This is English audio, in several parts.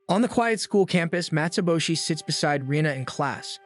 On the quiet school campus, Matsuboshi sits beside Reina in class.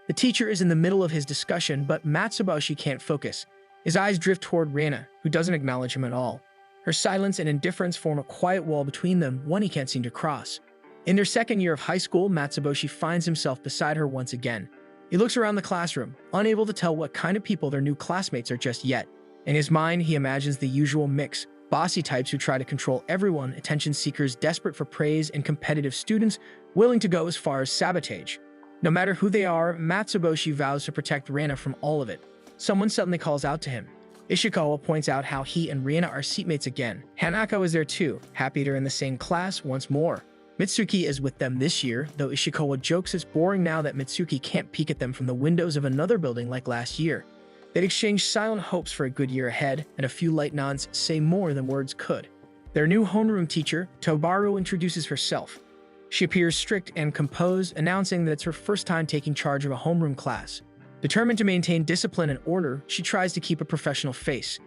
The teacher is in the middle of his discussion, but Matsuboshi can't focus. His eyes drift toward Reina, who doesn't acknowledge him at all. Her silence and indifference form a quiet wall between them, one he can't seem to cross. In their second year of high school, Matsuboshi finds himself beside her once again. He looks around the classroom, unable to tell what kind of people their new classmates are just yet. In his mind, he imagines the usual mix: bossy types who try to control everyone, attention seekers desperate for praise, and competitive students willing to go as far as sabotage. No matter who they are, Matsuboshi vows to protect Reina from all of it. Someone suddenly calls out to him. Ishikawa points out how he and Reina are seatmates again. Hanako is there too, happy they're in the same class once more. Mitsuki is with them this year, though Ishikawa jokes it's boring now that Mitsuki can't peek at them from the windows of another building like last year. They'd exchange silent hopes for a good year ahead, and a few light nods say more than words could. Their new homeroom teacher, Tobaru, introduces herself. She appears strict and composed, announcing that it's her first time taking charge of a homeroom class. Determined to maintain discipline and order, she tries to keep a professional face.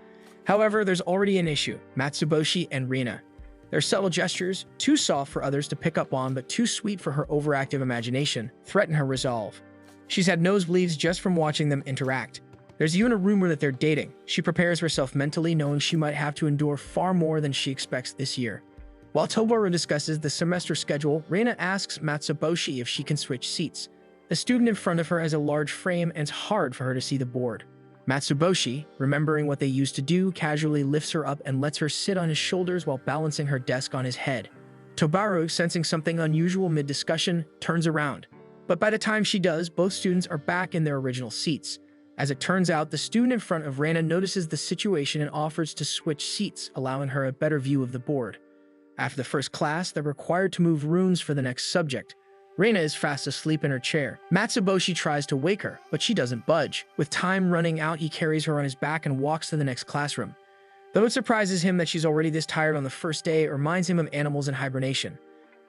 However, there's already an issue: Matsuboshi and Reina. Their subtle gestures, too soft for others to pick up on but too sweet for her overactive imagination, threaten her resolve. She's had nosebleeds just from watching them interact. There's even a rumor that they're dating. She prepares herself mentally, knowing she might have to endure far more than she expects this year. While Tobaru discusses the semester schedule, Reina asks Matsuboshi if she can switch seats. The student in front of her has a large frame, and it's hard for her to see the board. Matsuboshi, remembering what they used to do, casually lifts her up and lets her sit on his shoulders while balancing her desk on his head. Tobaru, sensing something unusual mid-discussion, turns around. But by the time she does, both students are back in their original seats. As it turns out, the student in front of Reina notices the situation and offers to switch seats, allowing her a better view of the board. After the first class, they're required to move runes for the next subject. Reina is fast asleep in her chair. Matsuboshi tries to wake her, but she doesn't budge. With time running out, he carries her on his back and walks to the next classroom. Though it surprises him that she's already this tired on the first day, it reminds him of animals in hibernation.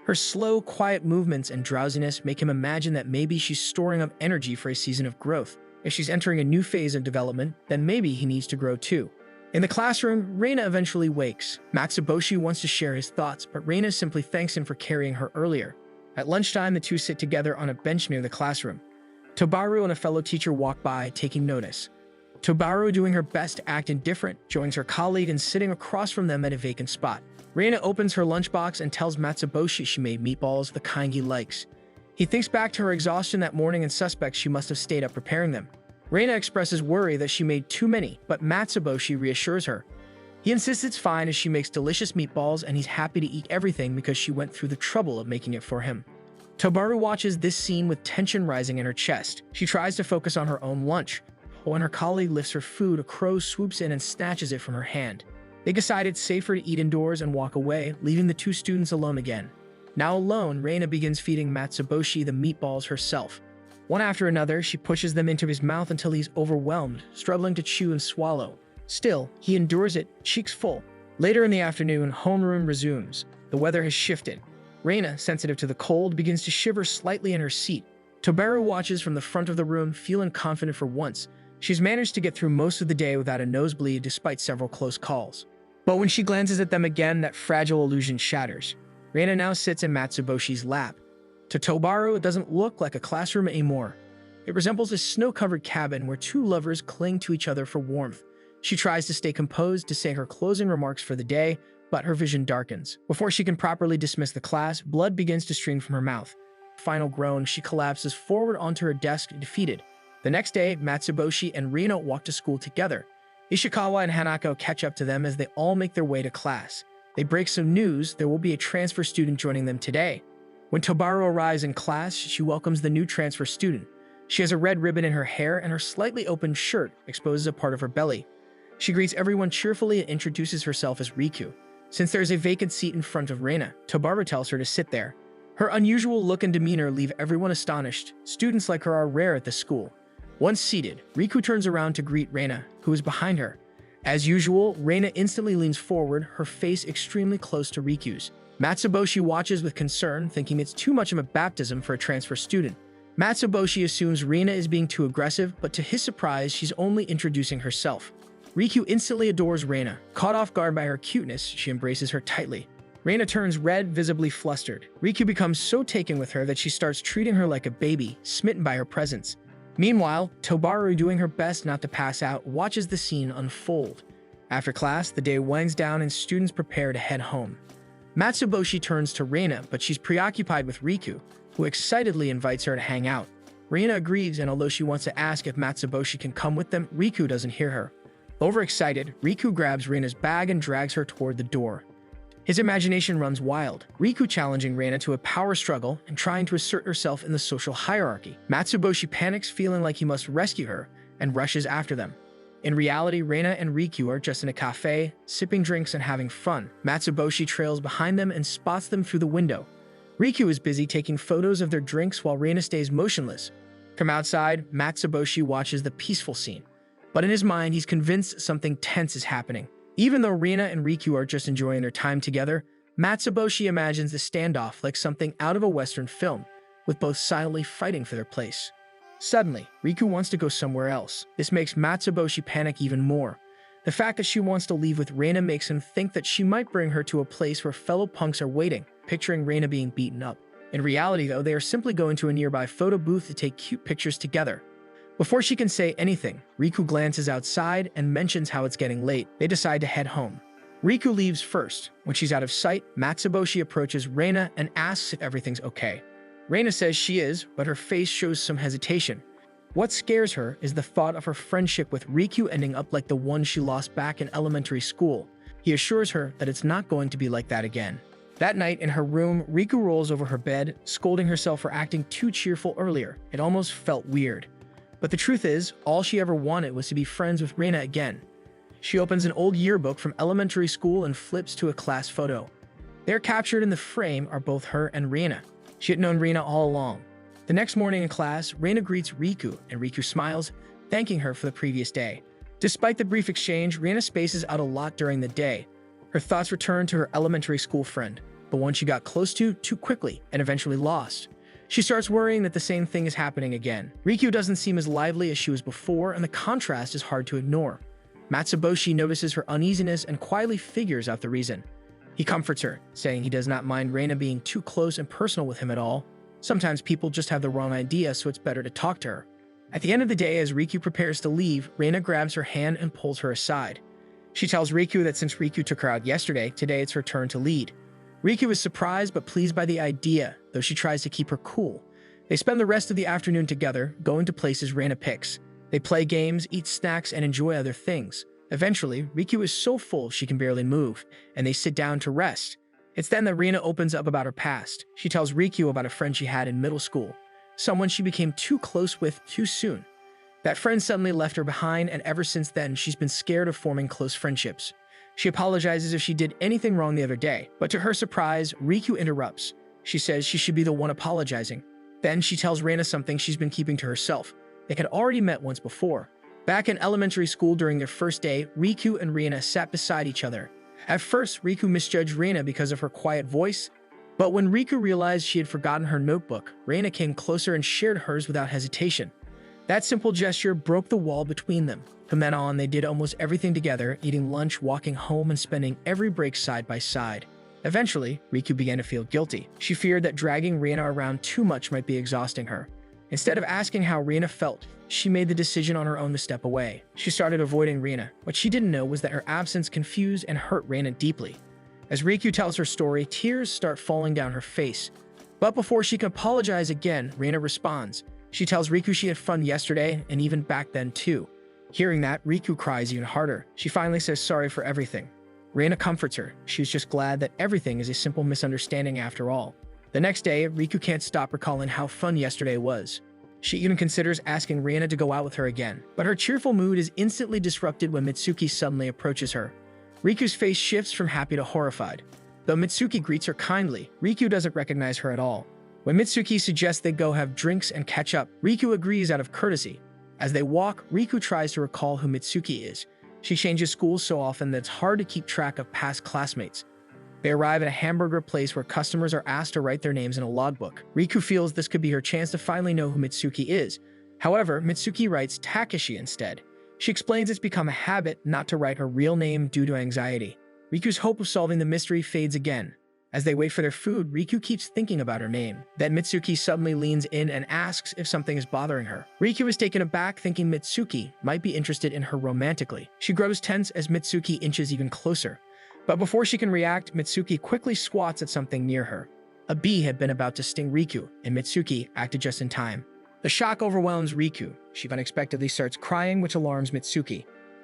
Her slow, quiet movements and drowsiness make him imagine that maybe she's storing up energy for a season of growth. If she's entering a new phase of development, then maybe he needs to grow too. In the classroom, Reina eventually wakes. Matsuboshi wants to share his thoughts, but Reina simply thanks him for carrying her earlier. At lunchtime, the two sit together on a bench near the classroom. Tobaru and a fellow teacher walk by, taking notice. Tobaru, doing her best to act indifferent, joins her colleague and sitting across from them at a vacant spot. Reina opens her lunchbox and tells Matsuboshi she made meatballs, the kind he likes. He thinks back to her exhaustion that morning and suspects she must have stayed up preparing them. Reina expresses worry that she made too many, but Matsuboshi reassures her. He insists it's fine as she makes delicious meatballs, and he's happy to eat everything because she went through the trouble of making it for him. Tobaru watches this scene with tension rising in her chest. She tries to focus on her own lunch. When her colleague lifts her food, a crow swoops in and snatches it from her hand. They decide it's safer to eat indoors and walk away, leaving the two students alone again. Now alone, Reina begins feeding Matsuboshi the meatballs herself. One after another, she pushes them into his mouth until he's overwhelmed, struggling to chew and swallow. Still, he endures it, cheeks full. Later in the afternoon, homeroom resumes. The weather has shifted. Reina, sensitive to the cold, begins to shiver slightly in her seat. Tobaru watches from the front of the room, feeling confident for once. She's managed to get through most of the day without a nosebleed despite several close calls. But when she glances at them again, that fragile illusion shatters. Reina now sits in Matsuboshi's lap. To Tobaru, it doesn't look like a classroom anymore. It resembles a snow-covered cabin where two lovers cling to each other for warmth. She tries to stay composed to say her closing remarks for the day, but her vision darkens. Before she can properly dismiss the class, blood begins to stream from her mouth. Final groan, she collapses forward onto her desk, defeated. The next day, Matsuboshi and Reina walk to school together. Ishikawa and Hanako catch up to them as they all make their way to class. They break some news: there will be a transfer student joining them today. When Tobaru arrives in class, she welcomes the new transfer student. She has a red ribbon in her hair, and her slightly open shirt exposes a part of her belly. She greets everyone cheerfully and introduces herself as Riku. Since there is a vacant seat in front of Reina, Tobaru tells her to sit there. Her unusual look and demeanor leave everyone astonished. Students like her are rare at the school. Once seated, Riku turns around to greet Reina, who is behind her. As usual, Reina instantly leans forward, her face extremely close to Riku's. Matsuboshi watches with concern, thinking it's too much of a baptism for a transfer student. Matsuboshi assumes Reina is being too aggressive, but to his surprise, she's only introducing herself. Riku instantly adores Reina. Caught off guard by her cuteness, she embraces her tightly. Reina turns red, visibly flustered. Riku becomes so taken with her that she starts treating her like a baby, smitten by her presence. Meanwhile, Tobaru, doing her best not to pass out, watches the scene unfold. After class, the day winds down and students prepare to head home. Matsuboshi turns to Reina, but she's preoccupied with Riku, who excitedly invites her to hang out. Reina agrees, and although she wants to ask if Matsuboshi can come with them, Riku doesn't hear her. Overexcited, Riku grabs Reina's bag and drags her toward the door. His imagination runs wild, Riku challenging Reina to a power struggle and trying to assert herself in the social hierarchy. Matsuboshi panics, feeling like he must rescue her, and rushes after them. In reality, Reina and Riku are just in a cafe, sipping drinks and having fun. Matsuboshi trails behind them and spots them through the window. Riku is busy taking photos of their drinks while Reina stays motionless. From outside, Matsuboshi watches the peaceful scene. But in his mind, he's convinced something tense is happening. Even though Reina and Riku are just enjoying their time together, Matsuboshi imagines the standoff like something out of a Western film, with both silently fighting for their place. Suddenly, Riku wants to go somewhere else. This makes Matsuboshi panic even more. The fact that she wants to leave with Reina makes him think that she might bring her to a place where fellow punks are waiting, picturing Reina being beaten up. In reality, though, they are simply going to a nearby photo booth to take cute pictures together. Before she can say anything, Riku glances outside and mentions how it's getting late. They decide to head home. Riku leaves first. When she's out of sight, Matsuboshi approaches Reina and asks if everything's okay. Reina says she is, but her face shows some hesitation. What scares her is the thought of her friendship with Riku ending up like the one she lost back in elementary school. He assures her that it's not going to be like that again. That night in her room, Riku rolls over her bed, scolding herself for acting too cheerful earlier. It almost felt weird. But the truth is, all she ever wanted was to be friends with Reina again. She opens an old yearbook from elementary school and flips to a class photo. There captured in the frame are both her and Reina. She had known Reina all along. The next morning in class, Reina greets Riku, and Riku smiles, thanking her for the previous day. Despite the brief exchange, Reina spaces out a lot during the day. Her thoughts return to her elementary school friend, the one she got close to too quickly and eventually lost. She starts worrying that the same thing is happening again. Riku doesn't seem as lively as she was before, and the contrast is hard to ignore. Matsuboshi notices her uneasiness and quietly figures out the reason. He comforts her, saying he does not mind Reina being too close and personal with him at all. Sometimes people just have the wrong idea, so it's better to talk to her. At the end of the day, as Riku prepares to leave, Reina grabs her hand and pulls her aside. She tells Riku that since Riku took her out yesterday, today it's her turn to lead. Riku is surprised but pleased by the idea, though she tries to keep her cool. They spend the rest of the afternoon together, going to places Reina picks. They play games, eat snacks, and enjoy other things. Eventually, Riku is so full she can barely move, and they sit down to rest. It's then that Reina opens up about her past. She tells Riku about a friend she had in middle school, someone she became too close with too soon. That friend suddenly left her behind, and ever since then, she's been scared of forming close friendships. She apologizes if she did anything wrong the other day, but to her surprise, Riku interrupts. She says she should be the one apologizing. Then she tells Reina something she's been keeping to herself. They had already met once before. Back in elementary school during their first day, Riku and Reina sat beside each other. At first, Riku misjudged Reina because of her quiet voice, but when Riku realized she had forgotten her notebook, Reina came closer and shared hers without hesitation. That simple gesture broke the wall between them. From then on, they did almost everything together, eating lunch, walking home, and spending every break side by side. Eventually, Riku began to feel guilty. She feared that dragging Reina around too much might be exhausting her. Instead of asking how Reina felt, she made the decision on her own to step away. She started avoiding Reina. What she didn't know was that her absence confused and hurt Reina deeply. As Riku tells her story, tears start falling down her face. But before she can apologize again, Reina responds. She tells Riku she had fun yesterday, and even back then too. Hearing that, Riku cries even harder. She finally says sorry for everything. Reina comforts her. She's just glad that everything is a simple misunderstanding after all. The next day, Riku can't stop recalling how fun yesterday was. She even considers asking Reina to go out with her again, but her cheerful mood is instantly disrupted when Mitsuki suddenly approaches her. Riku's face shifts from happy to horrified. Though Mitsuki greets her kindly, Riku doesn't recognize her at all. When Mitsuki suggests they go have drinks and catch up, Riku agrees out of courtesy. As they walk, Riku tries to recall who Mitsuki is. She changes schools so often that it's hard to keep track of past classmates. They arrive at a hamburger place where customers are asked to write their names in a logbook. Riku feels this could be her chance to finally know who Mitsuki is. However, Mitsuki writes Takeshi instead. She explains it's become a habit not to write her real name due to anxiety. Riku's hope of solving the mystery fades again. As they wait for their food, Riku keeps thinking about her name. Then Mitsuki suddenly leans in and asks if something is bothering her. Riku is taken aback, thinking Mitsuki might be interested in her romantically. She grows tense as Mitsuki inches even closer. But before she can react, Mitsuki quickly swats at something near her. A bee had been about to sting Riku, and Mitsuki acted just in time. The shock overwhelms Riku. She unexpectedly starts crying, which alarms Mitsuki.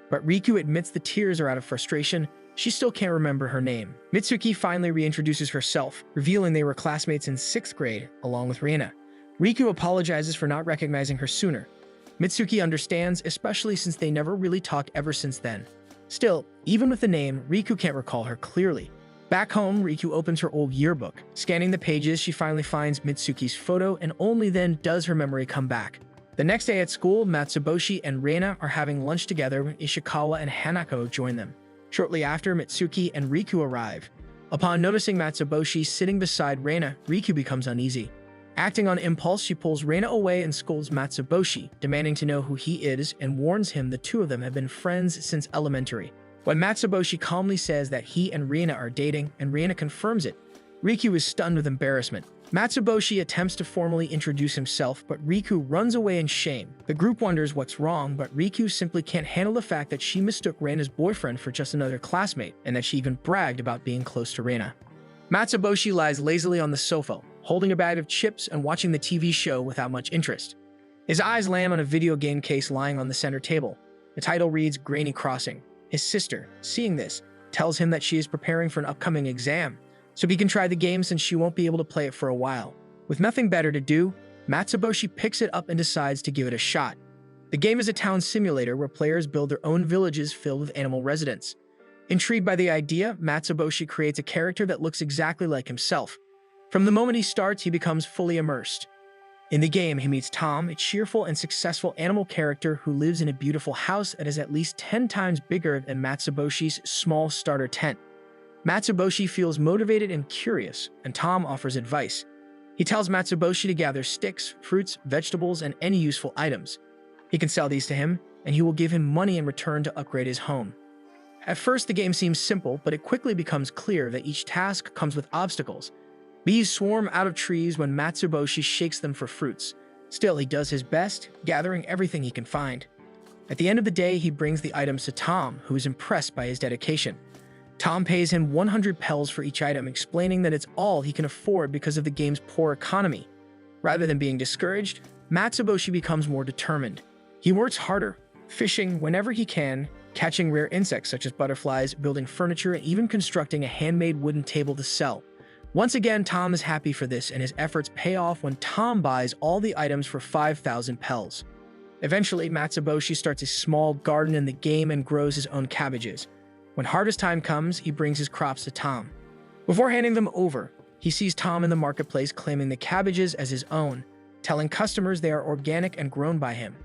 But Riku admits the tears are out of frustration. She still can't remember her name. Mitsuki finally reintroduces herself, revealing they were classmates in 6th grade, along with Reina. Riku apologizes for not recognizing her sooner. Mitsuki understands, especially since they never really talked ever since then. Still, even with the name, Riku can't recall her clearly. Back home, Riku opens her old yearbook. Scanning the pages, she finally finds Mitsuki's photo, and only then does her memory come back. The next day at school, Matsuboshi and Reina are having lunch together when Ishikawa and Hanako join them. Shortly after, Mitsuki and Riku arrive. Upon noticing Matsuboshi sitting beside Reina, Riku becomes uneasy. Acting on impulse, she pulls Reina away and scolds Matsuboshi, demanding to know who he is and warns him the two of them have been friends since elementary. When Matsuboshi calmly says that he and Reina are dating and Reina confirms it, Riku is stunned with embarrassment. Matsuboshi attempts to formally introduce himself, but Riku runs away in shame. The group wonders what's wrong, but Riku simply can't handle the fact that she mistook Reina's boyfriend for just another classmate, and that she even bragged about being close to Reina. Matsuboshi lies lazily on the sofa, holding a bag of chips and watching the TV show without much interest. His eyes land on a video game case lying on the center table. The title reads Granny Crossing. His sister, seeing this, tells him that she is preparing for an upcoming exam, so he can try the game since she won't be able to play it for a while. With nothing better to do, Matsuboshi picks it up and decides to give it a shot. The game is a town simulator where players build their own villages filled with animal residents. Intrigued by the idea, Matsuboshi creates a character that looks exactly like himself. From the moment he starts, he becomes fully immersed. In the game, he meets Tom, a cheerful and successful animal character who lives in a beautiful house that is at least 10 times bigger than Matsuboshi's small starter tent. Matsuboshi feels motivated and curious, and Tom offers advice. He tells Matsuboshi to gather sticks, fruits, vegetables, and any useful items. He can sell these to him, and he will give him money in return to upgrade his home. At first, the game seems simple, but it quickly becomes clear that each task comes with obstacles. Bees swarm out of trees when Matsuboshi shakes them for fruits. Still, he does his best, gathering everything he can find. At the end of the day, he brings the items to Tom, who is impressed by his dedication. Tom pays him 100 pels for each item, explaining that it's all he can afford because of the game's poor economy. Rather than being discouraged, Matsuboshi becomes more determined. He works harder, fishing whenever he can, catching rare insects such as butterflies, building furniture, and even constructing a handmade wooden table to sell. Once again, Tom is happy for this, and his efforts pay off when Tom buys all the items for 5,000 pels. Eventually, Matsuboshi starts a small garden in the game and grows his own cabbages. When harvest time comes, he brings his crops to Tom. Before handing them over, he sees Tom in the marketplace claiming the cabbages as his own, telling customers they are organic and grown by him.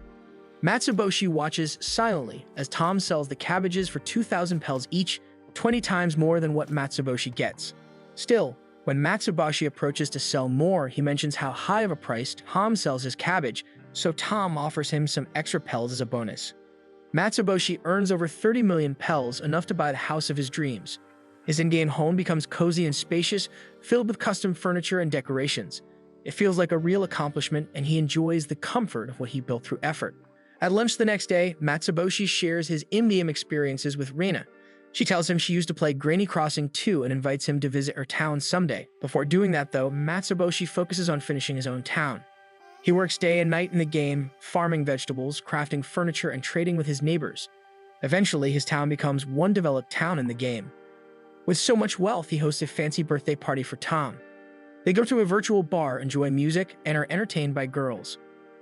Matsuboshi watches silently as Tom sells the cabbages for 2,000 pels each, 20 times more than what Matsuboshi gets. Still, when Matsuboshi approaches to sell more, he mentions how high of a price Tom sells his cabbage, so Tom offers him some extra pels as a bonus. Matsuboshi earns over 30 million pels, enough to buy the house of his dreams. His in-game home becomes cozy and spacious, filled with custom furniture and decorations. It feels like a real accomplishment, and he enjoys the comfort of what he built through effort. At lunch the next day, Matsuboshi shares his in-game experiences with Reina. She tells him she used to play Granny Crossing 2 and invites him to visit her town someday. Before doing that, though, Matsuboshi focuses on finishing his own town. He works day and night in the game, farming vegetables, crafting furniture, and trading with his neighbors. Eventually, his town becomes one developed town in the game. With so much wealth, he hosts a fancy birthday party for Tom. They go to a virtual bar, enjoy music, and are entertained by girls.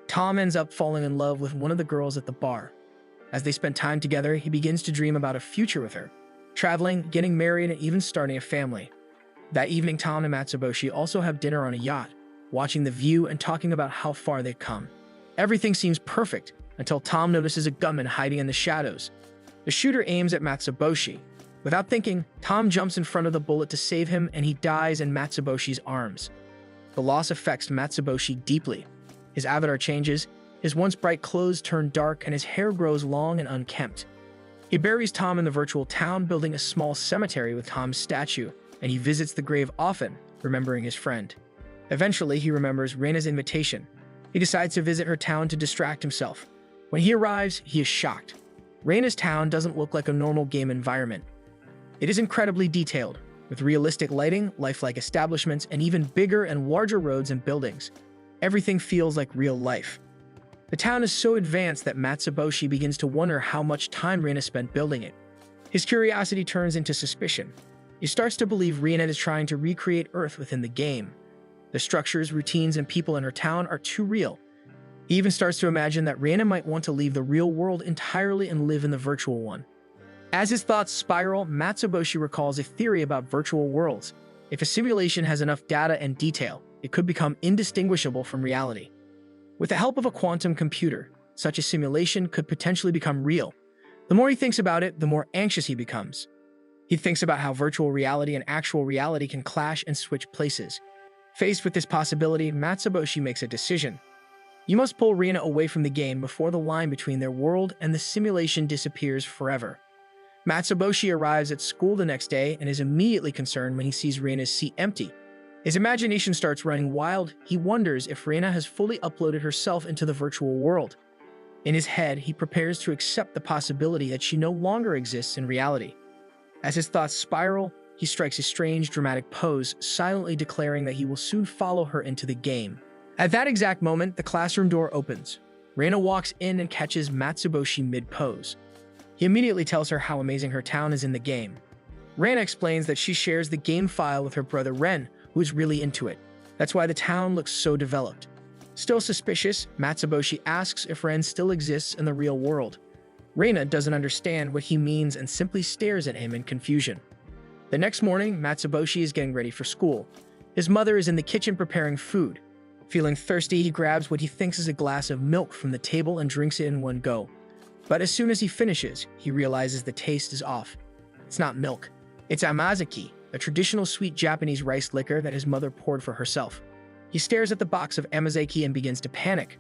Tom ends up falling in love with one of the girls at the bar. As they spend time together, he begins to dream about a future with her, traveling, getting married, and even starting a family. That evening, Tom and Matsuboshi also have dinner on a yacht, watching the view and talking about how far they've come. Everything seems perfect until Tom notices a gunman hiding in the shadows. The shooter aims at Matsuboshi. Without thinking, Tom jumps in front of the bullet to save him, and he dies in Matsuboshi's arms. The loss affects Matsuboshi deeply. His avatar changes, his once bright clothes turn dark, and his hair grows long and unkempt. He buries Tom in the virtual town, building a small cemetery with Tom's statue. and he visits the grave often, remembering his friend. Eventually, he remembers Reina's invitation. He decides to visit her town to distract himself. When he arrives, he is shocked. Reina's town doesn't look like a normal game environment. It is incredibly detailed, with realistic lighting, lifelike establishments, and even bigger and larger roads and buildings. Everything feels like real life. The town is so advanced that Matsuboshi begins to wonder how much time Reina spent building it. His curiosity turns into suspicion. He starts to believe Reina is trying to recreate Earth within the game. The structures, routines, and people in her town are too real. He even starts to imagine that Reina might want to leave the real world entirely and live in the virtual one. As his thoughts spiral, Matsuboshi recalls a theory about virtual worlds. If a simulation has enough data and detail, it could become indistinguishable from reality. With the help of a quantum computer, such a simulation could potentially become real. The more he thinks about it, the more anxious he becomes. He thinks about how virtual reality and actual reality can clash and switch places. Faced with this possibility, Matsuboshi makes a decision. You must pull Reina away from the game before the line between their world and the simulation disappears forever. Matsuboshi arrives at school the next day and is immediately concerned when he sees Reina's seat empty. His imagination starts running wild. He wonders if Reina has fully uploaded herself into the virtual world. In his head, he prepares to accept the possibility that she no longer exists in reality. As his thoughts spiral, he strikes a strange, dramatic pose, silently declaring that he will soon follow her into the game. At that exact moment, the classroom door opens. Reina walks in and catches Matsuboshi mid-pose. He immediately tells her how amazing her town is in the game. Reina explains that she shares the game file with her brother Ren, who is really into it. That's why the town looks so developed. Still suspicious, Matsuboshi asks if Ren still exists in the real world. Reina doesn't understand what he means and simply stares at him in confusion. The next morning, Matsuboshi is getting ready for school. His mother is in the kitchen preparing food. Feeling thirsty, he grabs what he thinks is a glass of milk from the table and drinks it in one go. But as soon as he finishes, he realizes the taste is off. It's not milk. It's amazaki, a traditional sweet Japanese rice liquor that his mother poured for herself. He stares at the box of amazaki and begins to panic.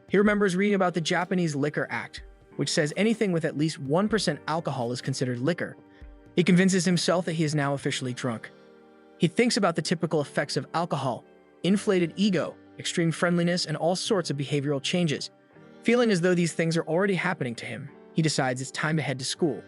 He remembers reading about the Japanese Liquor Act, which says anything with at least 1% alcohol is considered liquor. He convinces himself that he is now officially drunk. He thinks about the typical effects of alcohol: inflated ego, extreme friendliness, and all sorts of behavioral changes. Feeling as though these things are already happening to him, he decides it's time to head to school.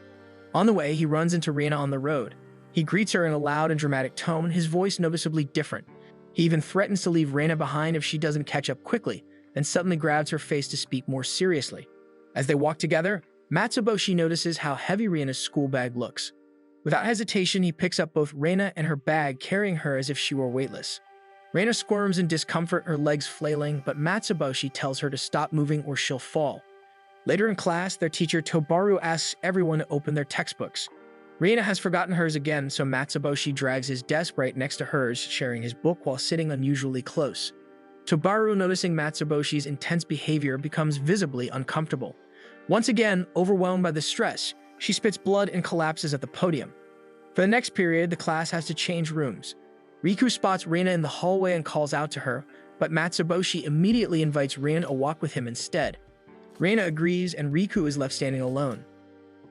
On the way, he runs into Reina on the road. He greets her in a loud and dramatic tone, his voice noticeably different. He even threatens to leave Reina behind if she doesn't catch up quickly, then suddenly grabs her face to speak more seriously. As they walk together, Matsuboshi notices how heavy Reina's school bag looks. Without hesitation, he picks up both Reina and her bag, carrying her as if she were weightless. Reina squirms in discomfort, her legs flailing, but Matsuboshi tells her to stop moving or she'll fall. Later in class, their teacher Tobaru asks everyone to open their textbooks. Reina has forgotten hers again, so Matsuboshi drags his desk right next to hers, sharing his book while sitting unusually close. Tobaru, noticing Matsuboshi's intense behavior, becomes visibly uncomfortable. Once again, overwhelmed by the stress, she spits blood and collapses at the podium. For the next period, the class has to change rooms. Riku spots Reina in the hallway and calls out to her, but Matsuboshi immediately invites Reina to walk with him instead. Reina agrees, and Riku is left standing alone.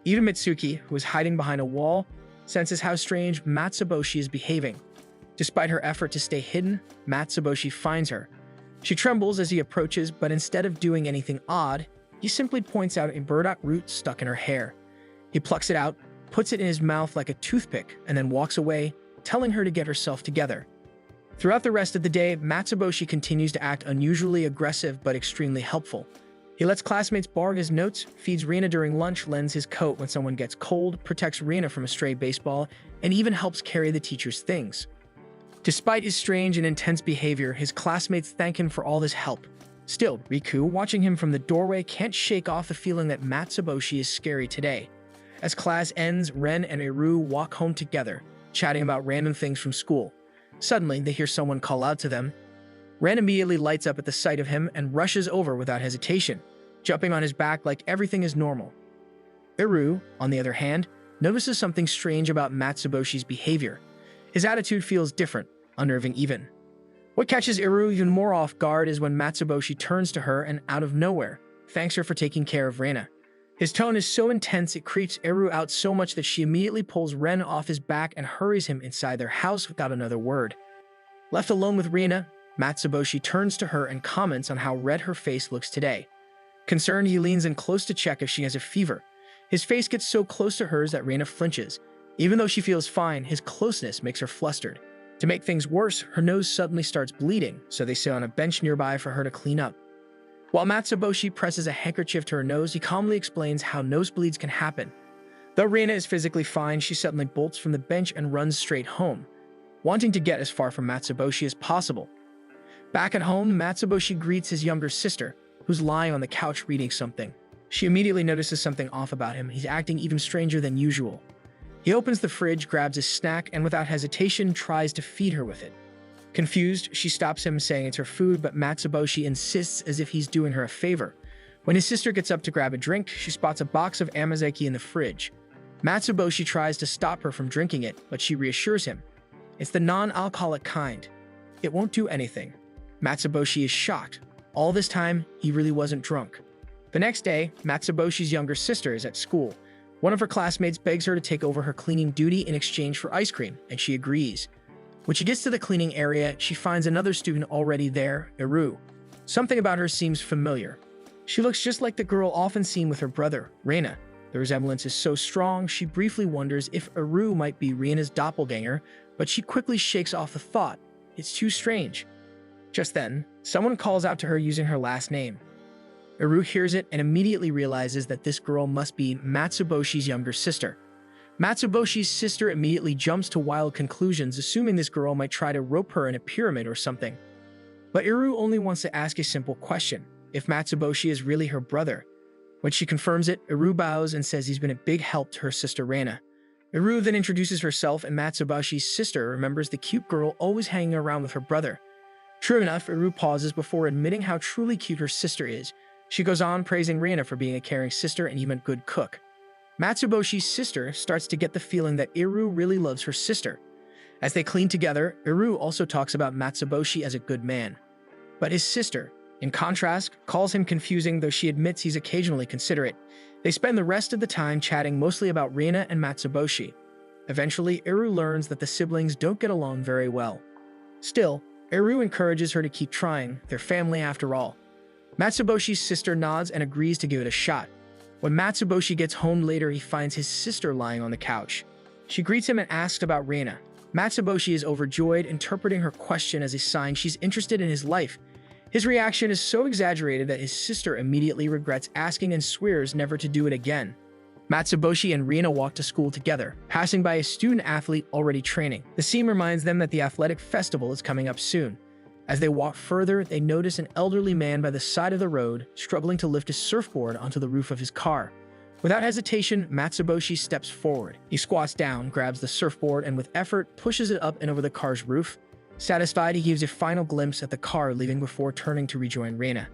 Even Mitsuki, who is hiding behind a wall, senses how strange Matsuboshi is behaving. Despite her effort to stay hidden, Matsuboshi finds her. She trembles as he approaches, but instead of doing anything odd, he simply points out a burdock root stuck in her hair. He plucks it out, puts it in his mouth like a toothpick, and then walks away, telling her to get herself together. Throughout the rest of the day, Matsuboshi continues to act unusually aggressive but extremely helpful. He lets classmates borrow his notes, feeds Reina during lunch, lends his coat when someone gets cold, protects Reina from a stray baseball, and even helps carry the teacher's things. Despite his strange and intense behavior, his classmates thank him for all this help. Still, Riku, watching him from the doorway, can't shake off the feeling that Matsuboshi is scary today. As class ends, Ren and Iru walk home together, chatting about random things from school. Suddenly, they hear someone call out to them. Ren immediately lights up at the sight of him and rushes over without hesitation, jumping on his back like everything is normal. Iru, on the other hand, notices something strange about Matsuboshi's behavior. His attitude feels different, unnerving even. What catches Iru even more off guard is when Matsuboshi turns to her and, out of nowhere, thanks her for taking care of Reina. His tone is so intense it creeps Eru out so much that she immediately pulls Ren off his back and hurries him inside their house without another word. Left alone with Reina, Matsuboshi turns to her and comments on how red her face looks today. Concerned, he leans in close to check if she has a fever. His face gets so close to hers that Reina flinches. Even though she feels fine, his closeness makes her flustered. To make things worse, her nose suddenly starts bleeding, so they sit on a bench nearby for her to clean up. While Matsuboshi presses a handkerchief to her nose, he calmly explains how nosebleeds can happen. Though Reina is physically fine, she suddenly bolts from the bench and runs straight home, wanting to get as far from Matsuboshi as possible. Back at home, Matsuboshi greets his younger sister, who's lying on the couch reading something. She immediately notices something off about him. He's acting even stranger than usual. He opens the fridge, grabs his snack, and without hesitation tries to feed her with it. Confused, she stops him, saying it's her food, but Matsuboshi insists as if he's doing her a favor. When his sister gets up to grab a drink, she spots a box of amazeki in the fridge. Matsuboshi tries to stop her from drinking it, but she reassures him. It's the non-alcoholic kind. It won't do anything. Matsuboshi is shocked. All this time, he really wasn't drunk. The next day, Matsuboshi's younger sister is at school. One of her classmates begs her to take over her cleaning duty in exchange for ice cream, and she agrees. When she gets to the cleaning area, she finds another student already there, Eru. Something about her seems familiar. She looks just like the girl often seen with her brother, Reina. The resemblance is so strong, she briefly wonders if Eru might be Reina's doppelganger, but she quickly shakes off the thought. It's too strange. Just then, someone calls out to her using her last name. Eru hears it and immediately realizes that this girl must be Matsuboshi's younger sister. Matsuboshi's sister immediately jumps to wild conclusions, assuming this girl might try to rope her in a pyramid or something. But Eru only wants to ask a simple question, if Matsuboshi is really her brother. When she confirms it, Eru bows and says he's been a big help to her sister Reina. Eru then introduces herself, and Matsuboshi's sister remembers the cute girl always hanging around with her brother. True enough, Eru pauses before admitting how truly cute her sister is. She goes on praising Reina for being a caring sister and even a good cook. Matsuboshi's sister starts to get the feeling that Eru really loves her sister. As they clean together, Eru also talks about Matsuboshi as a good man. But his sister, in contrast, calls him confusing, though she admits he's occasionally considerate. They spend the rest of the time chatting mostly about Reina and Matsuboshi. Eventually, Eru learns that the siblings don't get along very well. Still, Eru encourages her to keep trying, they're family after all. Matsuboshi's sister nods and agrees to give it a shot. When Matsuboshi gets home later, he finds his sister lying on the couch. She greets him and asks about Reina. Matsuboshi is overjoyed, interpreting her question as a sign she's interested in his life. His reaction is so exaggerated that his sister immediately regrets asking and swears never to do it again. Matsuboshi and Reina walk to school together, passing by a student-athlete already training. The scene reminds them that the athletic festival is coming up soon. As they walk further, they notice an elderly man by the side of the road, struggling to lift his surfboard onto the roof of his car. Without hesitation, Matsuboshi steps forward. He squats down, grabs the surfboard, and with effort, pushes it up and over the car's roof. Satisfied, he gives a final glimpse at the car, leaving before turning to rejoin Reina.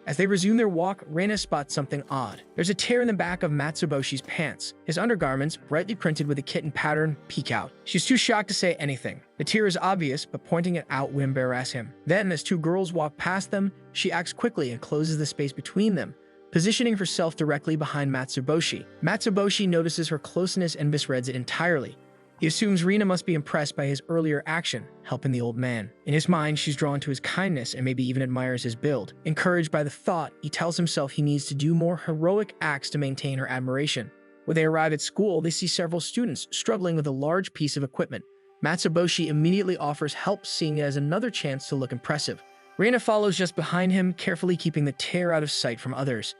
As they resume their walk, Reina spots something odd. There's a tear in the back of Matsuboshi's pants. His undergarments, brightly printed with a kitten pattern, peek out. She's too shocked to say anything. The tear is obvious, but pointing it out would embarrass him. Then, as two girls walk past them, she acts quickly and closes the space between them, positioning herself directly behind Matsuboshi. Matsuboshi notices her closeness and misreads it entirely. He assumes Reina must be impressed by his earlier action, helping the old man. In his mind, she's drawn to his kindness and maybe even admires his build. Encouraged by the thought, he tells himself he needs to do more heroic acts to maintain her admiration. When they arrive at school, they see several students struggling with a large piece of equipment. Matsuboshi immediately offers help, seeing it as another chance to look impressive. Reina follows just behind him, carefully keeping the tear out of sight from others.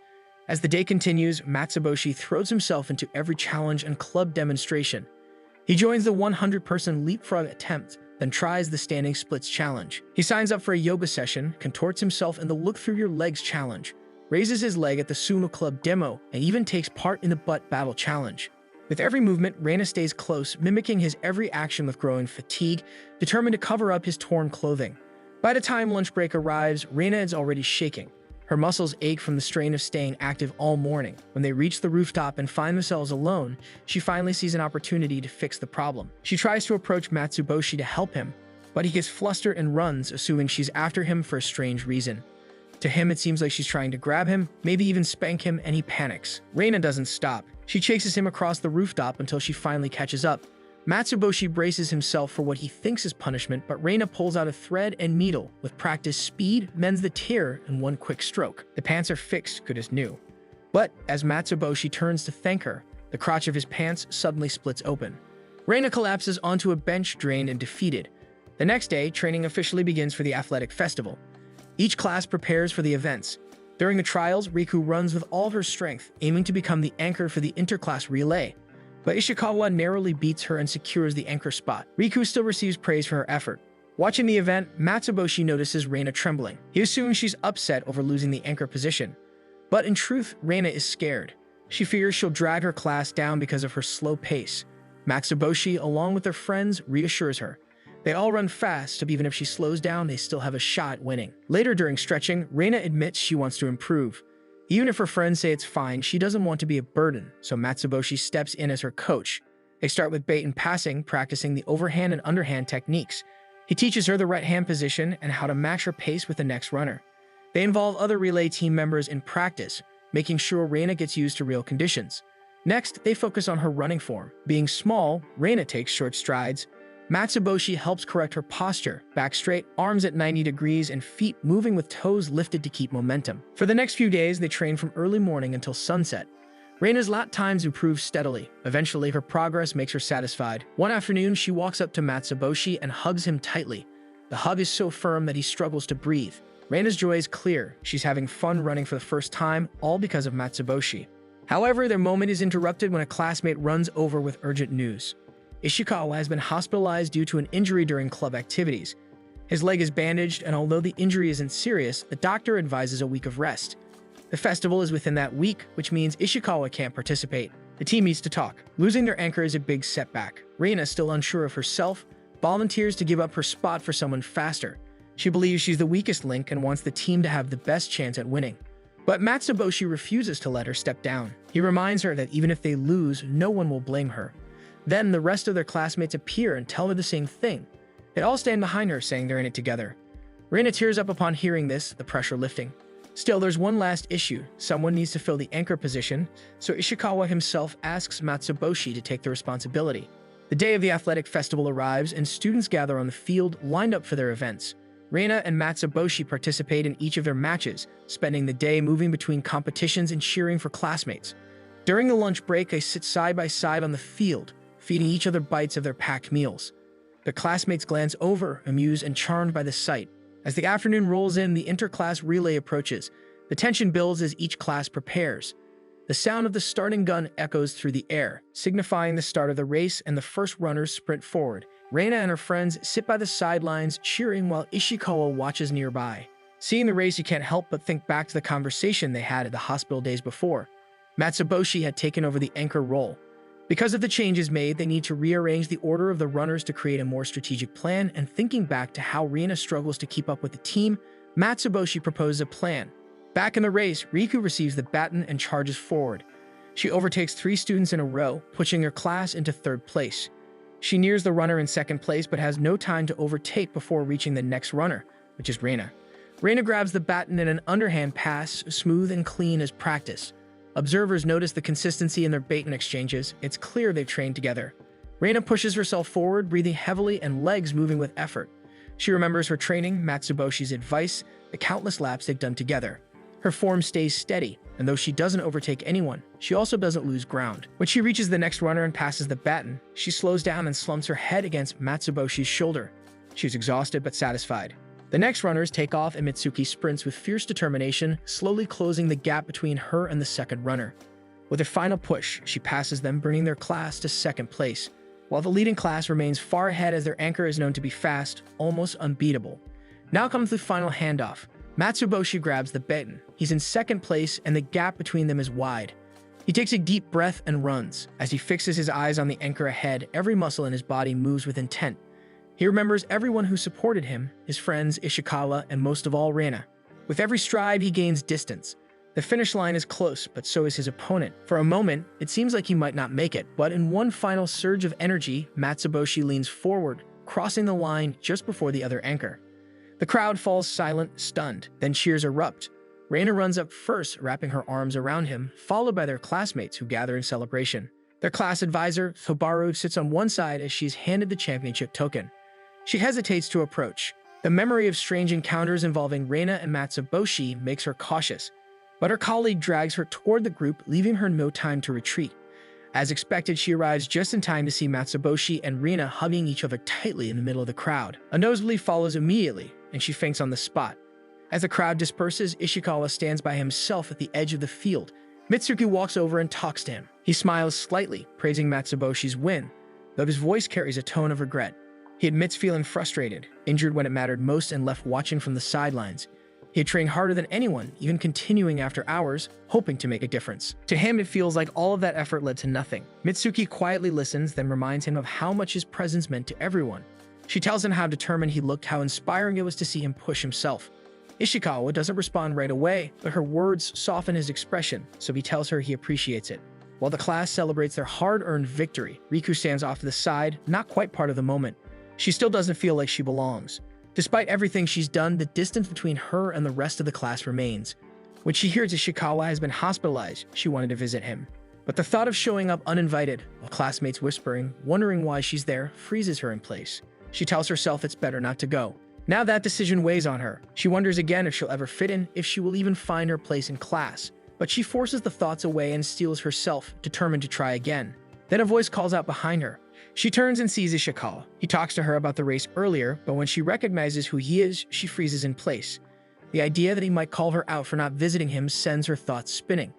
As the day continues, Matsuboshi throws himself into every challenge and club demonstration. He joins the 100-person leapfrog attempt, then tries the standing splits challenge. He signs up for a yoga session, contorts himself in the look through your legs challenge, raises his leg at the sumo club demo, and even takes part in the butt battle challenge. With every movement, Reina stays close, mimicking his every action with growing fatigue, determined to cover up his torn clothing. By the time lunch break arrives, Reina is already shaking. Her muscles ache from the strain of staying active all morning. When they reach the rooftop and find themselves alone, she finally sees an opportunity to fix the problem. She tries to approach Matsuboshi to help him, but he gets flustered and runs, assuming she's after him for a strange reason. To him, it seems like she's trying to grab him, maybe even spank him, and he panics. Reina doesn't stop. She chases him across the rooftop until she finally catches up. Matsuboshi braces himself for what he thinks is punishment, but Reina pulls out a thread and needle. With practice, speed mends the tear in one quick stroke. The pants are fixed, good as new. But as Matsuboshi turns to thank her, the crotch of his pants suddenly splits open. Reina collapses onto a bench, drained and defeated. The next day, training officially begins for the athletic festival. Each class prepares for the events. During the trials, Riku runs with all her strength, aiming to become the anchor for the interclass relay. But Ishikawa narrowly beats her and secures the anchor spot. Riku still receives praise for her effort. Watching the event, Matsuboshi notices Reina trembling. He assumes she's upset over losing the anchor position. But in truth, Reina is scared. She fears she'll drag her class down because of her slow pace. Matsuboshi, along with their friends, reassures her. They all run fast, so even if she slows down, they still have a shot at winning. Later during stretching, Reina admits she wants to improve. Even if her friends say it's fine, she doesn't want to be a burden, so Matsuboshi steps in as her coach. They start with bait and passing, practicing the overhand and underhand techniques. He teaches her the right hand position and how to match her pace with the next runner. They involve other relay team members in practice, making sure Reina gets used to real conditions. Next, they focus on her running form. Being small, Reina takes short strides. Matsuboshi helps correct her posture, back straight, arms at 90 degrees, and feet moving with toes lifted to keep momentum. For the next few days, they train from early morning until sunset. Reina's lap times improve steadily. Eventually, her progress makes her satisfied. One afternoon, she walks up to Matsuboshi and hugs him tightly. The hug is so firm that he struggles to breathe. Reina's joy is clear. She's having fun running for the first time, all because of Matsuboshi. However, their moment is interrupted when a classmate runs over with urgent news. Ishikawa has been hospitalized due to an injury during club activities. His leg is bandaged, and although the injury isn't serious, the doctor advises a week of rest. The festival is within that week, which means Ishikawa can't participate. The team meets to talk. Losing their anchor is a big setback. Reina, still unsure of herself, volunteers to give up her spot for someone faster. She believes she's the weakest link and wants the team to have the best chance at winning. But Matsuboshi refuses to let her step down. He reminds her that even if they lose, no one will blame her. Then the rest of their classmates appear and tell her the same thing. They all stand behind her, saying they're in it together. Reina tears up upon hearing this, the pressure lifting. Still, there's one last issue. Someone needs to fill the anchor position, so Ishikawa himself asks Matsuboshi to take the responsibility. The day of the athletic festival arrives, and students gather on the field, lined up for their events. Reina and Matsuboshi participate in each of their matches, spending the day moving between competitions and cheering for classmates. During the lunch break, they sit side by side on the field, feeding each other bites of their packed meals. Their classmates glance over, amused and charmed by the sight. As the afternoon rolls in, the interclass relay approaches. The tension builds as each class prepares. The sound of the starting gun echoes through the air, signifying the start of the race, and the first runners sprint forward. Reina and her friends sit by the sidelines, cheering while Ishikawa watches nearby. Seeing the race, you can't help but think back to the conversation they had at the hospital days before. Matsuboshi had taken over the anchor role. Because of the changes made, they need to rearrange the order of the runners to create a more strategic plan, and thinking back to how Reina struggles to keep up with the team, Matsuboshi proposes a plan. Back in the race, Riku receives the baton and charges forward. She overtakes 3 students in a row, pushing her class into 3rd place. She nears the runner in 2nd place but has no time to overtake before reaching the next runner, which is Reina. Reina grabs the baton in an underhand pass, smooth and clean as practice. Observers notice the consistency in their baton exchanges. It's clear they've trained together. Reina pushes herself forward, breathing heavily and legs moving with effort. She remembers her training, Matsuboshi's advice, the countless laps they've done together. Her form stays steady, and though she doesn't overtake anyone, she also doesn't lose ground. When she reaches the next runner and passes the baton, she slows down and slumps her head against Matsuboshi's shoulder. She's exhausted but satisfied. The next runners take off, and Mitsuki sprints with fierce determination, slowly closing the gap between her and the second runner. With her final push, she passes them, bringing their class to 2nd place, while the leading class remains far ahead as their anchor is known to be fast, almost unbeatable. Now comes the final handoff. Matsuboshi grabs the baton. He's in 2nd place, and the gap between them is wide. He takes a deep breath and runs. As he fixes his eyes on the anchor ahead, every muscle in his body moves with intent. He remembers everyone who supported him, his friends, Ishikawa, and most of all, Reina. With every stride, he gains distance. The finish line is close, but so is his opponent. For a moment, it seems like he might not make it, but in one final surge of energy, Matsuboshi leans forward, crossing the line just before the other anchor. The crowd falls silent, stunned, then cheers erupt. Reina runs up first, wrapping her arms around him, followed by their classmates who gather in celebration. Their class advisor, Thobaru, sits on one side as she's handed the championship token. She hesitates to approach. The memory of strange encounters involving Reina and Matsuboshi makes her cautious, but her colleague drags her toward the group, leaving her no time to retreat. As expected, she arrives just in time to see Matsuboshi and Reina hugging each other tightly in the middle of the crowd. A nosebleed follows immediately, and she faints on the spot. As the crowd disperses, Ishikawa stands by himself at the edge of the field. Mitsuki walks over and talks to him. He smiles slightly, praising Matsuboshi's win, though his voice carries a tone of regret. He admits feeling frustrated, injured when it mattered most, and left watching from the sidelines. He had trained harder than anyone, even continuing after hours, hoping to make a difference. To him, it feels like all of that effort led to nothing. Mitsuki quietly listens, then reminds him of how much his presence meant to everyone. She tells him how determined he looked, how inspiring it was to see him push himself. Ishikawa doesn't respond right away, but her words soften his expression, so he tells her he appreciates it. While the class celebrates their hard-earned victory, Riku stands off to the side, not quite part of the moment. She still doesn't feel like she belongs. Despite everything she's done, the distance between her and the rest of the class remains. When she hears Ishikawa has been hospitalized, she wanted to visit him. But the thought of showing up uninvited, while classmates whispering, wondering why she's there, freezes her in place. She tells herself it's better not to go. Now that decision weighs on her. She wonders again if she'll ever fit in, if she will even find her place in class. But she forces the thoughts away and steels herself, determined to try again. Then a voice calls out behind her. She turns and sees Ishikawa. He talks to her about the race earlier, but when she recognizes who he is, she freezes in place. The idea that he might call her out for not visiting him sends her thoughts spinning.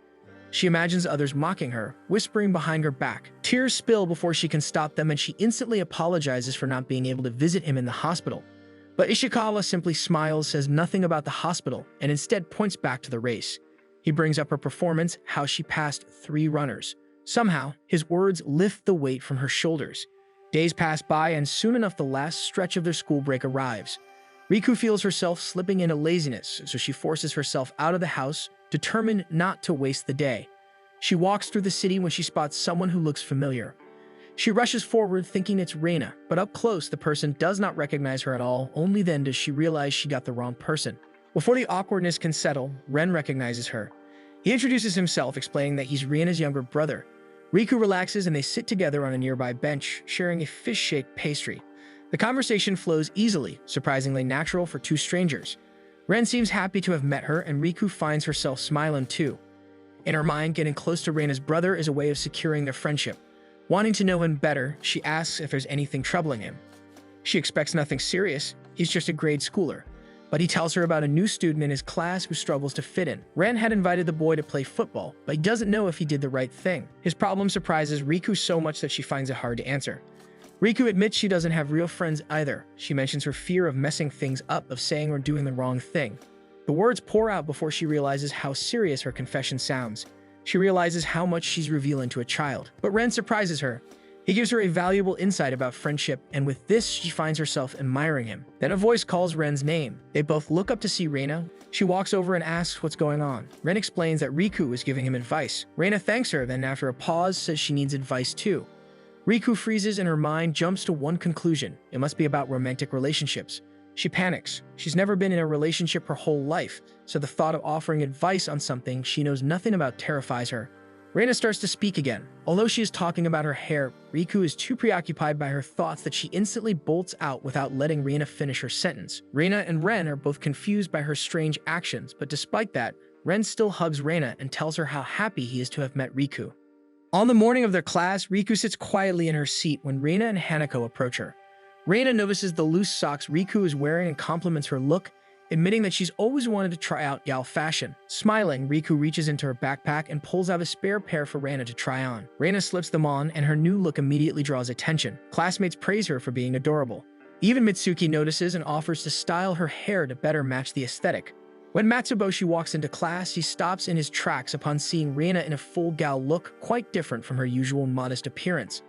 She imagines others mocking her, whispering behind her back. Tears spill before she can stop them, and she instantly apologizes for not being able to visit him in the hospital. But Ishikawa simply smiles, says nothing about the hospital, and instead points back to the race. He brings up her performance, how she passed 3 runners. Somehow, his words lift the weight from her shoulders. Days pass by, and soon enough the last stretch of their school break arrives. Riku feels herself slipping into laziness, so she forces herself out of the house, determined not to waste the day. She walks through the city when she spots someone who looks familiar. She rushes forward thinking it's Reina, but up close the person does not recognize her at all. Only then does she realize she got the wrong person. Before the awkwardness can settle, Ren recognizes her. He introduces himself, explaining that he's Reina's younger brother. Riku relaxes and they sit together on a nearby bench, sharing a fish-shaped pastry. The conversation flows easily, surprisingly natural for 2 strangers. Ren seems happy to have met her, and Riku finds herself smiling too. In her mind, getting close to Reina's brother is a way of securing their friendship. Wanting to know him better, she asks if there's anything troubling him. She expects nothing serious, he's just a grade schooler. But he tells her about a new student in his class who struggles to fit in. Ren had invited the boy to play football, but he doesn't know if he did the right thing. His problem surprises Riku so much that she finds it hard to answer. Riku admits she doesn't have real friends either. She mentions her fear of messing things up, of saying or doing the wrong thing. The words pour out before she realizes how serious her confession sounds. She realizes how much she's revealing to a child. But Ren surprises her. He gives her a valuable insight about friendship, and with this, she finds herself admiring him. Then a voice calls Ren's name. They both look up to see Reina. She walks over and asks what's going on. Ren explains that Riku is giving him advice. Reina thanks her, then after a pause, says she needs advice too. Riku freezes and her mind jumps to one conclusion. It must be about romantic relationships. She panics. She's never been in a relationship her whole life, so the thought of offering advice on something she knows nothing about terrifies her. Reina starts to speak again. Although she is talking about her hair, Riku is too preoccupied by her thoughts that she instantly bolts out without letting Reina finish her sentence. Reina and Ren are both confused by her strange actions, but despite that, Ren still hugs Reina and tells her how happy he is to have met Riku. On the morning of their class, Riku sits quietly in her seat when Reina and Hanako approach her. Reina notices the loose socks Riku is wearing and compliments her look, admitting that she's always wanted to try out gal fashion. Smiling, Riku reaches into her backpack and pulls out a spare pair for Reina to try on. Reina slips them on, and her new look immediately draws attention. Classmates praise her for being adorable. Even Mitsuki notices and offers to style her hair to better match the aesthetic. When Matsuboshi walks into class, he stops in his tracks upon seeing Reina in a full gal look, quite different from her usual modest appearance.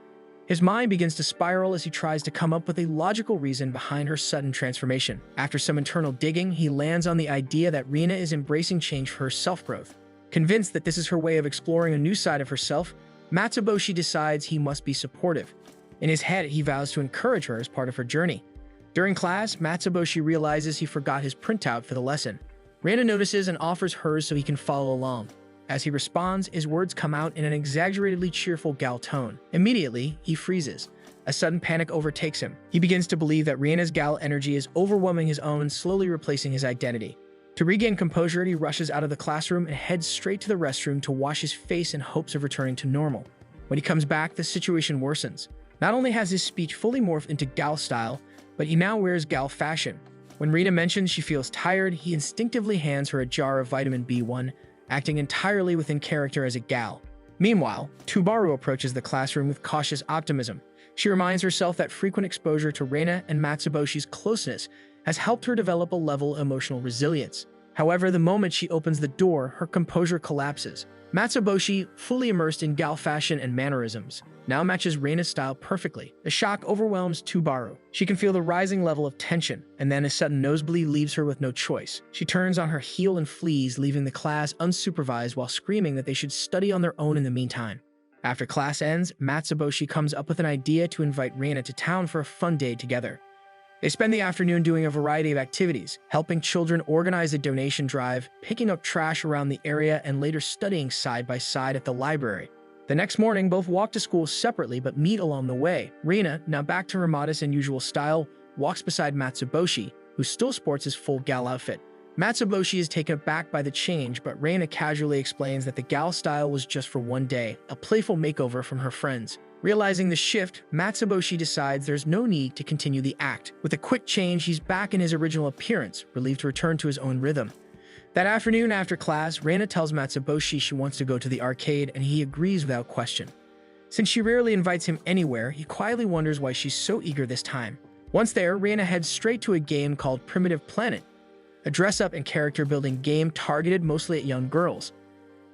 His mind begins to spiral as he tries to come up with a logical reason behind her sudden transformation. After some internal digging, he lands on the idea that Reina is embracing change for her self-growth. Convinced that this is her way of exploring a new side of herself, Matsuboshi decides he must be supportive. In his head, he vows to encourage her as part of her journey. During class, Matsuboshi realizes he forgot his printout for the lesson. Reina notices and offers hers so he can follow along. As he responds, his words come out in an exaggeratedly cheerful gal tone. Immediately, he freezes. A sudden panic overtakes him. He begins to believe that Reina's gal energy is overwhelming his own, slowly replacing his identity. To regain composure, he rushes out of the classroom and heads straight to the restroom to wash his face in hopes of returning to normal. When he comes back, the situation worsens. Not only has his speech fully morphed into gal style, but he now wears gal fashion. When Reina mentions she feels tired, he instinctively hands her a jar of vitamin B1, acting entirely within character as a gal. Meanwhile, Tubaru approaches the classroom with cautious optimism. She reminds herself that frequent exposure to Reina and Matsuboshi's closeness has helped her develop a level of emotional resilience. However, the moment she opens the door, her composure collapses. Matsuboshi, fully immersed in gal fashion and mannerisms, now matches Reina's style perfectly. The shock overwhelms Tubaru. She can feel the rising level of tension, and then a sudden nosebleed leaves her with no choice. She turns on her heel and flees, leaving the class unsupervised while screaming that they should study on their own in the meantime. After class ends, Matsuboshi comes up with an idea to invite Reina to town for a fun day together. They spend the afternoon doing a variety of activities, helping children organize a donation drive, picking up trash around the area, and later studying side by side at the library. The next morning, both walk to school separately but meet along the way. Reina, now back to her modest and usual style, walks beside Matsuboshi, who still sports his full gal outfit. Matsuboshi is taken aback by the change, but Reina casually explains that the gal style was just for one day, a playful makeover from her friends. Realizing the shift, Matsuboshi decides there's no need to continue the act. With a quick change, he's back in his original appearance, relieved to return to his own rhythm. That afternoon after class, Reina tells Matsuboshi she wants to go to the arcade, and he agrees without question. Since she rarely invites him anywhere, he quietly wonders why she's so eager this time. Once there, Reina heads straight to a game called Primitive Planet, a dress-up and character-building game targeted mostly at young girls.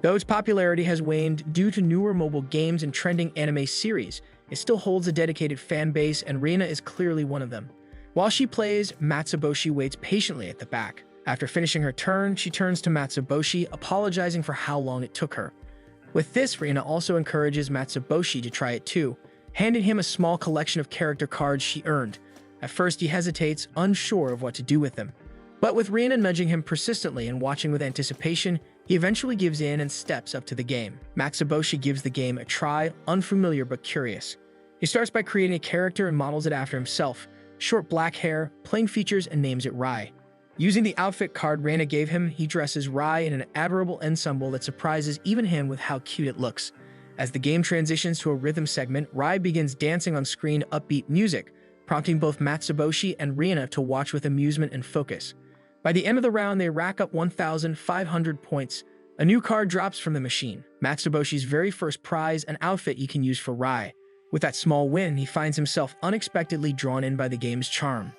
Though its popularity has waned due to newer mobile games and trending anime series, it still holds a dedicated fan base, and Reina is clearly one of them. While she plays, Matsuboshi waits patiently at the back. After finishing her turn, she turns to Matsuboshi, apologizing for how long it took her. With this, Reina also encourages Matsuboshi to try it too, handing him a small collection of character cards she earned. At first, he hesitates, unsure of what to do with them. But with Reina nudging him persistently and watching with anticipation, he eventually gives in and steps up to the game. Matsuboshi gives the game a try, unfamiliar but curious. He starts by creating a character and models it after himself, short black hair, plain features, and names it Rai. Using the outfit card Reina gave him, he dresses Rai in an adorable ensemble that surprises even him with how cute it looks. As the game transitions to a rhythm segment, Rai begins dancing on screen upbeat music, prompting both Matsuboshi and Reina to watch with amusement and focus. By the end of the round, they rack up 1,500 points. A new card drops from the machine, Matsuboshi's very first prize, an outfit he can use for Rai. With that small win, he finds himself unexpectedly drawn in by the game's charm.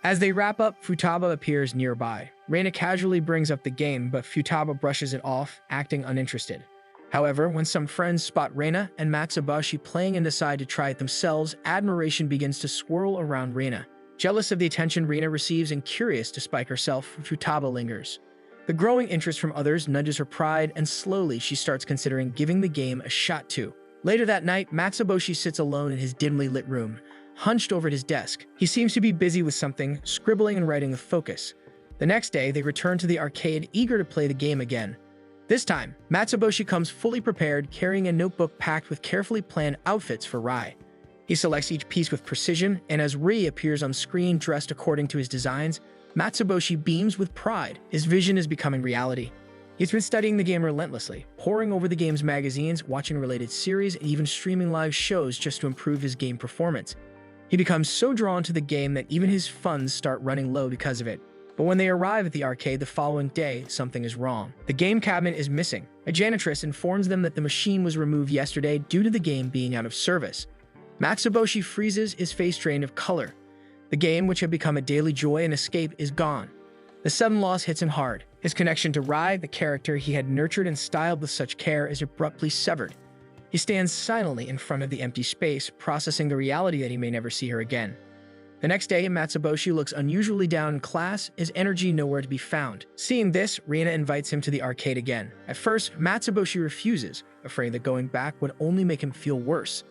As they wrap up, Futaba appears nearby. Reina casually brings up the game, but Futaba brushes it off, acting uninterested. However, when some friends spot Reina and Matsuboshi playing and decide to try it themselves, admiration begins to swirl around Reina. Jealous of the attention Reina receives and curious to spike herself, Futaba lingers. The growing interest from others nudges her pride, and slowly she starts considering giving the game a shot too. Later that night, Matsuboshi sits alone in his dimly lit room, hunched over at his desk. He seems to be busy with something, scribbling and writing with focus. The next day, they return to the arcade, eager to play the game again. This time, Matsuboshi comes fully prepared, carrying a notebook packed with carefully planned outfits for Rai. He selects each piece with precision, and as Ri appears on screen dressed according to his designs, Matsuboshi beams with pride. His vision is becoming reality. He's been studying the game relentlessly, poring over the game's magazines, watching related series, and even streaming live shows just to improve his game performance. He becomes so drawn to the game that even his funds start running low because of it. But when they arrive at the arcade the following day, something is wrong. The game cabinet is missing. A janitress informs them that the machine was removed yesterday due to the game being out of service. Matsuboshi freezes, his face drained of color. The game, which had become a daily joy and escape, is gone. The sudden loss hits him hard. His connection to Rai, the character he had nurtured and styled with such care, is abruptly severed. He stands silently in front of the empty space, processing the reality that he may never see her again. The next day, Matsuboshi looks unusually down in class, his energy nowhere to be found. Seeing this, Reina invites him to the arcade again. At first, Matsuboshi refuses, afraid that going back would only make him feel worse.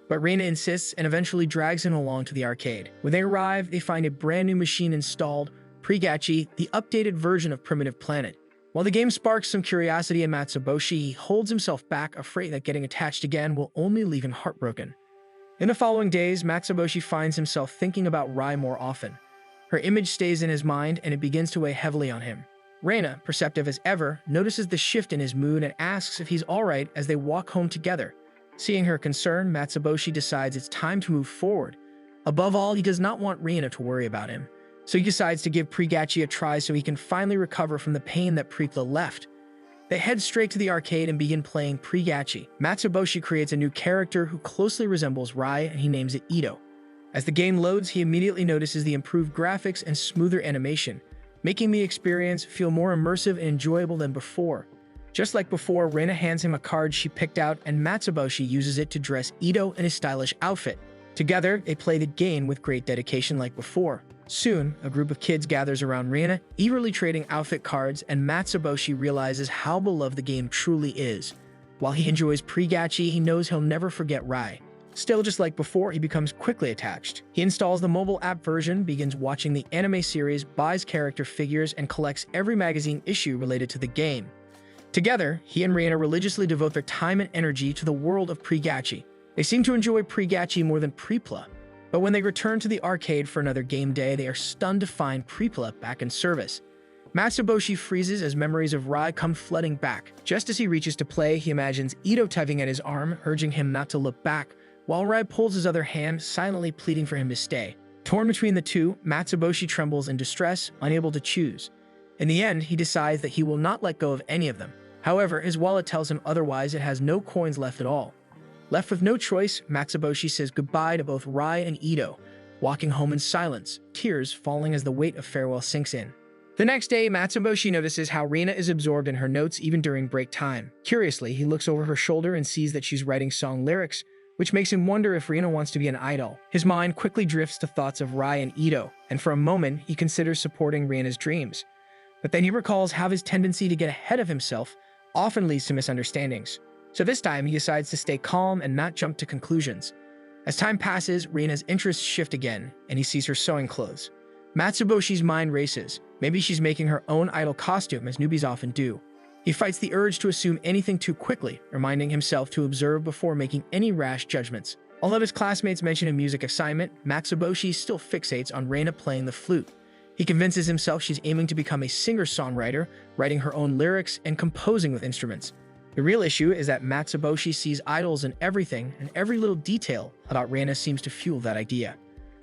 But Reina insists and eventually drags him along to the arcade. When they arrive, they find a brand new machine installed, Pregachi, the updated version of Primitive Planet. While the game sparks some curiosity in Matsuboshi, he holds himself back, afraid that getting attached again will only leave him heartbroken. In the following days, Matsuboshi finds himself thinking about Rai more often. Her image stays in his mind and it begins to weigh heavily on him. Reina, perceptive as ever, notices the shift in his mood and asks if he's alright as they walk home together. Seeing her concern, Matsuboshi decides it's time to move forward. Above all, he does not want Reina to worry about him, so he decides to give Pregachi a try so he can finally recover from the pain that Preekla left. They head straight to the arcade and begin playing Pregachi. Matsuboshi creates a new character who closely resembles Rai and he names it Ito. As the game loads, he immediately notices the improved graphics and smoother animation, making the experience feel more immersive and enjoyable than before. Just like before, Reina hands him a card she picked out and Matsuboshi uses it to dress Ito in his stylish outfit. Together, they play the game with great dedication like before. Soon, a group of kids gathers around Reina, eagerly trading outfit cards, and Matsuboshi realizes how beloved the game truly is. While he enjoys Pregachi, he knows he'll never forget Rai. Still, just like before, he becomes quickly attached. He installs the mobile app version, begins watching the anime series, buys character figures, and collects every magazine issue related to the game. Together, he and Reina religiously devote their time and energy to the world of Pregachi. They seem to enjoy Pregachi more than Preepla, but when they return to the arcade for another game day, they are stunned to find Preepla back in service. Matsuboshi freezes as memories of Rai come flooding back. Just as he reaches to play, he imagines Ito tugging at his arm, urging him not to look back, while Rai pulls his other hand, silently pleading for him to stay. Torn between the two, Matsuboshi trembles in distress, unable to choose. In the end, he decides that he will not let go of any of them. However, his wallet tells him otherwise. It has no coins left at all. Left with no choice, Matsuboshi says goodbye to both Rai and Ito, walking home in silence, tears falling as the weight of farewell sinks in. The next day, Matsuboshi notices how Reina is absorbed in her notes even during break time. Curiously, he looks over her shoulder and sees that she's writing song lyrics, which makes him wonder if Reina wants to be an idol. His mind quickly drifts to thoughts of Rai and Ito, and for a moment, he considers supporting Reina's dreams. But then he recalls how his tendency to get ahead of himself often leads to misunderstandings. So this time, he decides to stay calm and not jump to conclusions. As time passes, Reina's interests shift again, and he sees her sewing clothes. Matsuboshi's mind races. Maybe she's making her own idol costume, as newbies often do. He fights the urge to assume anything too quickly, reminding himself to observe before making any rash judgments. Although his classmates mention a music assignment, Matsuboshi still fixates on Reina playing the flute. He convinces himself she's aiming to become a singer-songwriter, writing her own lyrics and composing with instruments. The real issue is that Matsuboshi sees idols in everything, and every little detail about Reina seems to fuel that idea.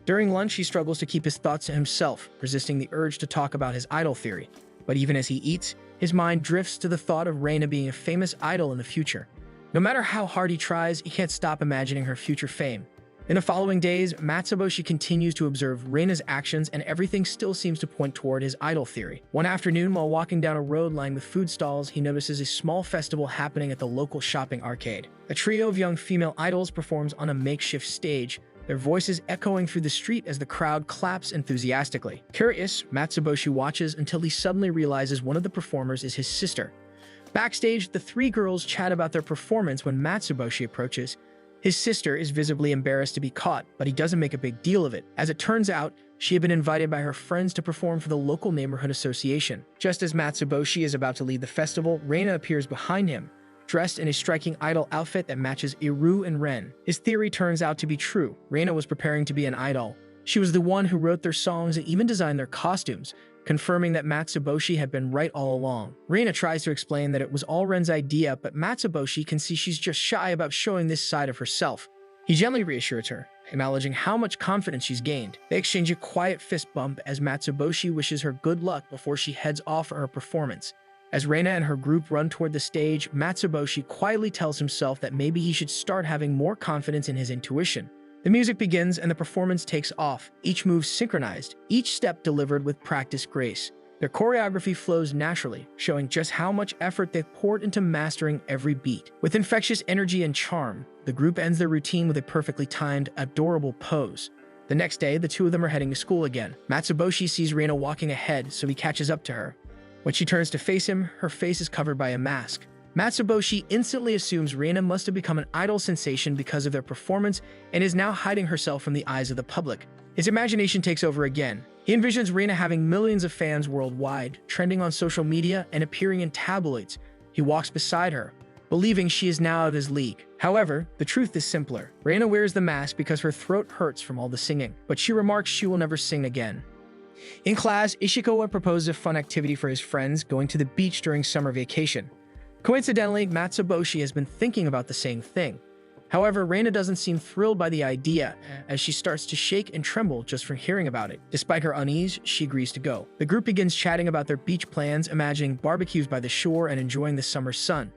During lunch, he struggles to keep his thoughts to himself, resisting the urge to talk about his idol theory. But even as he eats, his mind drifts to the thought of Reina being a famous idol in the future. No matter how hard he tries, he can't stop imagining her future fame. In the following days, Matsuboshi continues to observe Reina's actions, and everything still seems to point toward his idol theory. One afternoon, while walking down a road lined with food stalls, he notices a small festival happening at the local shopping arcade. A trio of young female idols performs on a makeshift stage, their voices echoing through the street as the crowd claps enthusiastically. Curious, Matsuboshi watches until he suddenly realizes one of the performers is his sister. Backstage, the three girls chat about their performance when Matsuboshi approaches. His sister is visibly embarrassed to be caught, but he doesn't make a big deal of it. As it turns out, she had been invited by her friends to perform for the local neighborhood association. Just as Matsuboshi is about to lead the festival, Reina appears behind him, dressed in a striking idol outfit that matches Raidou and Reina. His theory turns out to be true. Reina was preparing to be an idol. She was the one who wrote their songs and even designed their costumes, confirming that Matsuboshi had been right all along. Reina tries to explain that it was all Ren's idea, but Matsuboshi can see she's just shy about showing this side of herself. He gently reassures her, acknowledging how much confidence she's gained. They exchange a quiet fist bump as Matsuboshi wishes her good luck before she heads off for her performance. As Reina and her group run toward the stage, Matsuboshi quietly tells himself that maybe he should start having more confidence in his intuition. The music begins and the performance takes off, each move synchronized, each step delivered with practiced grace. Their choreography flows naturally, showing just how much effort they've poured into mastering every beat. With infectious energy and charm, the group ends their routine with a perfectly timed, adorable pose. The next day, the two of them are heading to school again. Matsuboshi sees Reina walking ahead, so he catches up to her. When she turns to face him, her face is covered by a mask. Matsuboshi instantly assumes Reina must have become an idol sensation because of their performance and is now hiding herself from the eyes of the public. His imagination takes over again. He envisions Reina having millions of fans worldwide, trending on social media and appearing in tabloids. He walks beside her, believing she is now out of his league. However, the truth is simpler. Reina wears the mask because her throat hurts from all the singing, but she remarks she will never sing again. In class, Ishikawa proposes a fun activity for his friends, going to the beach during summer vacation. Coincidentally, Matsuboshi has been thinking about the same thing. However, Reina doesn't seem thrilled by the idea, as she starts to shake and tremble just from hearing about it. Despite her unease, she agrees to go. The group begins chatting about their beach plans, imagining barbecues by the shore and enjoying the summer sun.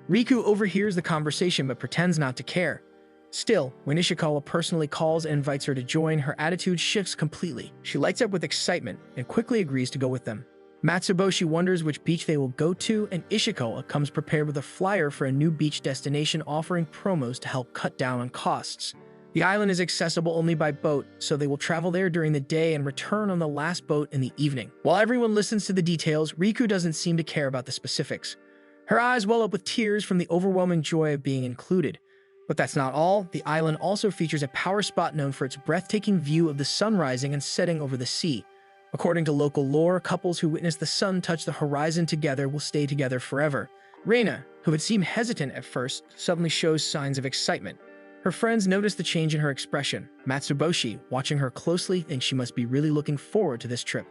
Riku overhears the conversation but pretends not to care. Still, when Ishikawa personally calls and invites her to join, her attitude shifts completely. She lights up with excitement and quickly agrees to go with them. Matsuboshi wonders which beach they will go to, and Ishikawa comes prepared with a flyer for a new beach destination offering promos to help cut down on costs. The island is accessible only by boat, so they will travel there during the day and return on the last boat in the evening. While everyone listens to the details, Riku doesn't seem to care about the specifics. Her eyes well up with tears from the overwhelming joy of being included. But that's not all. The island also features a power spot known for its breathtaking view of the sun rising and setting over the sea. According to local lore, couples who witness the sun touch the horizon together will stay together forever. Reina, who had seemed hesitant at first, suddenly shows signs of excitement. Her friends notice the change in her expression. Matsuboshi, watching her closely, thinks she must be really looking forward to this trip.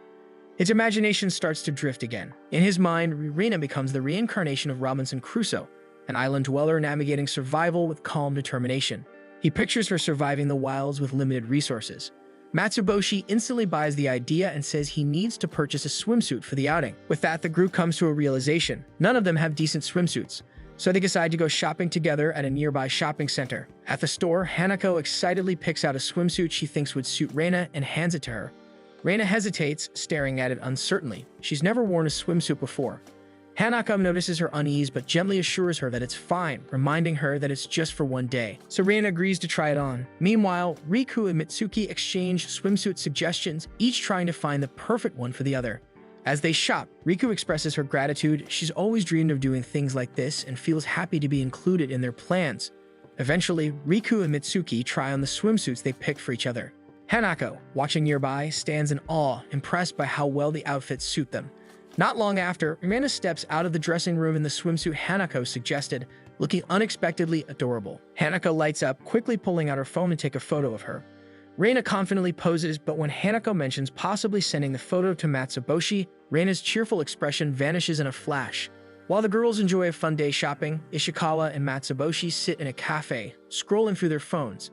His imagination starts to drift again. In his mind, Reina becomes the reincarnation of Robinson Crusoe, an island dweller navigating survival with calm determination. He pictures her surviving the wilds with limited resources. Matsuboshi instantly buys the idea and says he needs to purchase a swimsuit for the outing. With that, the group comes to a realization. None of them have decent swimsuits, so they decide to go shopping together at a nearby shopping center. At the store, Hanako excitedly picks out a swimsuit she thinks would suit Reina and hands it to her. Reina hesitates, staring at it uncertainly. She's never worn a swimsuit before. Hanako notices her unease but gently assures her that it's fine, reminding her that it's just for one day. So Reina agrees to try it on. Meanwhile, Riku and Mitsuki exchange swimsuit suggestions, each trying to find the perfect one for the other. As they shop, Riku expresses her gratitude. She's always dreamed of doing things like this and feels happy to be included in their plans. Eventually, Riku and Mitsuki try on the swimsuits they picked for each other. Hanako, watching nearby, stands in awe, impressed by how well the outfits suit them. Not long after, Reina steps out of the dressing room in the swimsuit Hanako suggested, looking unexpectedly adorable. Hanako lights up, quickly pulling out her phone to take a photo of her. Reina confidently poses, but when Hanako mentions possibly sending the photo to Matsuboshi, Reina's cheerful expression vanishes in a flash. While the girls enjoy a fun day shopping, Ishikawa and Matsuboshi sit in a cafe, scrolling through their phones.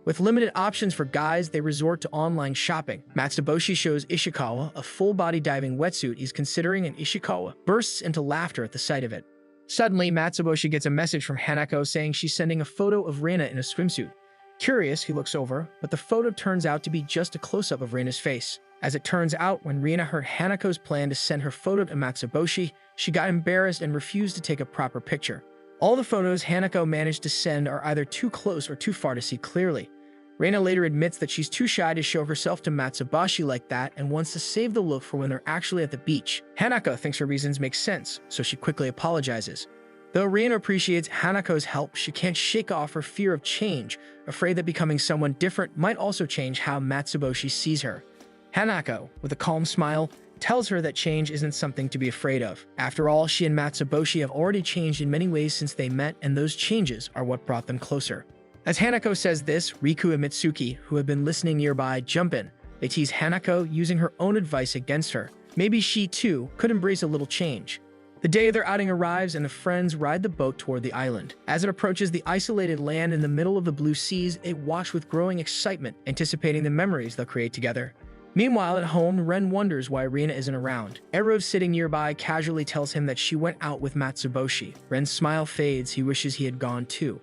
With limited options for guys, they resort to online shopping. Matsuboshi shows Ishikawa a full-body diving wetsuit he's considering, and Ishikawa bursts into laughter at the sight of it. Suddenly, Matsuboshi gets a message from Hanako saying she's sending a photo of Reina in a swimsuit. Curious, he looks over, but the photo turns out to be just a close-up of Reina's face. As it turns out, when Reina heard Hanako's plan to send her photo to Matsuboshi, she got embarrassed and refused to take a proper picture. All the photos Hanako managed to send are either too close or too far to see clearly. Reina later admits that she's too shy to show herself to Matsuboshi like that and wants to save the look for when they're actually at the beach. Hanako thinks her reasons make sense, so she quickly apologizes. Though Reina appreciates Hanako's help, she can't shake off her fear of change, afraid that becoming someone different might also change how Matsuboshi sees her. Hanako, with a calm smile, tells her that change isn't something to be afraid of. After all, she and Matsuboshi have already changed in many ways since they met, and those changes are what brought them closer. As Hanako says this, Riku and Mitsuki, who have been listening nearby, jump in. They tease Hanako, using her own advice against her. Maybe she, too, could embrace a little change. The day of their outing arrives, and the friends ride the boat toward the island. As it approaches the isolated land in the middle of the blue seas, they watch with growing excitement, anticipating the memories they'll create together. Meanwhile, at home, Ren wonders why Reina isn't around. Eruv, sitting nearby, casually tells him that she went out with Matsuboshi. Ren's smile fades. He wishes he had gone too.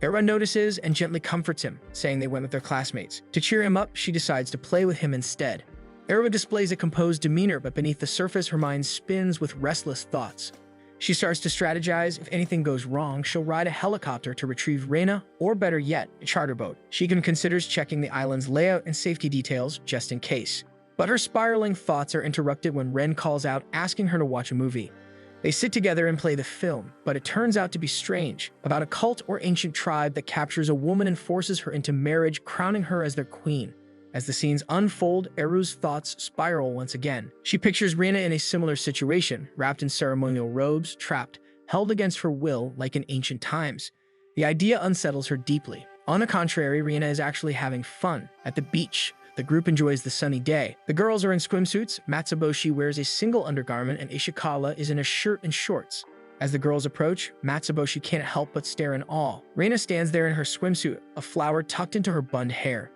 Era notices and gently comforts him, saying they went with their classmates. To cheer him up, she decides to play with him instead. Era displays a composed demeanor, but beneath the surface, her mind spins with restless thoughts. She starts to strategize. If anything goes wrong, she'll ride a helicopter to retrieve Reina, or better yet, a charter boat. She even considers checking the island's layout and safety details, just in case. But her spiraling thoughts are interrupted when Ren calls out, asking her to watch a movie. They sit together and play the film, but it turns out to be strange, about a cult or ancient tribe that captures a woman and forces her into marriage, crowning her as their queen. As the scenes unfold, Eru's thoughts spiral once again. She pictures Reina in a similar situation, wrapped in ceremonial robes, trapped, held against her will like in ancient times. The idea unsettles her deeply. On the contrary, Reina is actually having fun. At the beach, the group enjoys the sunny day. The girls are in swimsuits, Matsuboshi wears a single undergarment, and Ishikawa is in a shirt and shorts. As the girls approach, Matsuboshi can't help but stare in awe. Reina stands there in her swimsuit, a flower tucked into her bunned hair.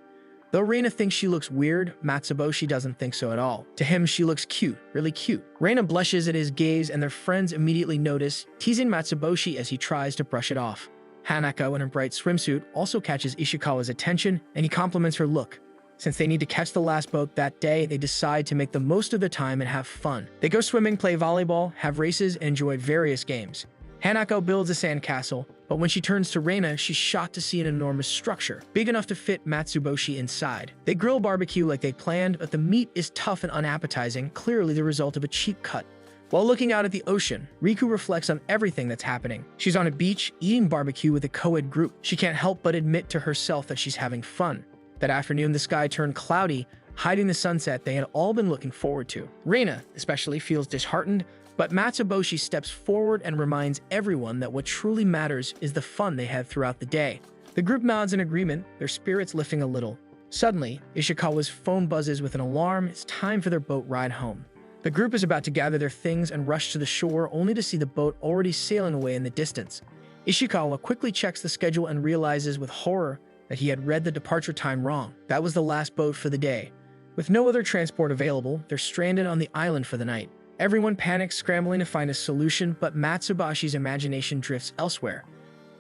Though Reina thinks she looks weird, Matsuboshi doesn't think so at all. To him, she looks cute, really cute. Reina blushes at his gaze, and their friends immediately notice, teasing Matsuboshi as he tries to brush it off. Hanako, in her bright swimsuit, also catches Ishikawa's attention, and he compliments her look. Since they need to catch the last boat that day, they decide to make the most of their time and have fun. They go swimming, play volleyball, have races, and enjoy various games. Hanako builds a sandcastle, but when she turns to Reina, she's shocked to see an enormous structure, big enough to fit Matsuboshi inside. They grill barbecue like they planned, but the meat is tough and unappetizing, clearly the result of a cheap cut. While looking out at the ocean, Riku reflects on everything that's happening. She's on a beach, eating barbecue with a co-ed group. She can't help but admit to herself that she's having fun. That afternoon, the sky turned cloudy, hiding the sunset they had all been looking forward to. Reina, especially, feels disheartened, but Matsuboshi steps forward and reminds everyone that what truly matters is the fun they had throughout the day. The group nods in agreement, their spirits lifting a little. Suddenly, Ishikawa's phone buzzes with an alarm. It's time for their boat ride home. The group is about to gather their things and rush to the shore, only to see the boat already sailing away in the distance. Ishikawa quickly checks the schedule and realizes with horror that he had read the departure time wrong. That was the last boat for the day. With no other transport available, they're stranded on the island for the night. Everyone panics, scrambling to find a solution, but Matsuboshi's imagination drifts elsewhere.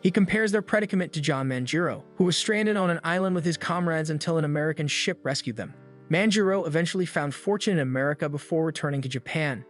He compares their predicament to John Manjiro, who was stranded on an island with his comrades until an American ship rescued them. Manjiro eventually found fortune in America before returning to Japan.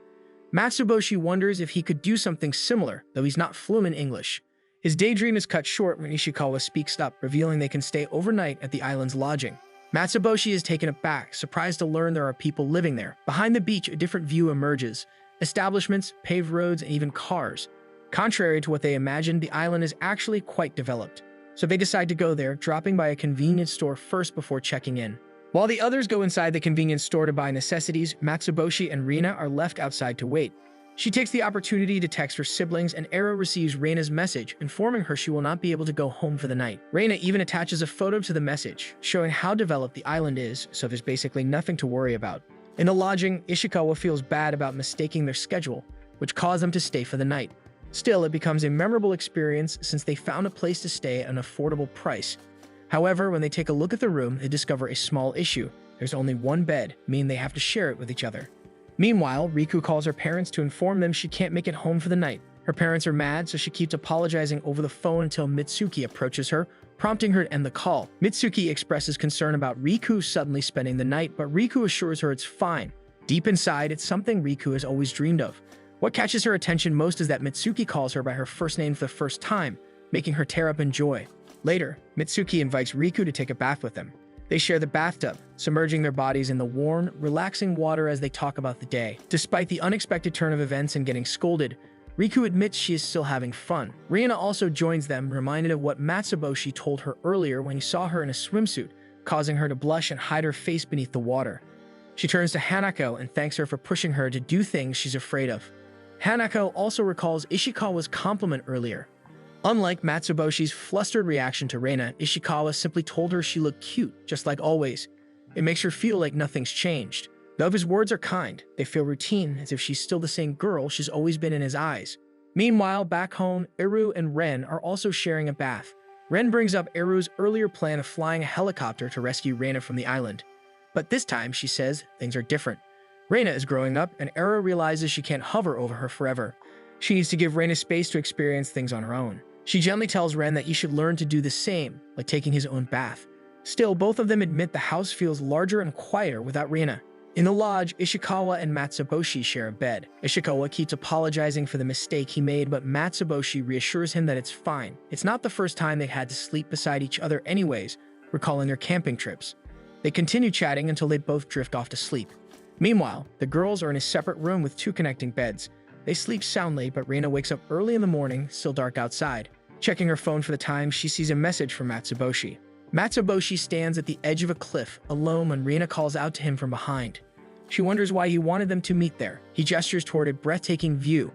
Matsuboshi wonders if he could do something similar, though he's not fluent in English. His daydream is cut short when Ishikawa speaks up, revealing they can stay overnight at the island's lodging. Matsuboshi is taken aback, surprised to learn there are people living there. Behind the beach, a different view emerges. Establishments, paved roads, and even cars. Contrary to what they imagined, the island is actually quite developed. So they decide to go there, dropping by a convenience store first before checking in. While the others go inside the convenience store to buy necessities, Matsuboshi and Reina are left outside to wait. She takes the opportunity to text her siblings, and Eru receives Reina's message, informing her she will not be able to go home for the night. Reina even attaches a photo to the message, showing how developed the island is, so there's basically nothing to worry about. In the lodging, Ishikawa feels bad about mistaking their schedule, which caused them to stay for the night. Still, it becomes a memorable experience since they found a place to stay at an affordable price. However, when they take a look at the room, they discover a small issue. There's only one bed, meaning they have to share it with each other. Meanwhile, Riku calls her parents to inform them she can't make it home for the night. Her parents are mad, so she keeps apologizing over the phone until Mitsuki approaches her, prompting her to end the call. Mitsuki expresses concern about Riku suddenly spending the night, but Riku assures her it's fine. Deep inside, it's something Riku has always dreamed of. What catches her attention most is that Mitsuki calls her by her first name for the first time, making her tear up in joy. Later, Mitsuki invites Riku to take a bath with them. They share the bathtub, submerging their bodies in the warm, relaxing water as they talk about the day. Despite the unexpected turn of events and getting scolded, Riku admits she is still having fun. Reina also joins them, reminded of what Matsuboshi told her earlier when he saw her in a swimsuit, causing her to blush and hide her face beneath the water. She turns to Hanako and thanks her for pushing her to do things she's afraid of. Hanako also recalls Ishikawa's compliment earlier. Unlike Matsuboshi's flustered reaction to Reina, Ishikawa simply told her she looked cute, just like always. It makes her feel like nothing's changed. Though his words are kind, they feel routine, as if she's still the same girl she's always been in his eyes. Meanwhile, back home, Eru and Ren are also sharing a bath. Ren brings up Eru's earlier plan of flying a helicopter to rescue Reina from the island. But this time, she says, things are different. Reina is growing up, and Eru realizes she can't hover over her forever. She needs to give Reina space to experience things on her own. She gently tells Ren that he should learn to do the same, like taking his own bath. Still, both of them admit the house feels larger and quieter without Reina. In the lodge, Ishikawa and Matsuboshi share a bed. Ishikawa keeps apologizing for the mistake he made, but Matsuboshi reassures him that it's fine. It's not the first time they had to sleep beside each other anyways, recalling their camping trips. They continue chatting until they both drift off to sleep. Meanwhile, the girls are in a separate room with two connecting beds. They sleep soundly, but Reina wakes up early in the morning, still dark outside. Checking her phone for the time, she sees a message from Matsuboshi. Matsuboshi stands at the edge of a cliff, alone when Reina calls out to him from behind. She wonders why he wanted them to meet there. He gestures toward a breathtaking view,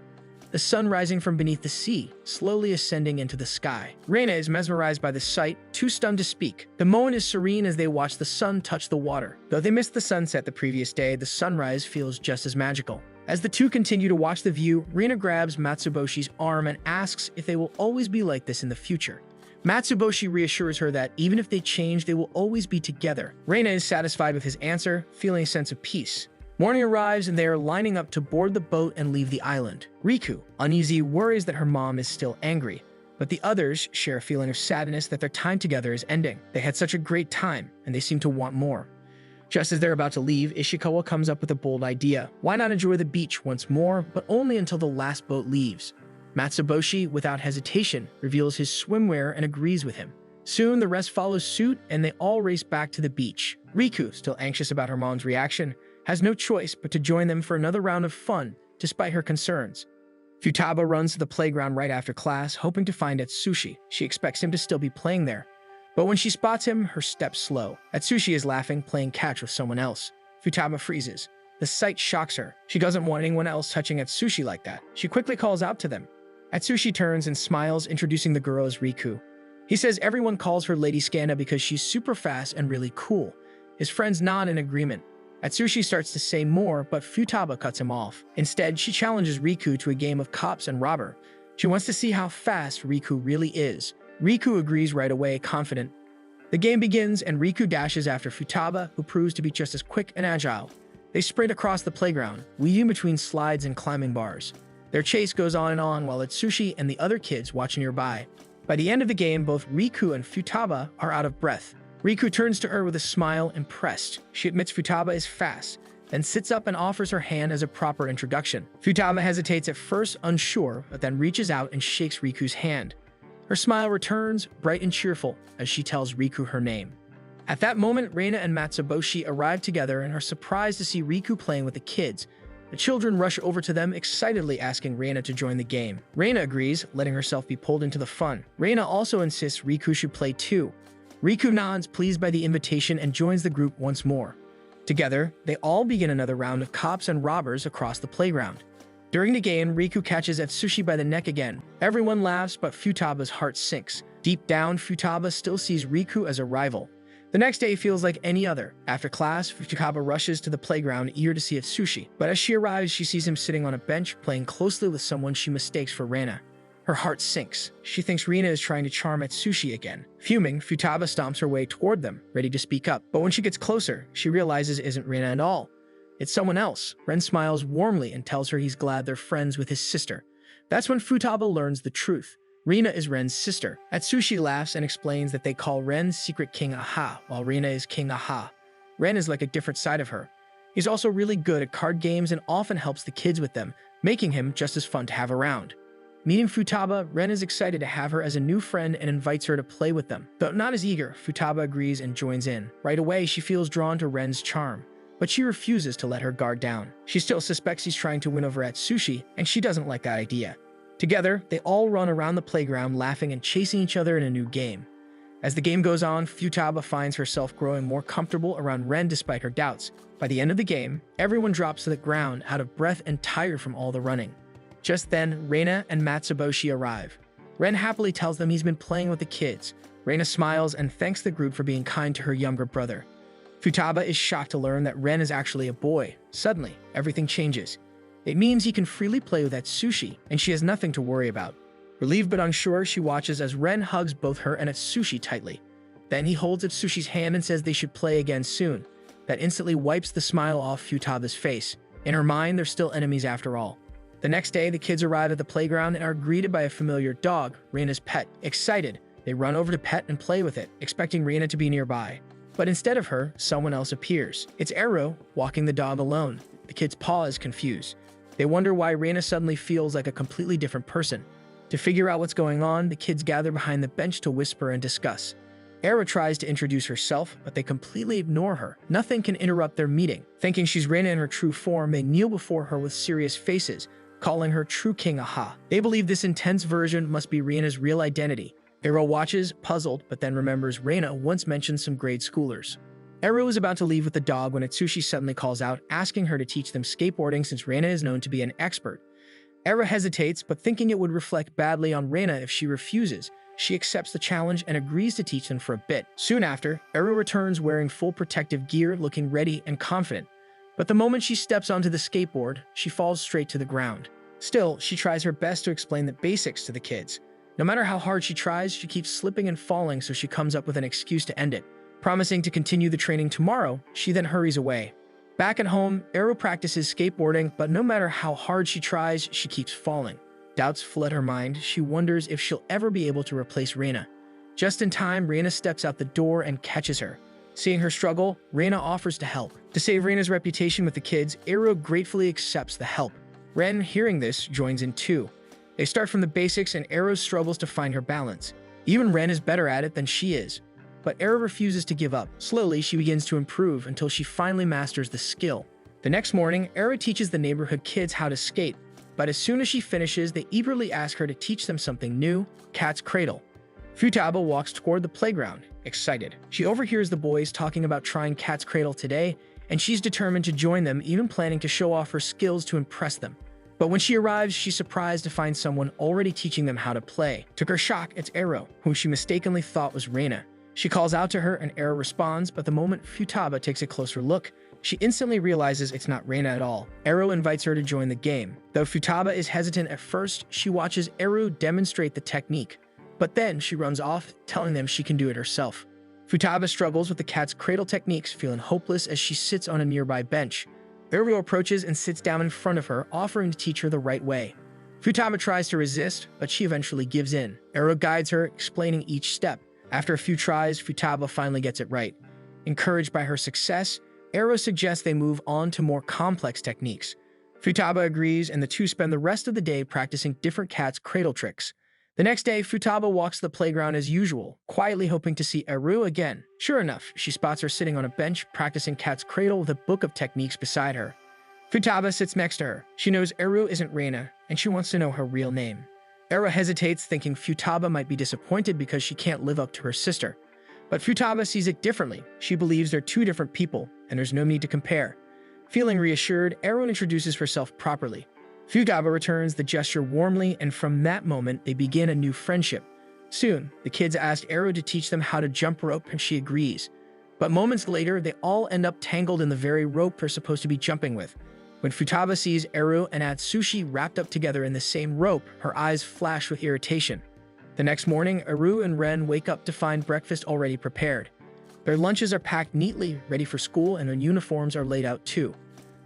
the sun rising from beneath the sea, slowly ascending into the sky. Reina is mesmerized by the sight, too stunned to speak. The moment is serene as they watch the sun touch the water. Though they missed the sunset the previous day, the sunrise feels just as magical. As the two continue to watch the view, Reina grabs Matsuboshi's arm and asks if they will always be like this in the future. Matsuboshi reassures her that even if they change, they will always be together. Reina is satisfied with his answer, feeling a sense of peace. Morning arrives and they are lining up to board the boat and leave the island. Riku, uneasy, worries that her mom is still angry, but the others share a feeling of sadness that their time together is ending. They had such a great time, and they seem to want more. Just as they're about to leave, Ishikawa comes up with a bold idea. Why not enjoy the beach once more, but only until the last boat leaves? Matsuboshi, without hesitation, reveals his swimwear and agrees with him. Soon, the rest follows suit, and they all race back to the beach. Riku, still anxious about her mom's reaction, has no choice but to join them for another round of fun, despite her concerns. Futaba runs to the playground right after class, hoping to find Atsushi. She expects him to still be playing there. But when she spots him, her steps slow. Atsushi is laughing, playing catch with someone else. Futaba freezes. The sight shocks her. She doesn't want anyone else touching Atsushi like that. She quickly calls out to them. Atsushi turns and smiles, introducing the girl as Riku. He says everyone calls her Lady Skanda because she's super fast and really cool. His friends nod in agreement. Atsushi starts to say more, but Futaba cuts him off. Instead, she challenges Riku to a game of cops and robber. She wants to see how fast Riku really is. Riku agrees right away, confident. The game begins, and Riku dashes after Futaba, who proves to be just as quick and agile. They sprint across the playground, weaving between slides and climbing bars. Their chase goes on and on while Atsushi and the other kids watch nearby. By the end of the game, both Riku and Futaba are out of breath. Riku turns to her with a smile, impressed. She admits Futaba is fast, then sits up and offers her hand as a proper introduction. Futaba hesitates at first, unsure, but then reaches out and shakes Riku's hand. Her smile returns, bright and cheerful, as she tells Riku her name. At that moment, Reina and Matsuboshi arrive together and are surprised to see Riku playing with the kids. The children rush over to them, excitedly asking Reina to join the game. Reina agrees, letting herself be pulled into the fun. Reina also insists Riku should play too. Riku nods, pleased by the invitation, and joins the group once more. Together, they all begin another round of cops and robbers across the playground. During the game, Riku catches Atsushi by the neck again. Everyone laughs, but Futaba's heart sinks. Deep down, Futaba still sees Riku as a rival. The next day feels like any other. After class, Futaba rushes to the playground, eager to see Atsushi. But as she arrives, she sees him sitting on a bench, playing closely with someone she mistakes for Reina. Her heart sinks. She thinks Reina is trying to charm Atsushi again. Fuming, Futaba stomps her way toward them, ready to speak up. But when she gets closer, she realizes it isn't Reina at all. It's someone else. Ren smiles warmly and tells her he's glad they're friends with his sister. That's when Futaba learns the truth. Reina is Ren's sister. Atsushi laughs and explains that they call Ren Secret King Aha, while Reina is King Aha. Ren is like a different side of her. He's also really good at card games and often helps the kids with them, making him just as fun to have around. Meeting Futaba, Ren is excited to have her as a new friend and invites her to play with them. Though not as eager, Futaba agrees and joins in. Right away, she feels drawn to Ren's charm, but she refuses to let her guard down. She still suspects he's trying to win over Atsushi, and she doesn't like that idea. Together, they all run around the playground laughing and chasing each other in a new game. As the game goes on, Futaba finds herself growing more comfortable around Ren despite her doubts. By the end of the game, everyone drops to the ground, out of breath and tired from all the running. Just then, Reina and Matsuboshi arrive. Ren happily tells them he's been playing with the kids. Reina smiles and thanks the group for being kind to her younger brother. Futaba is shocked to learn that Ren is actually a boy. Suddenly, everything changes. It means he can freely play with Atsushi, and she has nothing to worry about. Relieved but unsure, she watches as Ren hugs both her and Atsushi tightly. Then he holds Atsushi's hand and says they should play again soon. That instantly wipes the smile off Futaba's face. In her mind, they're still enemies after all. The next day, the kids arrive at the playground and are greeted by a familiar dog, Reina's pet. Excited, they run over to pet and play with it, expecting Reina to be nearby. But instead of her, someone else appears. It's Ero, walking the dog alone. The kids pause, confused. They wonder why Reina suddenly feels like a completely different person. To figure out what's going on, the kids gather behind the bench to whisper and discuss. Ero tries to introduce herself, but they completely ignore her. Nothing can interrupt their meeting. Thinking she's Reina in her true form, they kneel before her with serious faces, calling her True King Aha. They believe this intense version must be Reina's real identity. Eru watches, puzzled, but then remembers Reina once mentioned some grade schoolers. Eru is about to leave with the dog when Atsushi suddenly calls out, asking her to teach them skateboarding since Reina is known to be an expert. Eru hesitates, but thinking it would reflect badly on Reina if she refuses, she accepts the challenge and agrees to teach them for a bit. Soon after, Eru returns wearing full protective gear, looking ready and confident. But the moment she steps onto the skateboard, she falls straight to the ground. Still, she tries her best to explain the basics to the kids. No matter how hard she tries, she keeps slipping and falling, so she comes up with an excuse to end it. Promising to continue the training tomorrow, she then hurries away. Back at home, Eru practices skateboarding, but no matter how hard she tries, she keeps falling. Doubts flood her mind. She wonders if she'll ever be able to replace Reina. Just in time, Reina steps out the door and catches her. Seeing her struggle, Reina offers to help. To save Reina's reputation with the kids, Eru gratefully accepts the help. Ren, hearing this, joins in too. They start from the basics and Eru struggles to find her balance. Even Ren is better at it than she is. But Eru refuses to give up. Slowly, she begins to improve until she finally masters the skill. The next morning, Eru teaches the neighborhood kids how to skate, but as soon as she finishes, they eagerly ask her to teach them something new, cat's cradle. Futaba walks toward the playground, excited. She overhears the boys talking about trying cat's cradle today, and she's determined to join them, even planning to show off her skills to impress them. But when she arrives, she's surprised to find someone already teaching them how to play. To her shock, it's Eru, whom she mistakenly thought was Reina. She calls out to her and Eru responds, but the moment Futaba takes a closer look, she instantly realizes it's not Reina at all. Eru invites her to join the game. Though Futaba is hesitant at first, she watches Eru demonstrate the technique. But then she runs off, telling them she can do it herself. Futaba struggles with the cat's cradle techniques, feeling hopeless as she sits on a nearby bench. Eru approaches and sits down in front of her, offering to teach her the right way. Futaba tries to resist, but she eventually gives in. Eru guides her, explaining each step. After a few tries, Futaba finally gets it right. Encouraged by her success, Eru suggests they move on to more complex techniques. Futaba agrees, and the two spend the rest of the day practicing different cat's cradle tricks. The next day, Futaba walks the playground as usual, quietly hoping to see Eru again. Sure enough, she spots her sitting on a bench practicing cat's cradle with a book of techniques beside her. Futaba sits next to her. She knows Eru isn't Reina, and she wants to know her real name. Eru hesitates, thinking Futaba might be disappointed because she can't live up to her sister. But Futaba sees it differently. She believes they're two different people, and there's no need to compare. Feeling reassured, Eru introduces herself properly. Futaba returns the gesture warmly, and from that moment, they begin a new friendship. Soon, the kids ask Eru to teach them how to jump rope, and she agrees. But moments later, they all end up tangled in the very rope they're supposed to be jumping with. When Futaba sees Eru and Atsushi wrapped up together in the same rope, her eyes flash with irritation. The next morning, Eru and Ren wake up to find breakfast already prepared. Their lunches are packed neatly, ready for school, and their uniforms are laid out too.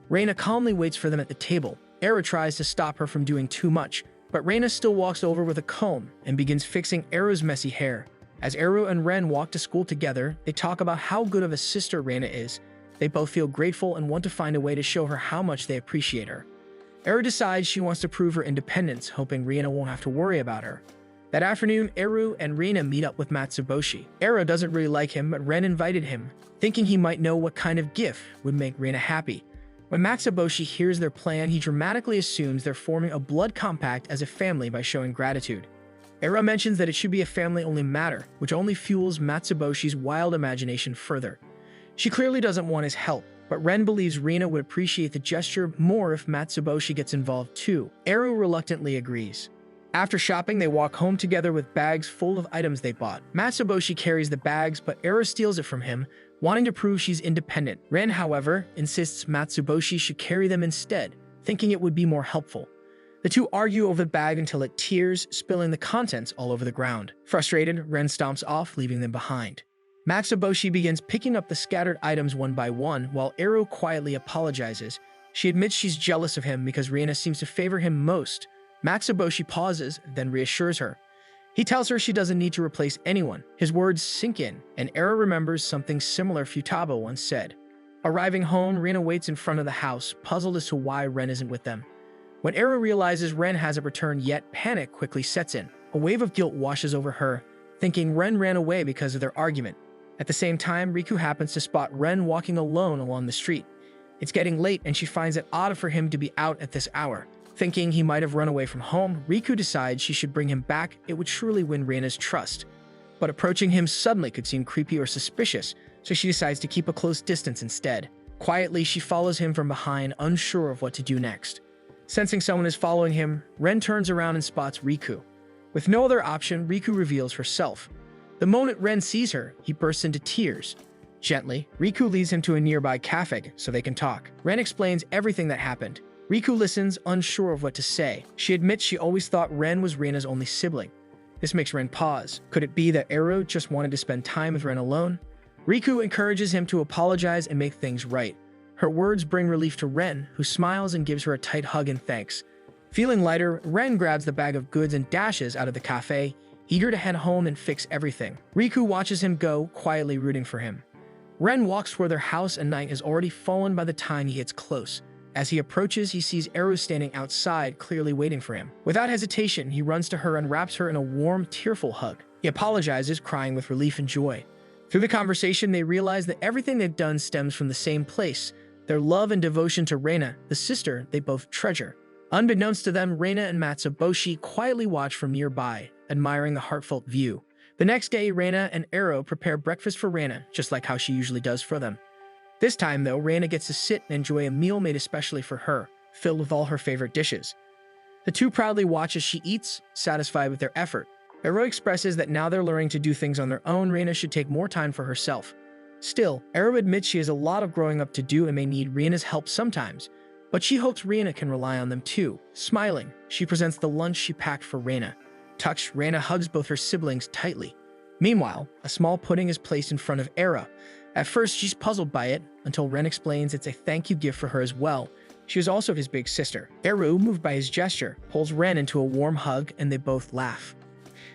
Reina calmly waits for them at the table. Eru tries to stop her from doing too much, but Reina still walks over with a comb and begins fixing Eru's messy hair. As Eru and Ren walk to school together, they talk about how good of a sister Reina is. They both feel grateful and want to find a way to show her how much they appreciate her. Eru decides she wants to prove her independence, hoping Reina won't have to worry about her. That afternoon, Eru and Reina meet up with Matsuboshi. Eru doesn't really like him, but Ren invited him, thinking he might know what kind of gift would make Reina happy. When Matsuboshi hears their plan, he dramatically assumes they're forming a blood compact as a family by showing gratitude. Eru mentions that it should be a family-only matter, which only fuels Matsuboshi's wild imagination further. She clearly doesn't want his help, but Ren believes Reina would appreciate the gesture more if Matsuboshi gets involved too. Eru reluctantly agrees. After shopping, they walk home together with bags full of items they bought. Matsuboshi carries the bags, but Eru steals it from him, wanting to prove she's independent. Ren, however, insists Matsuboshi should carry them instead, thinking it would be more helpful. The two argue over the bag until it tears, spilling the contents all over the ground. Frustrated, Ren stomps off, leaving them behind. Matsuboshi begins picking up the scattered items one by one, while Eru quietly apologizes. She admits she's jealous of him because Reina seems to favor him most. Matsuboshi pauses, then reassures her. He tells her she doesn't need to replace anyone. His words sink in, and Eru remembers something similar Futaba once said. Arriving home, Reina waits in front of the house, puzzled as to why Ren isn't with them. When Eru realizes Ren hasn't returned yet, panic quickly sets in. A wave of guilt washes over her, thinking Ren ran away because of their argument. At the same time, Riku happens to spot Ren walking alone along the street. It's getting late, and she finds it odd for him to be out at this hour. Thinking he might have run away from home, Riku decides she should bring him back. It would surely win Reina's trust. But approaching him suddenly could seem creepy or suspicious, so she decides to keep a close distance instead. Quietly, she follows him from behind, unsure of what to do next. Sensing someone is following him, Ren turns around and spots Riku. With no other option, Riku reveals herself. The moment Ren sees her, he bursts into tears. Gently, Riku leads him to a nearby cafe so they can talk. Ren explains everything that happened. Riku listens, unsure of what to say. She admits she always thought Ren was Reina's only sibling. This makes Ren pause. Could it be that Eru just wanted to spend time with Ren alone? Riku encourages him to apologize and make things right. Her words bring relief to Ren, who smiles and gives her a tight hug in thanks. Feeling lighter, Ren grabs the bag of goods and dashes out of the cafe, eager to head home and fix everything. Riku watches him go, quietly rooting for him. Ren walks toward their house and night has already fallen by the time he gets close. As he approaches, he sees Eru standing outside, clearly waiting for him. Without hesitation, he runs to her and wraps her in a warm, tearful hug. He apologizes, crying with relief and joy. Through the conversation, they realize that everything they've done stems from the same place, their love and devotion to Reina, the sister they both treasure. Unbeknownst to them, Reina and Matsuboshi quietly watch from nearby, admiring the heartfelt view. The next day, Reina and Eru prepare breakfast for Reina, just like how she usually does for them. This time, though, Reina gets to sit and enjoy a meal made especially for her, filled with all her favorite dishes. The two proudly watch as she eats, satisfied with their effort. Eru expresses that now they're learning to do things on their own, Reina should take more time for herself. Still, Eru admits she has a lot of growing up to do and may need Reina's help sometimes, but she hopes Reina can rely on them too. Smiling, she presents the lunch she packed for Reina. Touched, Reina hugs both her siblings tightly. Meanwhile, a small pudding is placed in front of Eru. At first, she's puzzled by it, until Ren explains it's a thank you gift for her as well. She is also his big sister. Eru, moved by his gesture, pulls Ren into a warm hug and they both laugh.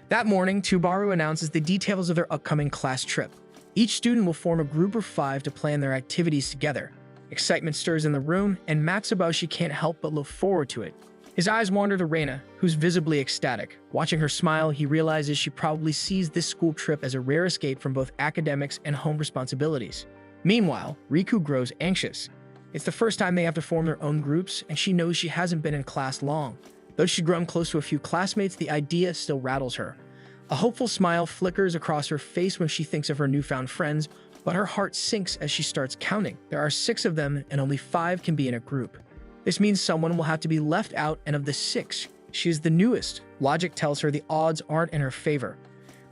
That morning, Tubaru announces the details of their upcoming class trip. Each student will form a group of 5 to plan their activities together. Excitement stirs in the room, and Matsuboshi can't help but look forward to it. His eyes wander to Reina, who's visibly ecstatic. Watching her smile, he realizes she probably sees this school trip as a rare escape from both academics and home responsibilities. Meanwhile, Riku grows anxious. It's the first time they have to form their own groups, and she knows she hasn't been in class long. Though she's grown close to a few classmates, the idea still rattles her. A hopeful smile flickers across her face when she thinks of her newfound friends, but her heart sinks as she starts counting. There are 6 of them, and only 5 can be in a group. This means someone will have to be left out, and of the 6, she is the newest. Logic tells her the odds aren't in her favor.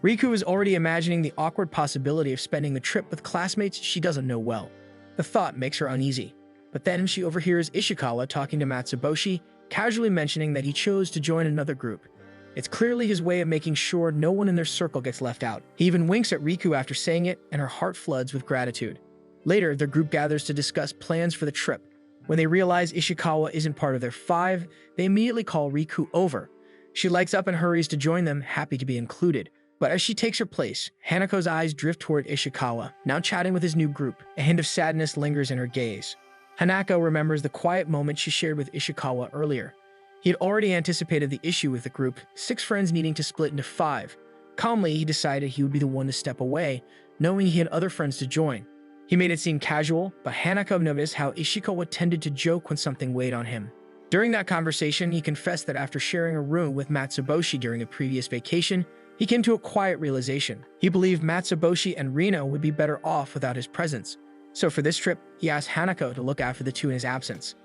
Riku is already imagining the awkward possibility of spending the trip with classmates she doesn't know well. The thought makes her uneasy. But then she overhears Ishikawa talking to Matsuboshi, casually mentioning that he chose to join another group. It's clearly his way of making sure no one in their circle gets left out. He even winks at Riku after saying it, and her heart floods with gratitude. Later, their group gathers to discuss plans for the trip. When they realize Ishikawa isn't part of their 5, they immediately call Riku over. She lights up and hurries to join them, happy to be included. But as she takes her place, Hanako's eyes drift toward Ishikawa, now chatting with his new group. A hint of sadness lingers in her gaze. Hanako remembers the quiet moment she shared with Ishikawa earlier. He had already anticipated the issue with the group, 6 friends needing to split into 5. Calmly, he decided he would be the one to step away, knowing he had other friends to join. He made it seem casual, but Hanako noticed how Ishikawa tended to joke when something weighed on him. During that conversation, he confessed that after sharing a room with Matsuboshi during a previous vacation, he came to a quiet realization. He believed Matsuboshi and Reina would be better off without his presence. So for this trip, he asked Hanako to look after the two in his absence.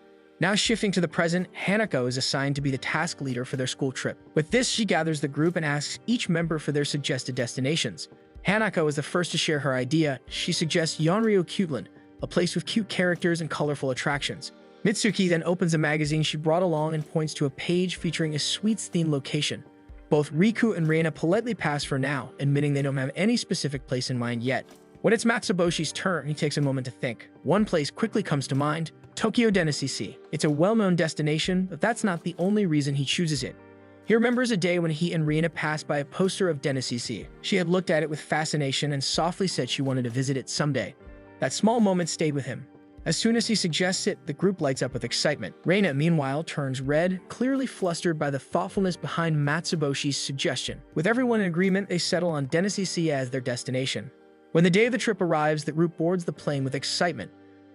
Now shifting to the present, Hanako is assigned to be the task leader for their school trip. With this, she gathers the group and asks each member for their suggested destinations. Hanako is the first to share her idea. She suggests Yonryu Cuteland, a place with cute characters and colorful attractions. Mitsuki then opens a magazine she brought along and points to a page featuring a sweets-themed location. Both Riku and Reina politely pass for now, admitting they don't have any specific place in mind yet. When it's Matsuboshi's turn, he takes a moment to think. One place quickly comes to mind, Tokyo Dennisisi. It's a well-known destination, but that's not the only reason he chooses it. He remembers a day when he and Reina passed by a poster of Dennisisi. She had looked at it with fascination and softly said she wanted to visit it someday. That small moment stayed with him. As soon as he suggests it, the group lights up with excitement. Reina, meanwhile, turns red, clearly flustered by the thoughtfulness behind Matsuboshi's suggestion. With everyone in agreement, they settle on Dennisisi as their destination. When the day of the trip arrives, the group boards the plane with excitement.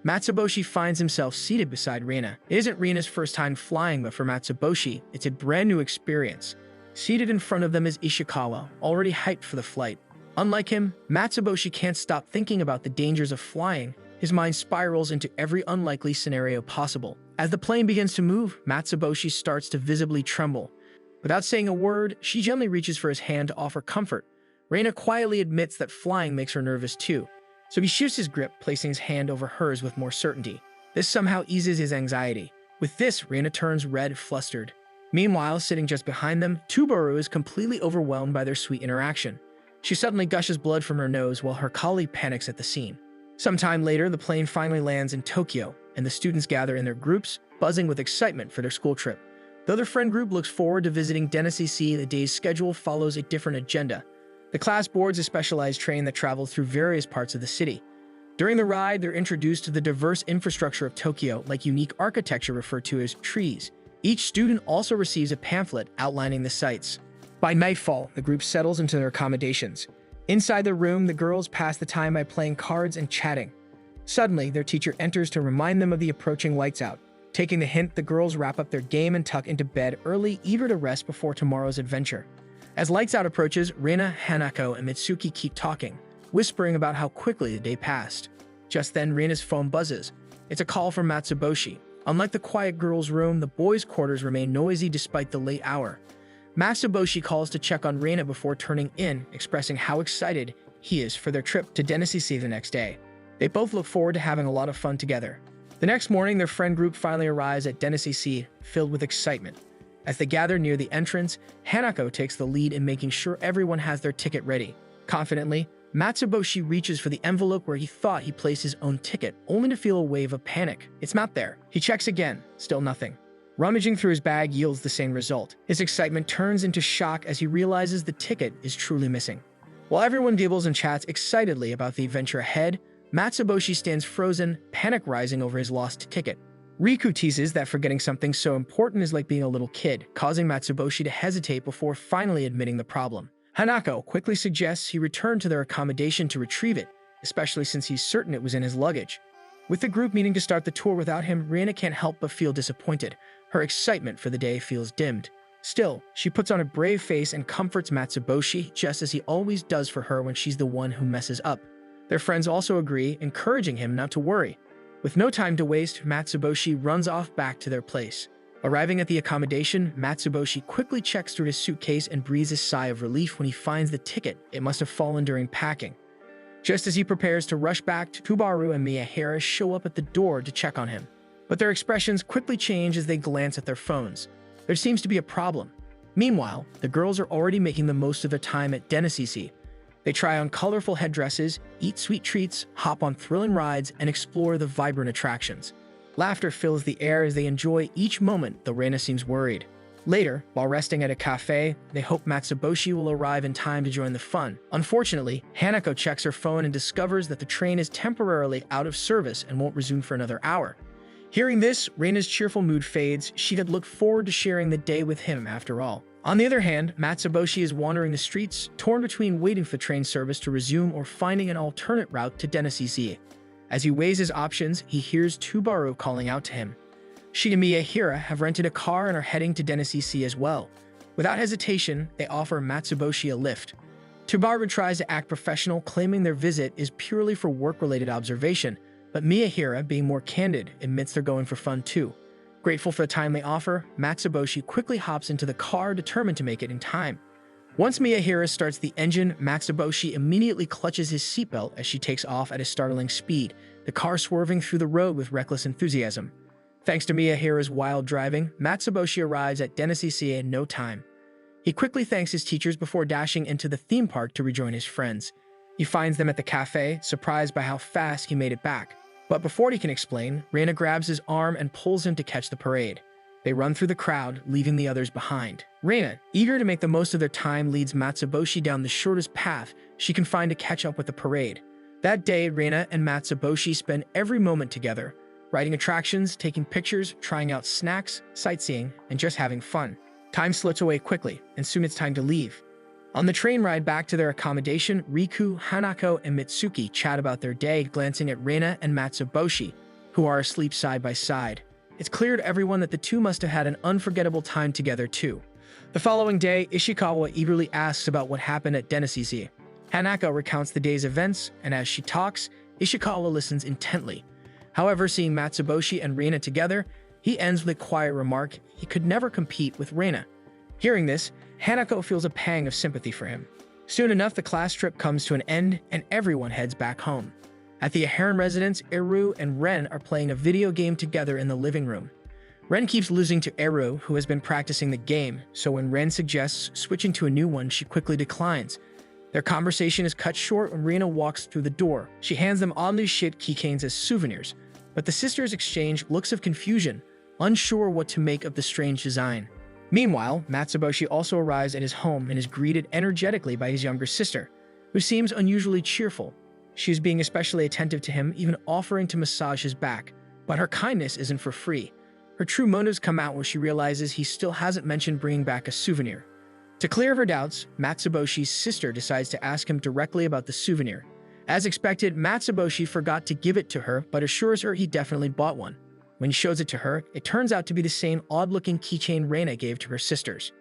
Matsuboshi finds himself seated beside Reina. It isn't Reina's first time flying, but for Matsuboshi, it's a brand new experience. Seated in front of them is Ishikawa, already hyped for the flight. Unlike him, Matsuboshi can't stop thinking about the dangers of flying. His mind spirals into every unlikely scenario possible. As the plane begins to move, Matsuboshi starts to visibly tremble. Without saying a word, she gently reaches for his hand to offer comfort. Reina quietly admits that flying makes her nervous too, so he shifts his grip, placing his hand over hers with more certainty. This somehow eases his anxiety. With this, Reina turns red, flustered. Meanwhile, sitting just behind them, Tubaru is completely overwhelmed by their sweet interaction. She suddenly gushes blood from her nose while her colleague panics at the scene. Sometime later, the plane finally lands in Tokyo, and the students gather in their groups, buzzing with excitement for their school trip. Though their friend group looks forward to visiting Dennisisi, the day's schedule follows a different agenda. The class boards a specialized train that travels through various parts of the city. During the ride, they're introduced to the diverse infrastructure of Tokyo, like unique architecture referred to as trees. Each student also receives a pamphlet outlining the sites. By nightfall, the group settles into their accommodations. Inside the room, the girls pass the time by playing cards and chatting. Suddenly, their teacher enters to remind them of the approaching lights out. Taking the hint, the girls wrap up their game and tuck into bed early, eager to rest before tomorrow's adventure. As lights out approaches, Reina, Hanako, and Mitsuki keep talking, whispering about how quickly the day passed. Just then, Reina's phone buzzes. It's a call from Matsuboshi. Unlike the quiet girls' room, the boys' quarters remain noisy despite the late hour. Matsuboshi calls to check on Reina before turning in, expressing how excited he is for their trip to Dennisisi the next day. They both look forward to having a lot of fun together. The next morning, their friend group finally arrives at Dennisisi, filled with excitement. As they gather near the entrance, Hanako takes the lead in making sure everyone has their ticket ready. Confidently, Matsuboshi reaches for the envelope where he thought he placed his own ticket, only to feel a wave of panic. It's not there. He checks again, still nothing. Rummaging through his bag yields the same result. His excitement turns into shock as he realizes the ticket is truly missing. While everyone gibbles and chats excitedly about the adventure ahead, Matsuboshi stands frozen, panic rising over his lost ticket. Riku teases that forgetting something so important is like being a little kid, causing Matsuboshi to hesitate before finally admitting the problem. Hanako quickly suggests he return to their accommodation to retrieve it, especially since he's certain it was in his luggage. With the group needing to start the tour without him, Reina can't help but feel disappointed. Her excitement for the day feels dimmed. Still, she puts on a brave face and comforts Matsuboshi, just as he always does for her when she's the one who messes up. Their friends also agree, encouraging him not to worry. With no time to waste, Matsuboshi runs off back to their place. Arriving at the accommodation, Matsuboshi quickly checks through his suitcase and breathes a sigh of relief when he finds the ticket. It must have fallen during packing. Just as he prepares to rush back, Tubaru and Miyahara show up at the door to check on him. But their expressions quickly change as they glance at their phones. There seems to be a problem. Meanwhile, the girls are already making the most of their time at Dennisisi. They try on colorful headdresses, eat sweet treats, hop on thrilling rides, and explore the vibrant attractions. Laughter fills the air as they enjoy each moment, though Reina seems worried. Later, while resting at a cafe, they hope Matsuboshi will arrive in time to join the fun. Unfortunately, Hanako checks her phone and discovers that the train is temporarily out of service and won't resume for another hour. Hearing this, Reina's cheerful mood fades. She had looked forward to sharing the day with him after all. On the other hand, Matsuboshi is wandering the streets, torn between waiting for train service to resume or finding an alternate route to Dennisisi. As he weighs his options, he hears Tubaru calling out to him. She and Miyahara have rented a car and are heading to Dennisisi as well. Without hesitation, they offer Matsuboshi a lift. Tubaru tries to act professional, claiming their visit is purely for work-related observation, but Miyahara, being more candid, admits they're going for fun too. Grateful for the timely offer, Matsuboshi quickly hops into the car, determined to make it in time. Once Miyahara starts the engine, Matsuboshi immediately clutches his seatbelt as she takes off at a startling speed, the car swerving through the road with reckless enthusiasm. Thanks to Miyahara's wild driving, Matsuboshi arrives at Dennisisi in no time. He quickly thanks his teachers before dashing into the theme park to rejoin his friends. He finds them at the cafe, surprised by how fast he made it back. But before he can explain, Reina grabs his arm and pulls him to catch the parade. They run through the crowd, leaving the others behind. Reina, eager to make the most of their time, leads Matsuboshi down the shortest path she can find to catch up with the parade. That day, Reina and Matsuboshi spend every moment together, riding attractions, taking pictures, trying out snacks, sightseeing, and just having fun. Time slips away quickly, and soon it's time to leave. On the train ride back to their accommodation, Riku, Hanako, and Mitsuki chat about their day, glancing at Reina and Matsuboshi, who are asleep side by side. It's clear to everyone that the two must have had an unforgettable time together too. The following day, Ishikawa eagerly asks about what happened at Denisizi. Hanako recounts the day's events, and as she talks, Ishikawa listens intently. However, seeing Matsuboshi and Reina together, he ends with a quiet remark he could never compete with Reina. Hearing this, Hanako feels a pang of sympathy for him. Soon enough, the class trip comes to an end, and everyone heads back home. At the Aharen residence, Eru and Ren are playing a video game together in the living room. Ren keeps losing to Eru, who has been practicing the game, so when Ren suggests switching to a new one, she quickly declines. Their conversation is cut short when Reina walks through the door. She hands them oddly shaped keychains as souvenirs, but the sisters exchange looks of confusion, unsure what to make of the strange design. Meanwhile, Matsuboshi also arrives at his home and is greeted energetically by his younger sister, who seems unusually cheerful. She is being especially attentive to him, even offering to massage his back. But her kindness isn't for free. Her true motives come out when she realizes he still hasn't mentioned bringing back a souvenir. To clear her doubts, Matsuboshi's sister decides to ask him directly about the souvenir. As expected, Matsuboshi forgot to give it to her, but assures her he definitely bought one. When he shows it to her, it turns out to be the same odd-looking keychain Reina gave to her sisters.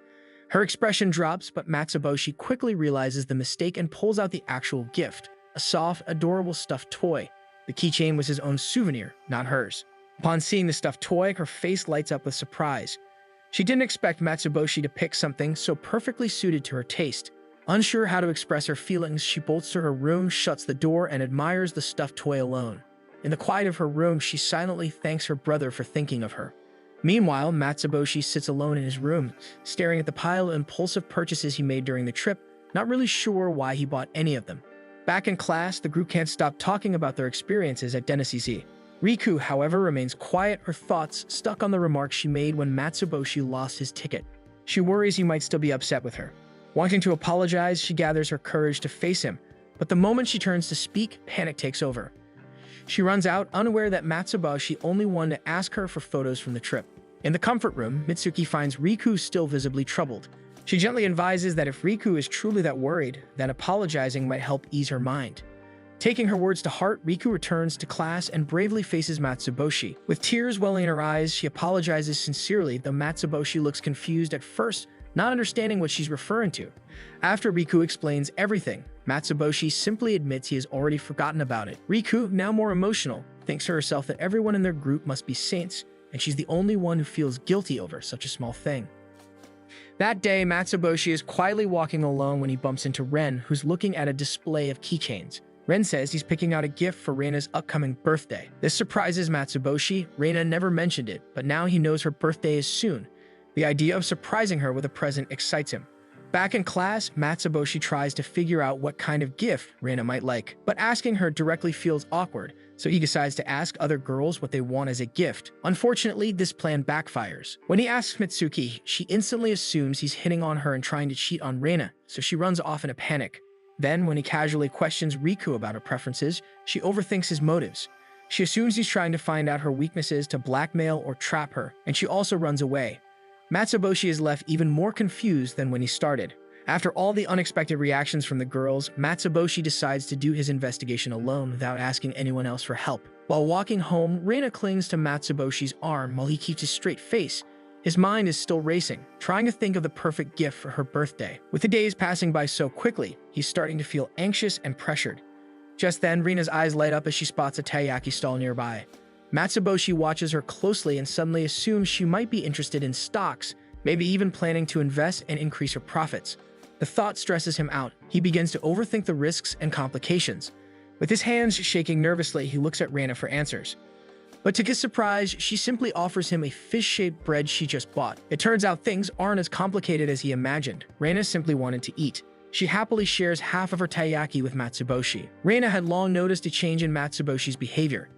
Her expression drops, but Matsuboshi quickly realizes the mistake and pulls out the actual gift, a soft, adorable stuffed toy. The keychain was his own souvenir, not hers. Upon seeing the stuffed toy, her face lights up with surprise. She didn't expect Matsuboshi to pick something so perfectly suited to her taste. Unsure how to express her feelings, she bolts to her room, shuts the door, and admires the stuffed toy alone. In the quiet of her room, she silently thanks her brother for thinking of her. Meanwhile, Matsuboshi sits alone in his room, staring at the pile of impulsive purchases he made during the trip, not really sure why he bought any of them. Back in class, the group can't stop talking about their experiences at Denisizi. Riku, however, remains quiet, her thoughts stuck on the remark she made when Matsuboshi lost his ticket. She worries he might still be upset with her. Wanting to apologize, she gathers her courage to face him, but the moment she turns to speak, panic takes over. She runs out, unaware that Matsuboshi only wanted to ask her for photos from the trip. In the comfort room, Mitsuki finds Riku still visibly troubled. She gently advises that if Riku is truly that worried, then apologizing might help ease her mind. Taking her words to heart, Riku returns to class and bravely faces Matsuboshi. With tears welling in her eyes, she apologizes sincerely, though Matsuboshi looks confused at first, not understanding what she's referring to. After Riku explains everything, Matsuboshi simply admits he has already forgotten about it. Riku, now more emotional, thinks to herself that everyone in their group must be saints, and she's the only one who feels guilty over such a small thing. That day, Matsuboshi is quietly walking alone when he bumps into Ren, who's looking at a display of keychains. Ren says he's picking out a gift for Reina's upcoming birthday. This surprises Matsuboshi. Reina never mentioned it, but now he knows her birthday is soon. The idea of surprising her with a present excites him. Back in class, Matsuboshi tries to figure out what kind of gift Reina might like, but asking her directly feels awkward, so he decides to ask other girls what they want as a gift. Unfortunately, this plan backfires. When he asks Mitsuki, she instantly assumes he's hitting on her and trying to cheat on Reina, so she runs off in a panic. Then, when he casually questions Riku about her preferences, she overthinks his motives. She assumes he's trying to find out her weaknesses to blackmail or trap her, and she also runs away. Matsuboshi is left even more confused than when he started. After all the unexpected reactions from the girls, Matsuboshi decides to do his investigation alone without asking anyone else for help. While walking home, Reina clings to Matsuboshi's arm while he keeps a straight face. His mind is still racing, trying to think of the perfect gift for her birthday. With the days passing by so quickly, he's starting to feel anxious and pressured. Just then, Reina's eyes light up as she spots a taiyaki stall nearby. Matsuboshi watches her closely and suddenly assumes she might be interested in stocks, maybe even planning to invest and increase her profits. The thought stresses him out. He begins to overthink the risks and complications. With his hands shaking nervously, he looks at Reina for answers. But to his surprise, she simply offers him a fish-shaped bread she just bought. It turns out things aren't as complicated as he imagined. Reina simply wanted to eat. She happily shares half of her taiyaki with Matsuboshi. Reina had long noticed a change in Matsuboshi's behavior.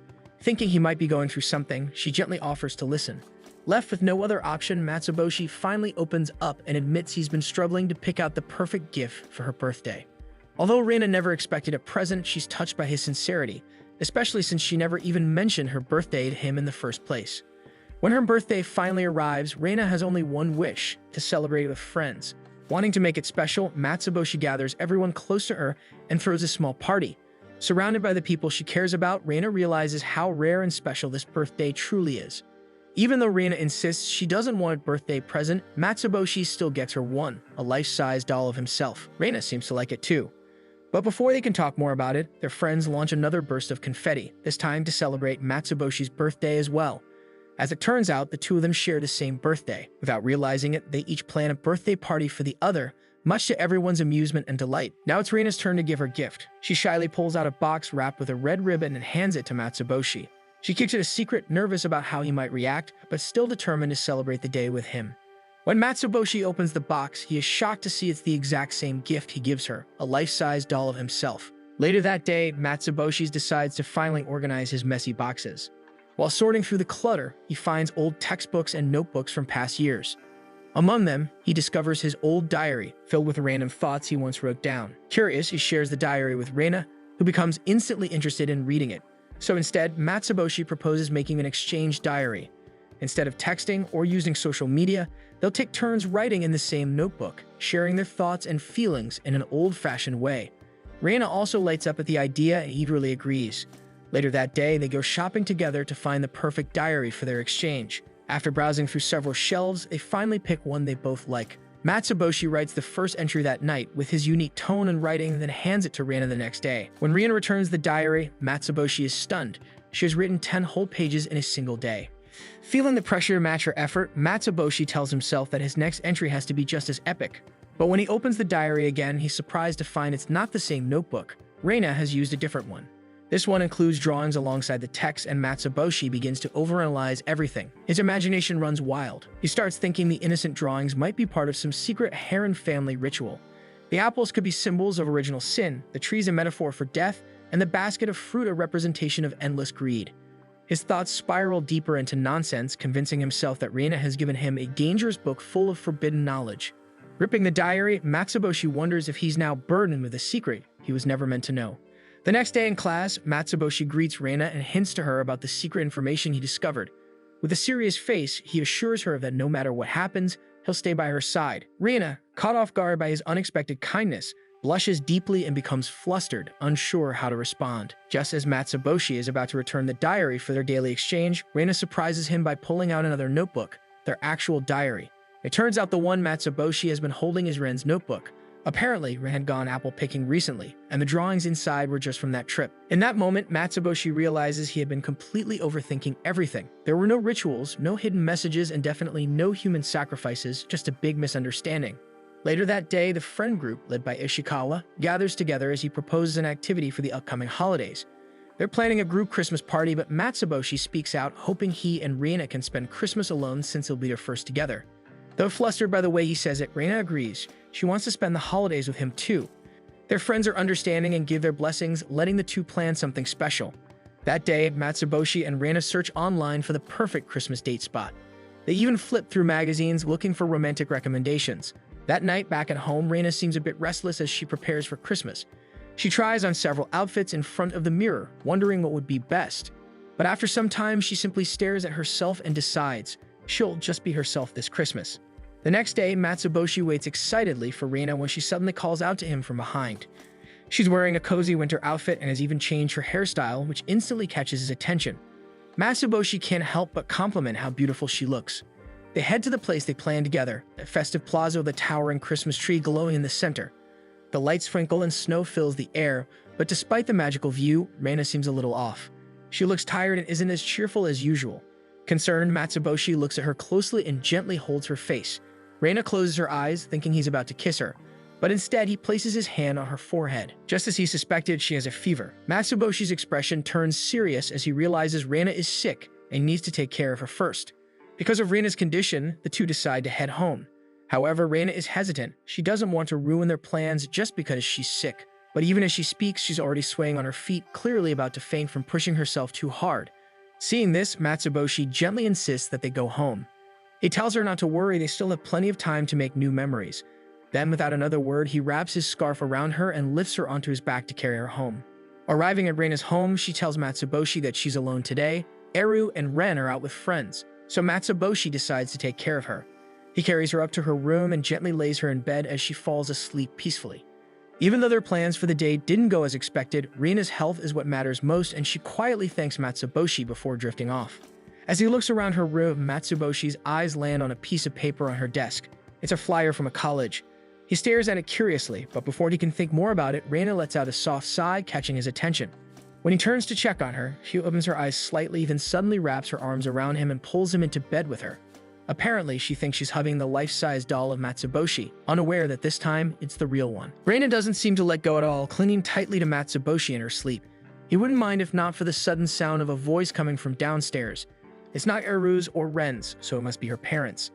Thinking he might be going through something, she gently offers to listen. Left with no other option, Matsuboshi finally opens up and admits he's been struggling to pick out the perfect gift for her birthday. Although Reina never expected a present, she's touched by his sincerity, especially since she never even mentioned her birthday to him in the first place. When her birthday finally arrives, Reina has only one wish: to celebrate with friends. Wanting to make it special, Matsuboshi gathers everyone close to her and throws a small party. Surrounded by the people she cares about, Reina realizes how rare and special this birthday truly is. Even though Reina insists she doesn't want a birthday present, Matsuboshi still gets her one, a life-size doll of himself. Reina seems to like it too. But before they can talk more about it, their friends launch another burst of confetti, this time to celebrate Matsuboshi's birthday as well. As it turns out, the two of them share the same birthday. Without realizing it, they each plan a birthday party for the other, much to everyone's amusement and delight. Now it's Reina's turn to give her gift. She shyly pulls out a box wrapped with a red ribbon and hands it to Matsuboshi. She keeps it a secret, nervous about how he might react, but still determined to celebrate the day with him. When Matsuboshi opens the box, he is shocked to see it's the exact same gift he gives her, a life-size doll of himself. Later that day, Matsuboshi decides to finally organize his messy boxes. While sorting through the clutter, he finds old textbooks and notebooks from past years. Among them, he discovers his old diary, filled with random thoughts he once wrote down. Curious, he shares the diary with Reina, who becomes instantly interested in reading it. So instead, Matsuboshi proposes making an exchange diary. Instead of texting or using social media, they'll take turns writing in the same notebook, sharing their thoughts and feelings in an old-fashioned way. Reina also lights up at the idea and eagerly agrees. Later that day, they go shopping together to find the perfect diary for their exchange. After browsing through several shelves, they finally pick one they both like. Matsuboshi writes the first entry that night with his unique tone and writing, then hands it to Reina the next day. When Reina returns the diary, Matsuboshi is stunned. She has written 10 whole pages in a single day. Feeling the pressure to match her effort, Matsuboshi tells himself that his next entry has to be just as epic. But when he opens the diary again, he's surprised to find it's not the same notebook. Reina has used a different one. This one includes drawings alongside the text, and Matsuboshi begins to overanalyze everything. His imagination runs wild. He starts thinking the innocent drawings might be part of some secret Aharen family ritual. The apples could be symbols of original sin, the trees a metaphor for death, and the basket of fruit a representation of endless greed. His thoughts spiral deeper into nonsense, convincing himself that Reina has given him a dangerous book full of forbidden knowledge. Ripping the diary, Matsuboshi wonders if he's now burdened with a secret he was never meant to know. The next day in class, Matsuboshi greets Reina and hints to her about the secret information he discovered. With a serious face, he assures her that no matter what happens, he'll stay by her side. Reina, caught off guard by his unexpected kindness, blushes deeply and becomes flustered, unsure how to respond. Just as Matsuboshi is about to return the diary for their daily exchange, Reina surprises him by pulling out another notebook, their actual diary. It turns out the one Matsuboshi has been holding is Ren's notebook. Apparently, Ren had gone apple picking recently, and the drawings inside were just from that trip. In that moment, Matsuboshi realizes he had been completely overthinking everything. There were no rituals, no hidden messages, and definitely no human sacrifices, just a big misunderstanding. Later that day, the friend group, led by Ishikawa, gathers together as he proposes an activity for the upcoming holidays. They're planning a group Christmas party, but Matsuboshi speaks out, hoping he and Reina can spend Christmas alone since they'll be their first together. Though flustered by the way he says it, Reina agrees. She wants to spend the holidays with him too. Their friends are understanding and give their blessings, letting the two plan something special. That day, Matsuboshi and Reina search online for the perfect Christmas date spot. They even flip through magazines looking for romantic recommendations. That night, back at home, Reina seems a bit restless as she prepares for Christmas. She tries on several outfits in front of the mirror, wondering what would be best. But after some time, she simply stares at herself and decides she'll just be herself this Christmas. The next day, Matsuboshi waits excitedly for Reina when she suddenly calls out to him from behind. She's wearing a cozy winter outfit and has even changed her hairstyle, which instantly catches his attention. Matsuboshi can't help but compliment how beautiful she looks. They head to the place they planned together, a festive plaza with a towering Christmas tree glowing in the center. The lights sprinkle and snow fills the air, but despite the magical view, Reina seems a little off. She looks tired and isn't as cheerful as usual. Concerned, Matsuboshi looks at her closely and gently holds her face. Reina closes her eyes, thinking he's about to kiss her, but instead he places his hand on her forehead. Just as he suspected, she has a fever. Matsuboshi's expression turns serious as he realizes Reina is sick and needs to take care of her first. Because of Reina's condition, the two decide to head home. However, Reina is hesitant. She doesn't want to ruin their plans just because she's sick. But even as she speaks, she's already swaying on her feet, clearly about to faint from pushing herself too hard. Seeing this, Matsuboshi gently insists that they go home. He tells her not to worry, they still have plenty of time to make new memories. Then, without another word, he wraps his scarf around her and lifts her onto his back to carry her home. Arriving at Reina's home, she tells Matsuboshi that she's alone today. Raidou and Reina are out with friends, so Matsuboshi decides to take care of her. He carries her up to her room and gently lays her in bed as she falls asleep peacefully. Even though their plans for the day didn't go as expected, Reina's health is what matters most, and she quietly thanks Matsuboshi before drifting off. As he looks around her room, Matsuboshi's eyes land on a piece of paper on her desk. It's a flyer from a college. He stares at it curiously, but before he can think more about it, Reina lets out a soft sigh, catching his attention. When he turns to check on her, she opens her eyes slightly, then suddenly wraps her arms around him and pulls him into bed with her. Apparently, she thinks she's hugging the life-size doll of Matsuboshi, unaware that this time, it's the real one. Reina doesn't seem to let go at all, clinging tightly to Matsuboshi in her sleep. He wouldn't mind if not for the sudden sound of a voice coming from downstairs. It's not Eru's or Ren's, so it must be her parents.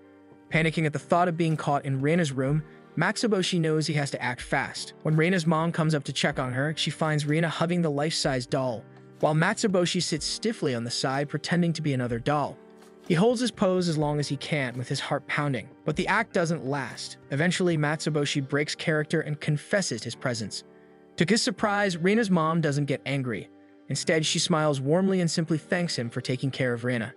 Panicking at the thought of being caught in Reina's room, Matsuboshi knows he has to act fast. When Reina's mom comes up to check on her, she finds Reina hugging the life-size doll, while Matsuboshi sits stiffly on the side, pretending to be another doll. He holds his pose as long as he can, with his heart pounding, but the act doesn't last. Eventually, Matsuboshi breaks character and confesses his presence. To his surprise, Reina's mom doesn't get angry. Instead, she smiles warmly and simply thanks him for taking care of Reina.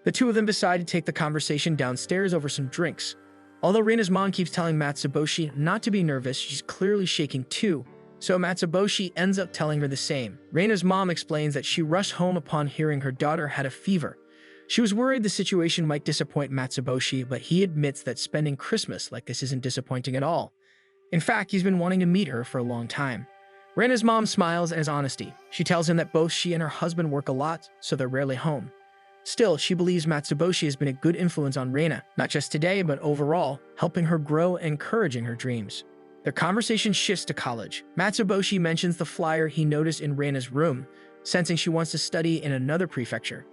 The two of them decide to take the conversation downstairs over some drinks. Although Reina's mom keeps telling Matsuboshi not to be nervous, she's clearly shaking too, so Matsuboshi ends up telling her the same. Reina's mom explains that she rushed home upon hearing her daughter had a fever. She was worried the situation might disappoint Matsuboshi, but he admits that spending Christmas like this isn't disappointing at all. In fact, he's been wanting to meet her for a long time. Reina's mom smiles at his honesty. She tells him that both she and her husband work a lot, so they're rarely home. Still, she believes Matsuboshi has been a good influence on Reina, not just today, but overall, helping her grow and encouraging her dreams. Their conversation shifts to college. Matsuboshi mentions the flyer he noticed in Reina's room, sensing she wants to study in another prefecture.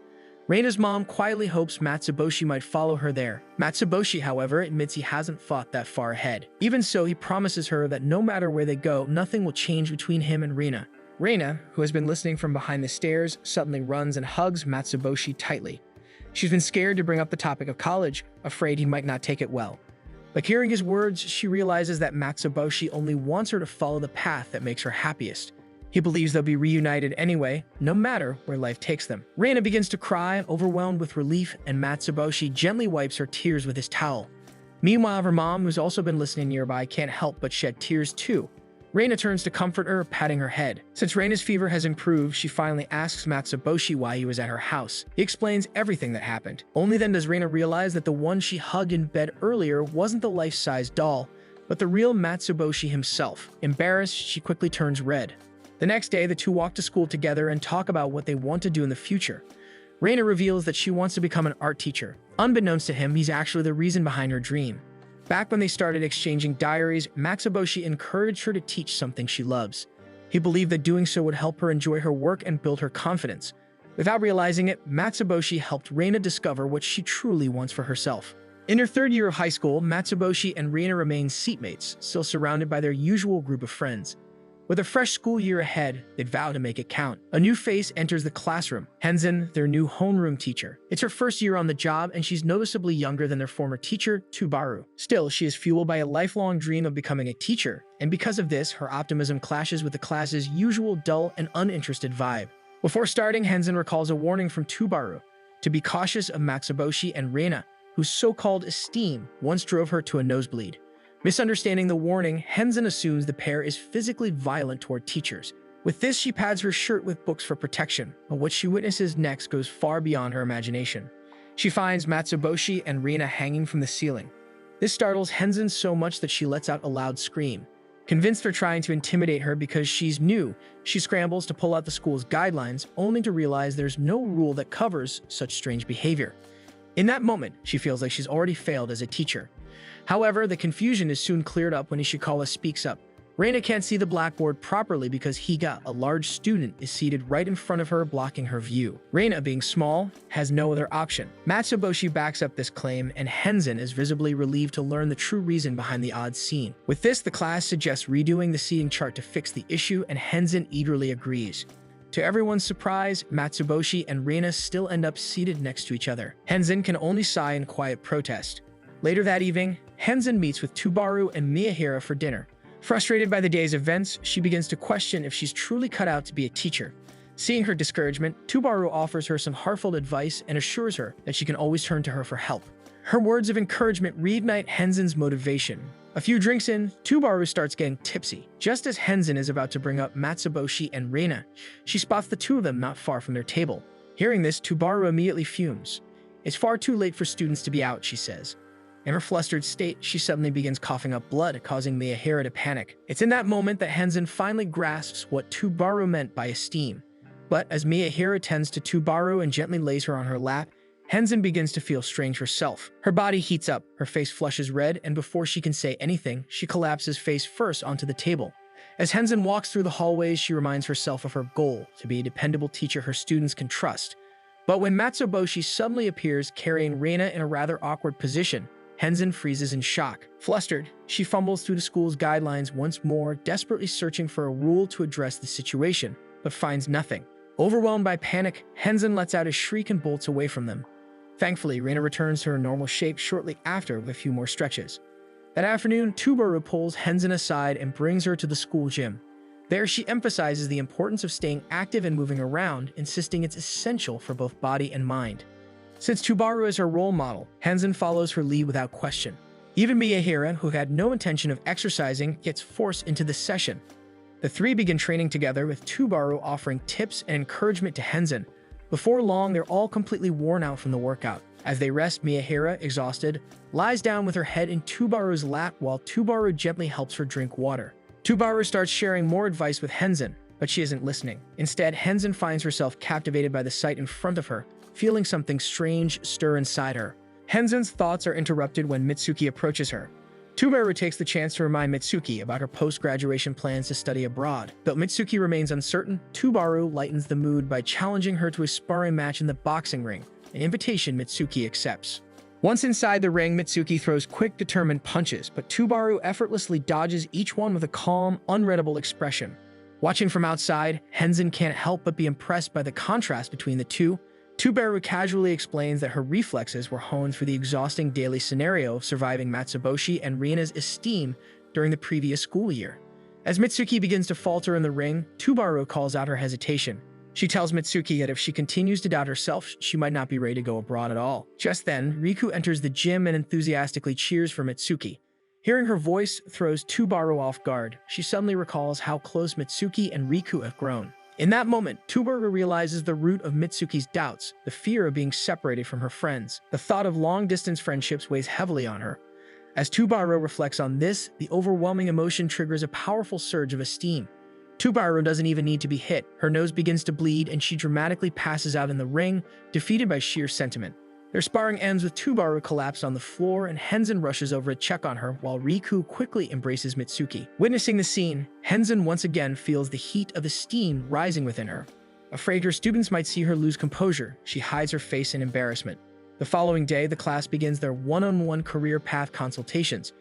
Reina's mom quietly hopes Matsuboshi might follow her there. Matsuboshi, however, admits he hasn't thought that far ahead. Even so, he promises her that no matter where they go, nothing will change between him and Reina. Reina, who has been listening from behind the stairs, suddenly runs and hugs Matsuboshi tightly. She's been scared to bring up the topic of college, afraid he might not take it well. But hearing his words, she realizes that Matsuboshi only wants her to follow the path that makes her happiest. He believes they'll be reunited anyway, no matter where life takes them. Reina begins to cry, overwhelmed with relief, and Matsuboshi gently wipes her tears with his towel. Meanwhile, her mom, who's also been listening nearby, can't help but shed tears too. Reina turns to comfort her, patting her head. Since Reina's fever has improved, she finally asks Matsuboshi why he was at her house. He explains everything that happened. Only then does Reina realize that the one she hugged in bed earlier wasn't the life-size doll, but the real Matsuboshi himself. Embarrassed, she quickly turns red. The next day, the two walk to school together and talk about what they want to do in the future. Reina reveals that she wants to become an art teacher. Unbeknownst to him, he's actually the reason behind her dream. Back when they started exchanging diaries, Matsuboshi encouraged her to teach something she loves. He believed that doing so would help her enjoy her work and build her confidence. Without realizing it, Matsuboshi helped Reina discover what she truly wants for herself. In her third year of high school, Matsuboshi and Reina remain seatmates, still surrounded by their usual group of friends. With a fresh school year ahead, they'd vow to make it count. A new face enters the classroom, Henzen, their new homeroom teacher. It's her first year on the job, and she's noticeably younger than their former teacher, Tubaru. Still, she is fueled by a lifelong dream of becoming a teacher, and because of this, her optimism clashes with the class's usual dull and uninterested vibe. Before starting, Henzen recalls a warning from Tubaru to be cautious of Matsuboshi and Reina, whose so-called esteem once drove her to a nosebleed. Misunderstanding the warning, Henzen assumes the pair is physically violent toward teachers. With this, she pads her shirt with books for protection, but what she witnesses next goes far beyond her imagination. She finds Matsuboshi and Reina hanging from the ceiling. This startles Henzen so much that she lets out a loud scream. Convinced they're trying to intimidate her because she's new, she scrambles to pull out the school's guidelines, only to realize there's no rule that covers such strange behavior. In that moment, she feels like she's already failed as a teacher. However, the confusion is soon cleared up when Ishikawa speaks up. Reina can't see the blackboard properly because Higa, a large student, is seated right in front of her, blocking her view. Reina, being small, has no other option. Matsuboshi backs up this claim, and Henzen is visibly relieved to learn the true reason behind the odd scene. With this, the class suggests redoing the seating chart to fix the issue, and Henzen eagerly agrees. To everyone's surprise, Matsuboshi and Reina still end up seated next to each other. Henzen can only sigh in quiet protest. Later that evening, Henzen meets with Tubaru and Miyahira for dinner. Frustrated by the day's events, she begins to question if she's truly cut out to be a teacher. Seeing her discouragement, Tubaru offers her some heartfelt advice and assures her that she can always turn to her for help. Her words of encouragement reignite Henzen's motivation. A few drinks in, Tubaru starts getting tipsy. Just as Henzin is about to bring up Matsuboshi and Reina, she spots the two of them not far from their table. Hearing this, Tubaru immediately fumes. It's far too late for students to be out, she says. In her flustered state, she suddenly begins coughing up blood, causing Miyahira to panic. It's in that moment that Henzin finally grasps what Tubaru meant by esteem. But as Miyahira tends to Tubaru and gently lays her on her lap, Henzin begins to feel strange herself. Her body heats up, her face flushes red, and before she can say anything, she collapses face first onto the table. As Henzin walks through the hallways, she reminds herself of her goal, to be a dependable teacher her students can trust. But when Matsuboshi suddenly appears carrying Reina in a rather awkward position, Henzin freezes in shock. Flustered, she fumbles through the school's guidelines once more, desperately searching for a rule to address the situation, but finds nothing. Overwhelmed by panic, Henzin lets out a shriek and bolts away from them. Thankfully, Reina returns to her normal shape shortly after with a few more stretches. That afternoon, Tubaru pulls Henzin aside and brings her to the school gym. There, she emphasizes the importance of staying active and moving around, insisting it's essential for both body and mind. Since Tubaru is her role model, Henzin follows her lead without question. Even Miyahira, who had no intention of exercising, gets forced into the session. The three begin training together, with Tubaru offering tips and encouragement to Henzin. Before long, they're all completely worn out from the workout. As they rest, Miyahira, exhausted, lies down with her head in Tubaru's lap while Tubaru gently helps her drink water. Tubaru starts sharing more advice with Henzin, but she isn't listening. Instead, Henzin finds herself captivated by the sight in front of her, feeling something strange stir inside her. Henzin's thoughts are interrupted when Mitsuki approaches her. Tubaru takes the chance to remind Mitsuki about her post-graduation plans to study abroad. Though Mitsuki remains uncertain, Tubaru lightens the mood by challenging her to a sparring match in the boxing ring, an invitation Mitsuki accepts. Once inside the ring, Mitsuki throws quick, determined punches, but Tubaru effortlessly dodges each one with a calm, unreadable expression. Watching from outside, Henzin can't help but be impressed by the contrast between the two. Tubaru casually explains that her reflexes were honed for the exhausting daily scenario of surviving Matsuboshi and Reina's esteem during the previous school year. As Mitsuki begins to falter in the ring, Tubaru calls out her hesitation. She tells Mitsuki that if she continues to doubt herself, she might not be ready to go abroad at all. Just then, Riku enters the gym and enthusiastically cheers for Mitsuki. Hearing her voice throws Tubaru off guard. She suddenly recalls how close Mitsuki and Riku have grown. In that moment, Tubaru realizes the root of Mitsuki's doubts, the fear of being separated from her friends. The thought of long-distance friendships weighs heavily on her. As Tubaru reflects on this, the overwhelming emotion triggers a powerful surge of esteem. Tubaru doesn't even need to be hit. Her nose begins to bleed and she dramatically passes out in the ring, defeated by sheer sentiment. Their sparring ends with Tubaru collapsed on the floor and Henzin rushes over to check on her while Riku quickly embraces Mitsuki. Witnessing the scene, Henzin once again feels the heat of esteem rising within her. Afraid her students might see her lose composure, she hides her face in embarrassment. The following day, the class begins their one-on-one career path consultations.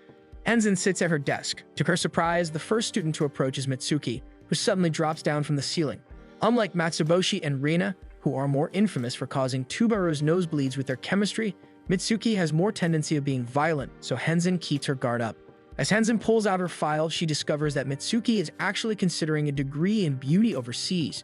Henzin sits at her desk. To her surprise, the first student to approach is Mitsuki, who suddenly drops down from the ceiling. Unlike Matsuboshi and Reina, who are more infamous for causing Tubaru's nosebleeds with their chemistry, Mitsuki has more tendency of being violent, so Henzin keeps her guard up. As Henzin pulls out her file, she discovers that Mitsuki is actually considering a degree in beauty overseas.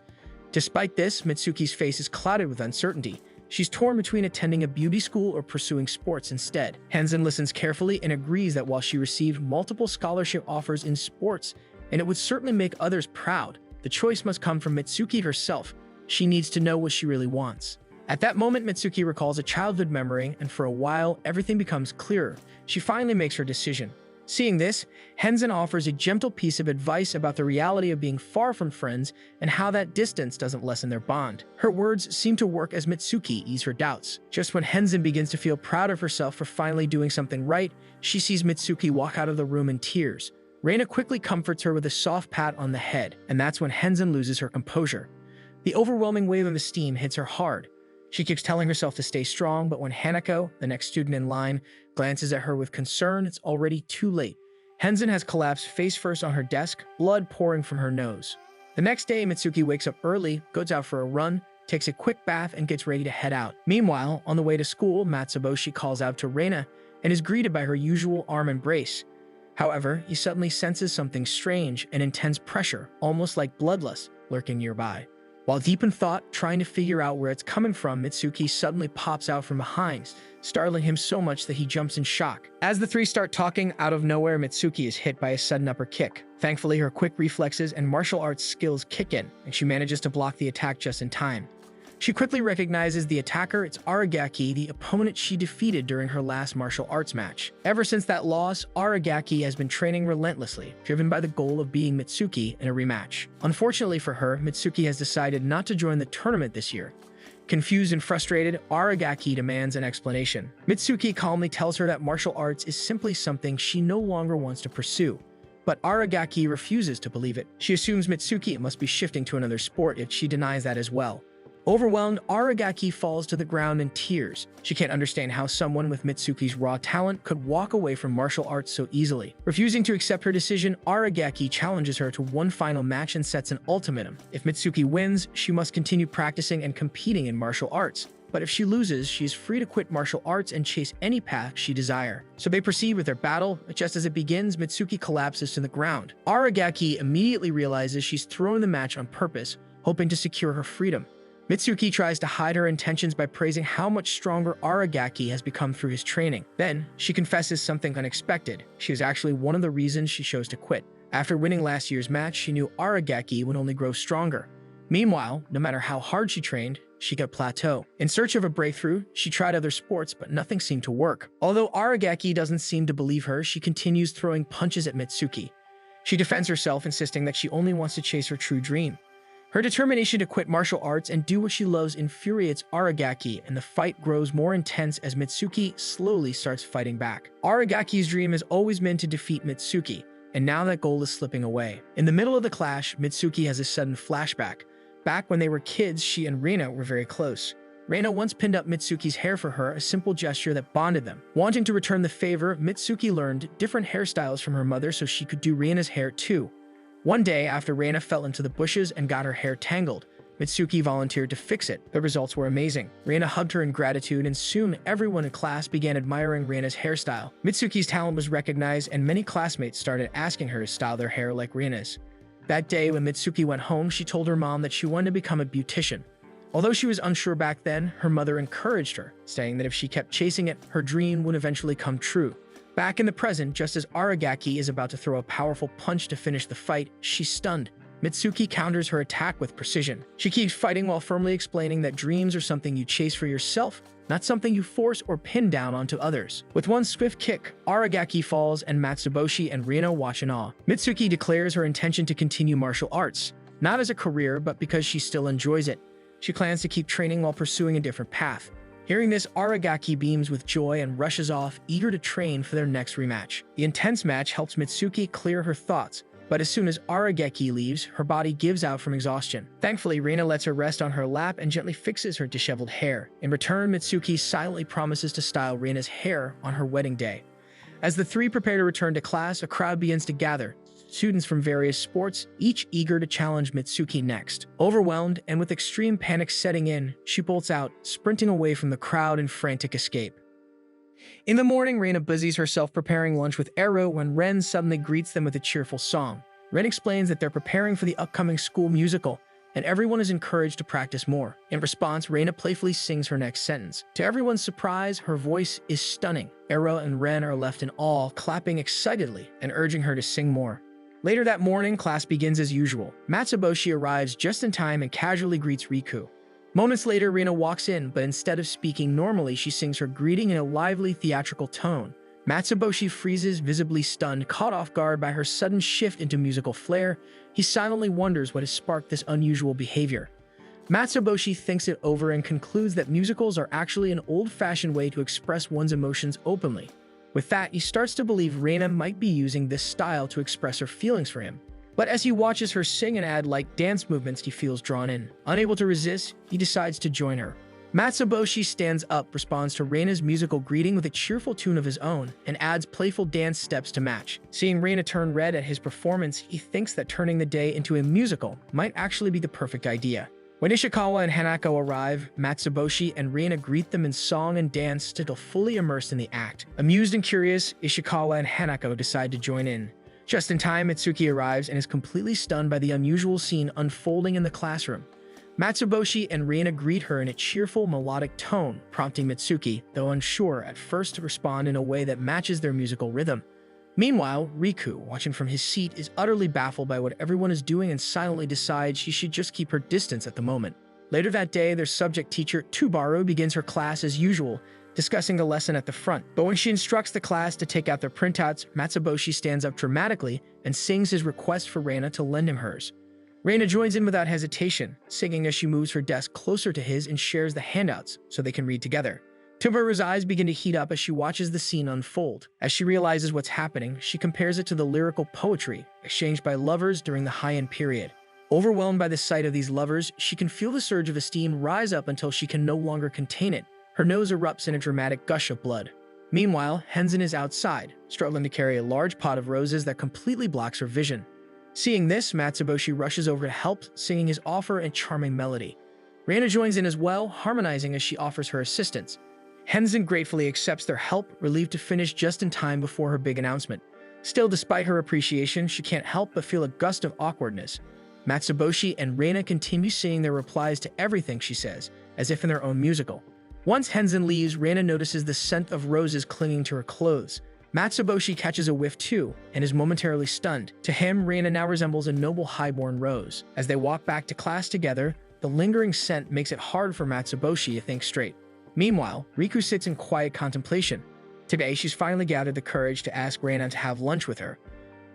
Despite this, Mitsuki's face is clouded with uncertainty. She's torn between attending a beauty school or pursuing sports instead. Henzin listens carefully and agrees that while she received multiple scholarship offers in sports, and it would certainly make others proud, the choice must come from Mitsuki herself. She needs to know what she really wants. At that moment, Mitsuki recalls a childhood memory, and for a while, everything becomes clearer. She finally makes her decision. Seeing this, Henzin offers a gentle piece of advice about the reality of being far from friends and how that distance doesn't lessen their bond. Her words seem to work as Mitsuki ease her doubts. Just when Henzin begins to feel proud of herself for finally doing something right, she sees Mitsuki walk out of the room in tears. Reina quickly comforts her with a soft pat on the head, and that's when Henzin loses her composure. The overwhelming wave of esteem hits her hard. She keeps telling herself to stay strong, but when Hanako, the next student in line, glances at her with concern, it's already too late. Henzin has collapsed face first on her desk, blood pouring from her nose. The next day, Mitsuki wakes up early, goes out for a run, takes a quick bath, and gets ready to head out. Meanwhile, on the way to school, Matsuboshi calls out to Reina and is greeted by her usual arm embrace. However, he suddenly senses something strange, an intense pressure, almost like bloodlust, lurking nearby. While deep in thought, trying to figure out where it's coming from, Mitsuki suddenly pops out from behind, startling him so much that he jumps in shock. As the three start talking, out of nowhere, Mitsuki is hit by a sudden upper kick. Thankfully, her quick reflexes and martial arts skills kick in, and she manages to block the attack just in time. She quickly recognizes the attacker. It's Aragaki, the opponent she defeated during her last martial arts match. Ever since that loss, Aragaki has been training relentlessly, driven by the goal of beating Mitsuki in a rematch. Unfortunately for her, Mitsuki has decided not to join the tournament this year. Confused and frustrated, Aragaki demands an explanation. Mitsuki calmly tells her that martial arts is simply something she no longer wants to pursue. But Aragaki refuses to believe it. She assumes Mitsuki must be shifting to another sport if she denies that as well. Overwhelmed, Aragaki falls to the ground in tears. She can't understand how someone with Mitsuki's raw talent could walk away from martial arts so easily. Refusing to accept her decision, Aragaki challenges her to one final match and sets an ultimatum. If Mitsuki wins, she must continue practicing and competing in martial arts. But if she loses, she is free to quit martial arts and chase any path she desires. So they proceed with their battle. Just as it begins, Mitsuki collapses to the ground. Aragaki immediately realizes she's throwing the match on purpose, hoping to secure her freedom. Mitsuki tries to hide her intentions by praising how much stronger Aragaki has become through his training. Then, she confesses something unexpected. She was actually one of the reasons she chose to quit. After winning last year's match, she knew Aragaki would only grow stronger. Meanwhile, no matter how hard she trained, she got plateau. In search of a breakthrough, she tried other sports, but nothing seemed to work. Although Aragaki doesn't seem to believe her, she continues throwing punches at Mitsuki. She defends herself, insisting that she only wants to chase her true dream. Her determination to quit martial arts and do what she loves infuriates Aragaki, and the fight grows more intense as Mitsuki slowly starts fighting back. Aragaki's dream has always been to defeat Mitsuki, and now that goal is slipping away. In the middle of the clash, Mitsuki has a sudden flashback. Back when they were kids, she and Reina were very close. Reina once pinned up Mitsuki's hair for her, a simple gesture that bonded them. Wanting to return the favor, Mitsuki learned different hairstyles from her mother so she could do Reina's hair too. One day, after Reina fell into the bushes and got her hair tangled, Mitsuki volunteered to fix it. The results were amazing. Reina hugged her in gratitude, and soon everyone in class began admiring Reina's hairstyle. Mitsuki's talent was recognized, and many classmates started asking her to style their hair like Reina's. That day, when Mitsuki went home, she told her mom that she wanted to become a beautician. Although she was unsure back then, her mother encouraged her, saying that if she kept chasing it, her dream would eventually come true. Back in the present, just as Aragaki is about to throw a powerful punch to finish the fight, she's stunned. Mitsuki counters her attack with precision. She keeps fighting while firmly explaining that dreams are something you chase for yourself, not something you force or pin down onto others. With one swift kick, Aragaki falls and Matsuboshi and Reina watch in awe. Mitsuki declares her intention to continue martial arts, not as a career, but because she still enjoys it. She plans to keep training while pursuing a different path. Hearing this, Aragaki beams with joy and rushes off, eager to train for their next rematch. The intense match helps Mitsuki clear her thoughts, but as soon as Aragaki leaves, her body gives out from exhaustion. Thankfully, Reina lets her rest on her lap and gently fixes her disheveled hair. In return, Mitsuki silently promises to style Reina's hair on her wedding day. As the three prepare to return to class, a crowd begins to gather. Students from various sports, each eager to challenge Mitsuki next. Overwhelmed and with extreme panic setting in, she bolts out, sprinting away from the crowd in frantic escape. In the morning, Reina busies herself preparing lunch with Ero when Ren suddenly greets them with a cheerful song. Ren explains that they're preparing for the upcoming school musical, and everyone is encouraged to practice more. In response, Reina playfully sings her next sentence. To everyone's surprise, her voice is stunning. Ero and Ren are left in awe, clapping excitedly and urging her to sing more. Later that morning, class begins as usual. Matsuboshi arrives just in time and casually greets Riku. Moments later, Reina walks in, but instead of speaking normally, she sings her greeting in a lively, theatrical tone. Matsuboshi freezes, visibly stunned, caught off guard by her sudden shift into musical flair. He silently wonders what has sparked this unusual behavior. Matsuboshi thinks it over and concludes that musicals are actually an old-fashioned way to express one's emotions openly. With that, he starts to believe Reina might be using this style to express her feelings for him. But as he watches her sing and add light dance movements, he feels drawn in. Unable to resist, he decides to join her. Matsuboshi stands up, responds to Reina's musical greeting with a cheerful tune of his own, and adds playful dance steps to match. Seeing Reina turn red at his performance, he thinks that turning the day into a musical might actually be the perfect idea. When Ishikawa and Hanako arrive, Matsuboshi and Reina greet them in song and dance, still fully immersed in the act. Amused and curious, Ishikawa and Hanako decide to join in. Just in time, Mitsuki arrives and is completely stunned by the unusual scene unfolding in the classroom. Matsuboshi and Reina greet her in a cheerful, melodic tone, prompting Mitsuki, though unsure at first, to respond in a way that matches their musical rhythm. Meanwhile, Riku, watching from his seat, is utterly baffled by what everyone is doing and silently decides she should just keep her distance at the moment. Later that day, their subject teacher, Tubaru, begins her class as usual, discussing the lesson at the front. But when she instructs the class to take out their printouts, Matsuboshi stands up dramatically and sings his request for Reina to lend him hers. Reina joins in without hesitation, singing as she moves her desk closer to his and shares the handouts so they can read together. Tubaru's eyes begin to heat up as she watches the scene unfold. As she realizes what's happening, she compares it to the lyrical poetry exchanged by lovers during the Heian period. Overwhelmed by the sight of these lovers, she can feel the surge of esteem rise up until she can no longer contain it. Her nose erupts in a dramatic gush of blood. Meanwhile, Henzen is outside, struggling to carry a large pot of roses that completely blocks her vision. Seeing this, Matsuboshi rushes over to help, singing his offer in charming melody. Reina joins in as well, harmonizing as she offers her assistance. Henzen gratefully accepts their help, relieved to finish just in time before her big announcement. Still, despite her appreciation, she can't help but feel a gust of awkwardness. Matsuboshi and Reina continue singing their replies to everything she says, as if in their own musical. Once Henzen leaves, Reina notices the scent of roses clinging to her clothes. Matsuboshi catches a whiff too, and is momentarily stunned. To him, Reina now resembles a noble highborn rose. As they walk back to class together, the lingering scent makes it hard for Matsuboshi to think straight. Meanwhile, Riku sits in quiet contemplation. Today, she's finally gathered the courage to ask Reina to have lunch with her.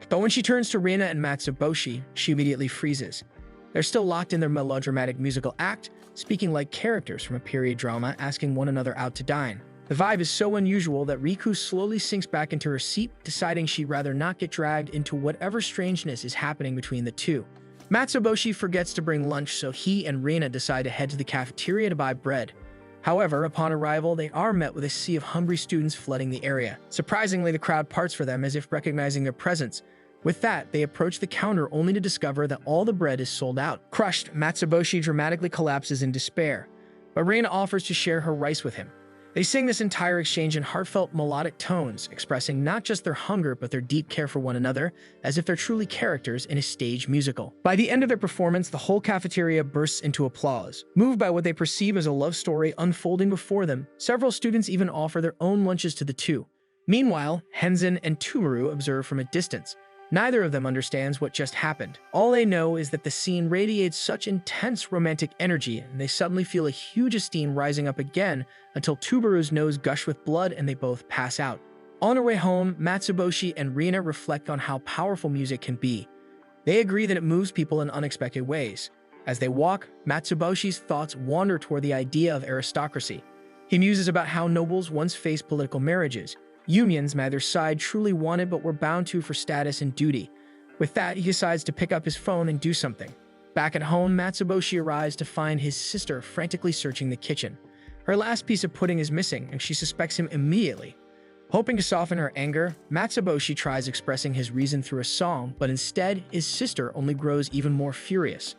But when she turns to Reina and Matsuboshi, she immediately freezes. They're still locked in their melodramatic musical act, speaking like characters from a period drama, asking one another out to dine. The vibe is so unusual that Riku slowly sinks back into her seat, deciding she'd rather not get dragged into whatever strangeness is happening between the two. Matsuboshi forgets to bring lunch, so he and Reina decide to head to the cafeteria to buy bread. However, upon arrival, they are met with a sea of hungry students flooding the area. Surprisingly, the crowd parts for them as if recognizing their presence. With that, they approach the counter only to discover that all the bread is sold out. Crushed, Matsuboshi dramatically collapses in despair, but Reina offers to share her rice with him. They sing this entire exchange in heartfelt, melodic tones, expressing not just their hunger but their deep care for one another, as if they're truly characters in a stage musical. By the end of their performance, the whole cafeteria bursts into applause. Moved by what they perceive as a love story unfolding before them, several students even offer their own lunches to the two. Meanwhile, Henzen and Tubaru observe from a distance. Neither of them understands what just happened. All they know is that the scene radiates such intense romantic energy, and they suddenly feel a huge esteem rising up again until Tubaru's nose gushes with blood and they both pass out. On their way home, Matsuboshi and Reina reflect on how powerful music can be. They agree that it moves people in unexpected ways. As they walk, Matsuboshi's thoughts wander toward the idea of aristocracy. He muses about how nobles once faced political marriages, unions neither side truly wanted but were bound to for status and duty. With that, he decides to pick up his phone and do something. Back at home, Matsuboshi arrives to find his sister frantically searching the kitchen. Her last piece of pudding is missing, and she suspects him immediately. Hoping to soften her anger, Matsuboshi tries expressing his reason through a song, but instead, his sister only grows even more furious.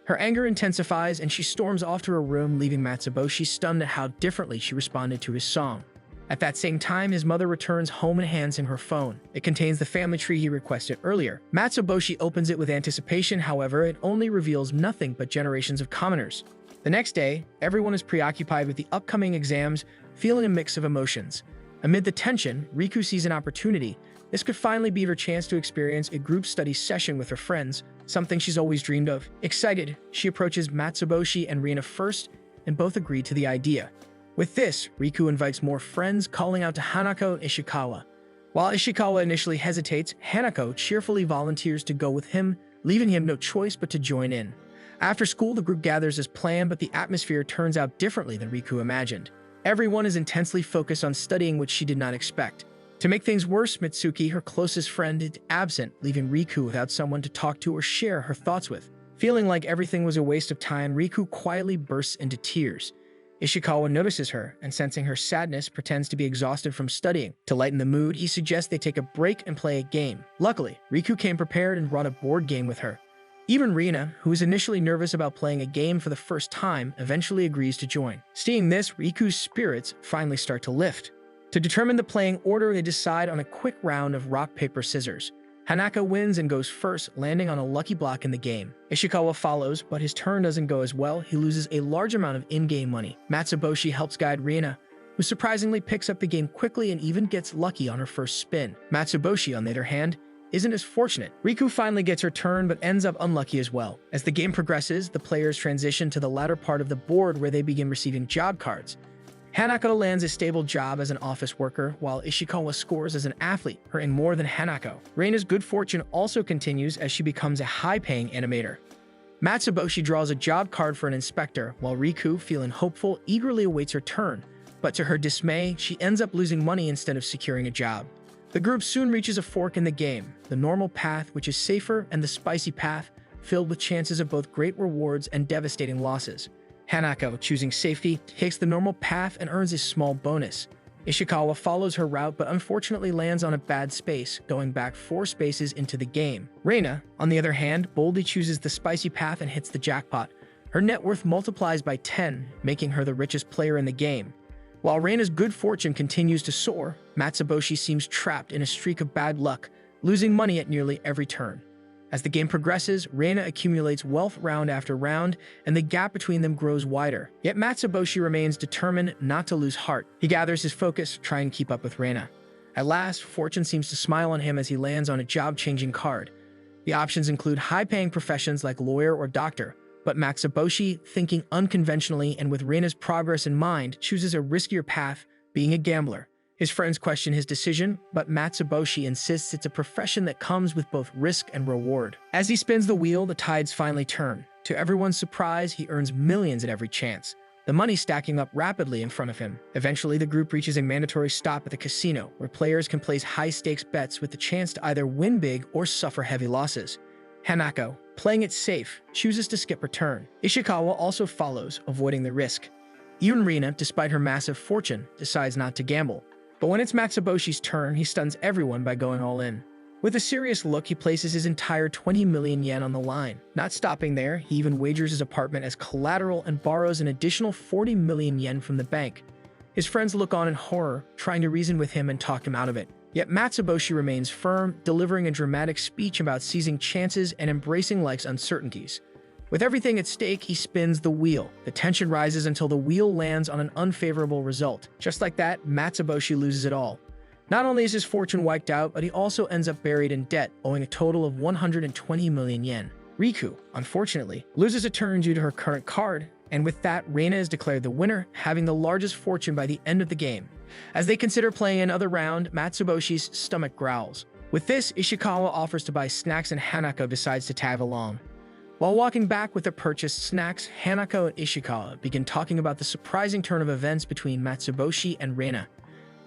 Her anger intensifies, and she storms off to her room, leaving Matsuboshi stunned at how differently she responded to his song. At that same time, his mother returns home and hands him her phone. It contains the family tree he requested earlier. Matsuboshi opens it with anticipation, however, it only reveals nothing but generations of commoners. The next day, everyone is preoccupied with the upcoming exams, feeling a mix of emotions. Amid the tension, Riku sees an opportunity. This could finally be her chance to experience a group study session with her friends, something she's always dreamed of. Excited, she approaches Matsuboshi and Reina first, and both agree to the idea. With this, Riku invites more friends, calling out to Hanako and Ishikawa. While Ishikawa initially hesitates, Hanako cheerfully volunteers to go with him, leaving him no choice but to join in. After school, the group gathers as planned, but the atmosphere turns out differently than Riku imagined. Everyone is intensely focused on studying, which she did not expect. To make things worse, Mitsuki, her closest friend, is absent, leaving Riku without someone to talk to or share her thoughts with. Feeling like everything was a waste of time, Riku quietly bursts into tears. Ishikawa notices her, and sensing her sadness, pretends to be exhausted from studying. To lighten the mood, he suggests they take a break and play a game. Luckily, Riku came prepared and brought a board game with her. Even Reina, who was initially nervous about playing a game for the first time, eventually agrees to join. Seeing this, Riku's spirits finally start to lift. To determine the playing order, they decide on a quick round of rock, paper, scissors. Hanako wins and goes first, landing on a lucky block in the game. Ishikawa follows, but his turn doesn't go as well. He loses a large amount of in-game money. Matsuboshi helps guide Reina, who surprisingly picks up the game quickly and even gets lucky on her first spin. Matsuboshi, on the other hand, isn't as fortunate. Riku finally gets her turn but ends up unlucky as well. As the game progresses, the players transition to the latter part of the board where they begin receiving job cards. Hanako lands a stable job as an office worker, while Ishikawa scores as an athlete, earning more than Hanako. Reina's good fortune also continues as she becomes a high-paying animator. Matsuboshi draws a job card for an inspector, while Riku, feeling hopeful, eagerly awaits her turn. But to her dismay, she ends up losing money instead of securing a job. The group soon reaches a fork in the game, the normal path, which is safer, and the spicy path, filled with chances of both great rewards and devastating losses. Hanako, choosing safety, takes the normal path and earns a small bonus. Ishikawa follows her route but unfortunately lands on a bad space, going back 4 spaces into the game. Reina, on the other hand, boldly chooses the spicy path and hits the jackpot. Her net worth multiplies by 10, making her the richest player in the game. While Reina's good fortune continues to soar, Matsuboshi seems trapped in a streak of bad luck, losing money at nearly every turn. As the game progresses, Reina accumulates wealth round after round, and the gap between them grows wider. Yet Matsuboshi remains determined not to lose heart. He gathers his focus, trying to keep up with Reina. At last, fortune seems to smile on him as he lands on a job-changing card. The options include high-paying professions like lawyer or doctor, but Matsuboshi, thinking unconventionally and with Reina's progress in mind, chooses a riskier path, being a gambler. His friends question his decision, but Matsuboshi insists it's a profession that comes with both risk and reward. As he spins the wheel, the tides finally turn. To everyone's surprise, he earns millions at every chance, the money stacking up rapidly in front of him. Eventually, the group reaches a mandatory stop at the casino, where players can place high-stakes bets with the chance to either win big or suffer heavy losses. Hanako, playing it safe, chooses to skip her turn. Ishikawa also follows, avoiding the risk. Even Reina, despite her massive fortune, decides not to gamble. But when it's Matsuboshi's turn, he stuns everyone by going all in. With a serious look, he places his entire 20 million yen on the line. Not stopping there, he even wagers his apartment as collateral and borrows an additional 40 million yen from the bank. His friends look on in horror, trying to reason with him and talk him out of it. Yet Matsuboshi remains firm, delivering a dramatic speech about seizing chances and embracing life's uncertainties. With everything at stake, he spins the wheel. The tension rises until the wheel lands on an unfavorable result. Just like that, Matsuboshi loses it all. Not only is his fortune wiped out, but he also ends up buried in debt, owing a total of 120 million yen. Riku, unfortunately, loses a turn due to her current card, and with that, Reina is declared the winner, having the largest fortune by the end of the game. As they consider playing another round, Matsuboshi's stomach growls. With this, Ishikawa offers to buy snacks and Hanako decides to tag along. While walking back with the purchased snacks, Hanako and Ishikawa begin talking about the surprising turn of events between Matsuboshi and Reina.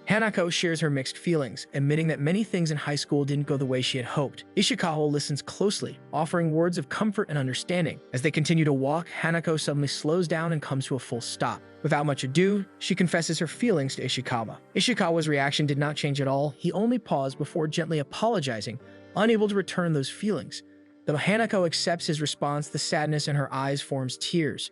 Hanako shares her mixed feelings, admitting that many things in high school didn't go the way she had hoped. Ishikawa listens closely, offering words of comfort and understanding. As they continue to walk, Hanako suddenly slows down and comes to a full stop. Without much ado, she confesses her feelings to Ishikawa. Ishikawa's reaction did not change at all. He only paused before gently apologizing, unable to return those feelings. Though Hanako accepts his response, the sadness in her eyes forms tears.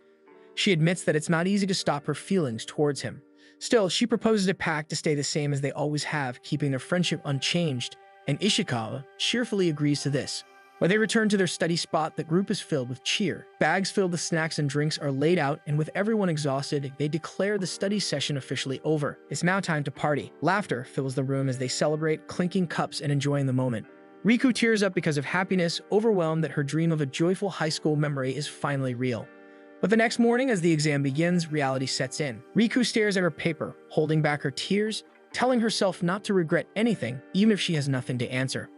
She admits that it's not easy to stop her feelings towards him. Still, she proposes a pact to stay the same as they always have, keeping their friendship unchanged, and Ishikawa cheerfully agrees to this. When they return to their study spot, the group is filled with cheer. Bags filled with snacks and drinks are laid out, and with everyone exhausted, they declare the study session officially over. It's now time to party. Laughter fills the room as they celebrate, clinking cups and enjoying the moment. Riku tears up because of happiness, overwhelmed that her dream of a joyful high school memory is finally real. But the next morning, as the exam begins, reality sets in. Riku stares at her paper, holding back her tears, telling herself not to regret anything, even if she has nothing to answer.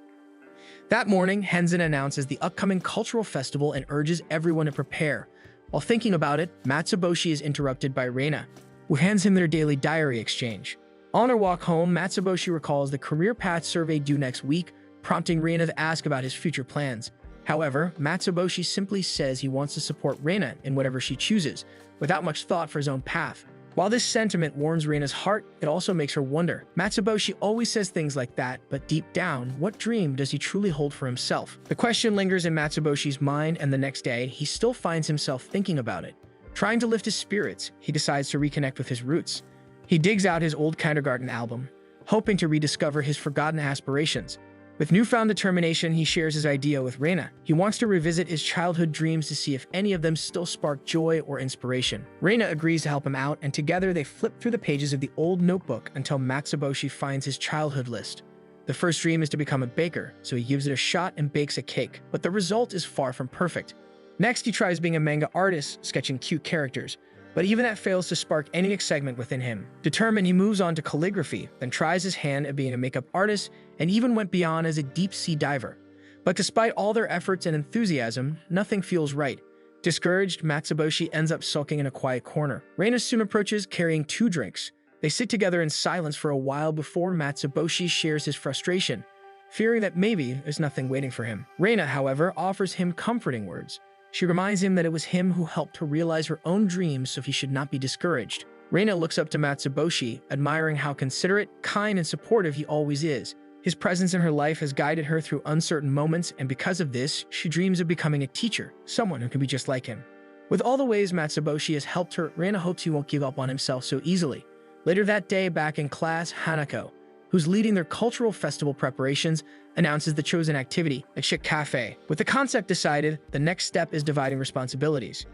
That morning, Henzen announces the upcoming cultural festival and urges everyone to prepare. While thinking about it, Matsuboshi is interrupted by Reina, who hands him their daily diary exchange. On her walk home, Matsuboshi recalls the career path survey due next week, prompting Reina to ask about his future plans. However, Matsuboshi simply says he wants to support Reina in whatever she chooses, without much thought for his own path. While this sentiment warms Reina's heart, it also makes her wonder. Matsuboshi always says things like that, but deep down, what dream does he truly hold for himself? The question lingers in Matsuboshi's mind, and the next day, he still finds himself thinking about it. Trying to lift his spirits, he decides to reconnect with his roots. He digs out his old kindergarten album, hoping to rediscover his forgotten aspirations. With newfound determination, he shares his idea with Reina. He wants to revisit his childhood dreams to see if any of them still spark joy or inspiration. Reina agrees to help him out, and together they flip through the pages of the old notebook until Matsuboshi finds his childhood list. The first dream is to become a baker, so he gives it a shot and bakes a cake, but the result is far from perfect. Next, he tries being a manga artist, sketching cute characters, but even that fails to spark any excitement within him. Determined, he moves on to calligraphy, then tries his hand at being a makeup artist, and even went beyond as a deep-sea diver. But despite all their efforts and enthusiasm, nothing feels right. Discouraged, Matsuboshi ends up sulking in a quiet corner. Reina soon approaches, carrying 2 drinks. They sit together in silence for a while before Matsuboshi shares his frustration, fearing that maybe there's nothing waiting for him. Reina, however, offers him comforting words. She reminds him that it was him who helped her realize her own dreams, so he should not be discouraged. Reina looks up to Matsuboshi, admiring how considerate, kind, and supportive he always is. His presence in her life has guided her through uncertain moments, and because of this, she dreams of becoming a teacher, someone who can be just like him. With all the ways Matsuboshi has helped her, Reina hopes he won't give up on himself so easily. Later that day, back in class, Hanako, who's leading their cultural festival preparations, announces the chosen activity, a chic cafe. With the concept decided, the next step is dividing responsibilities.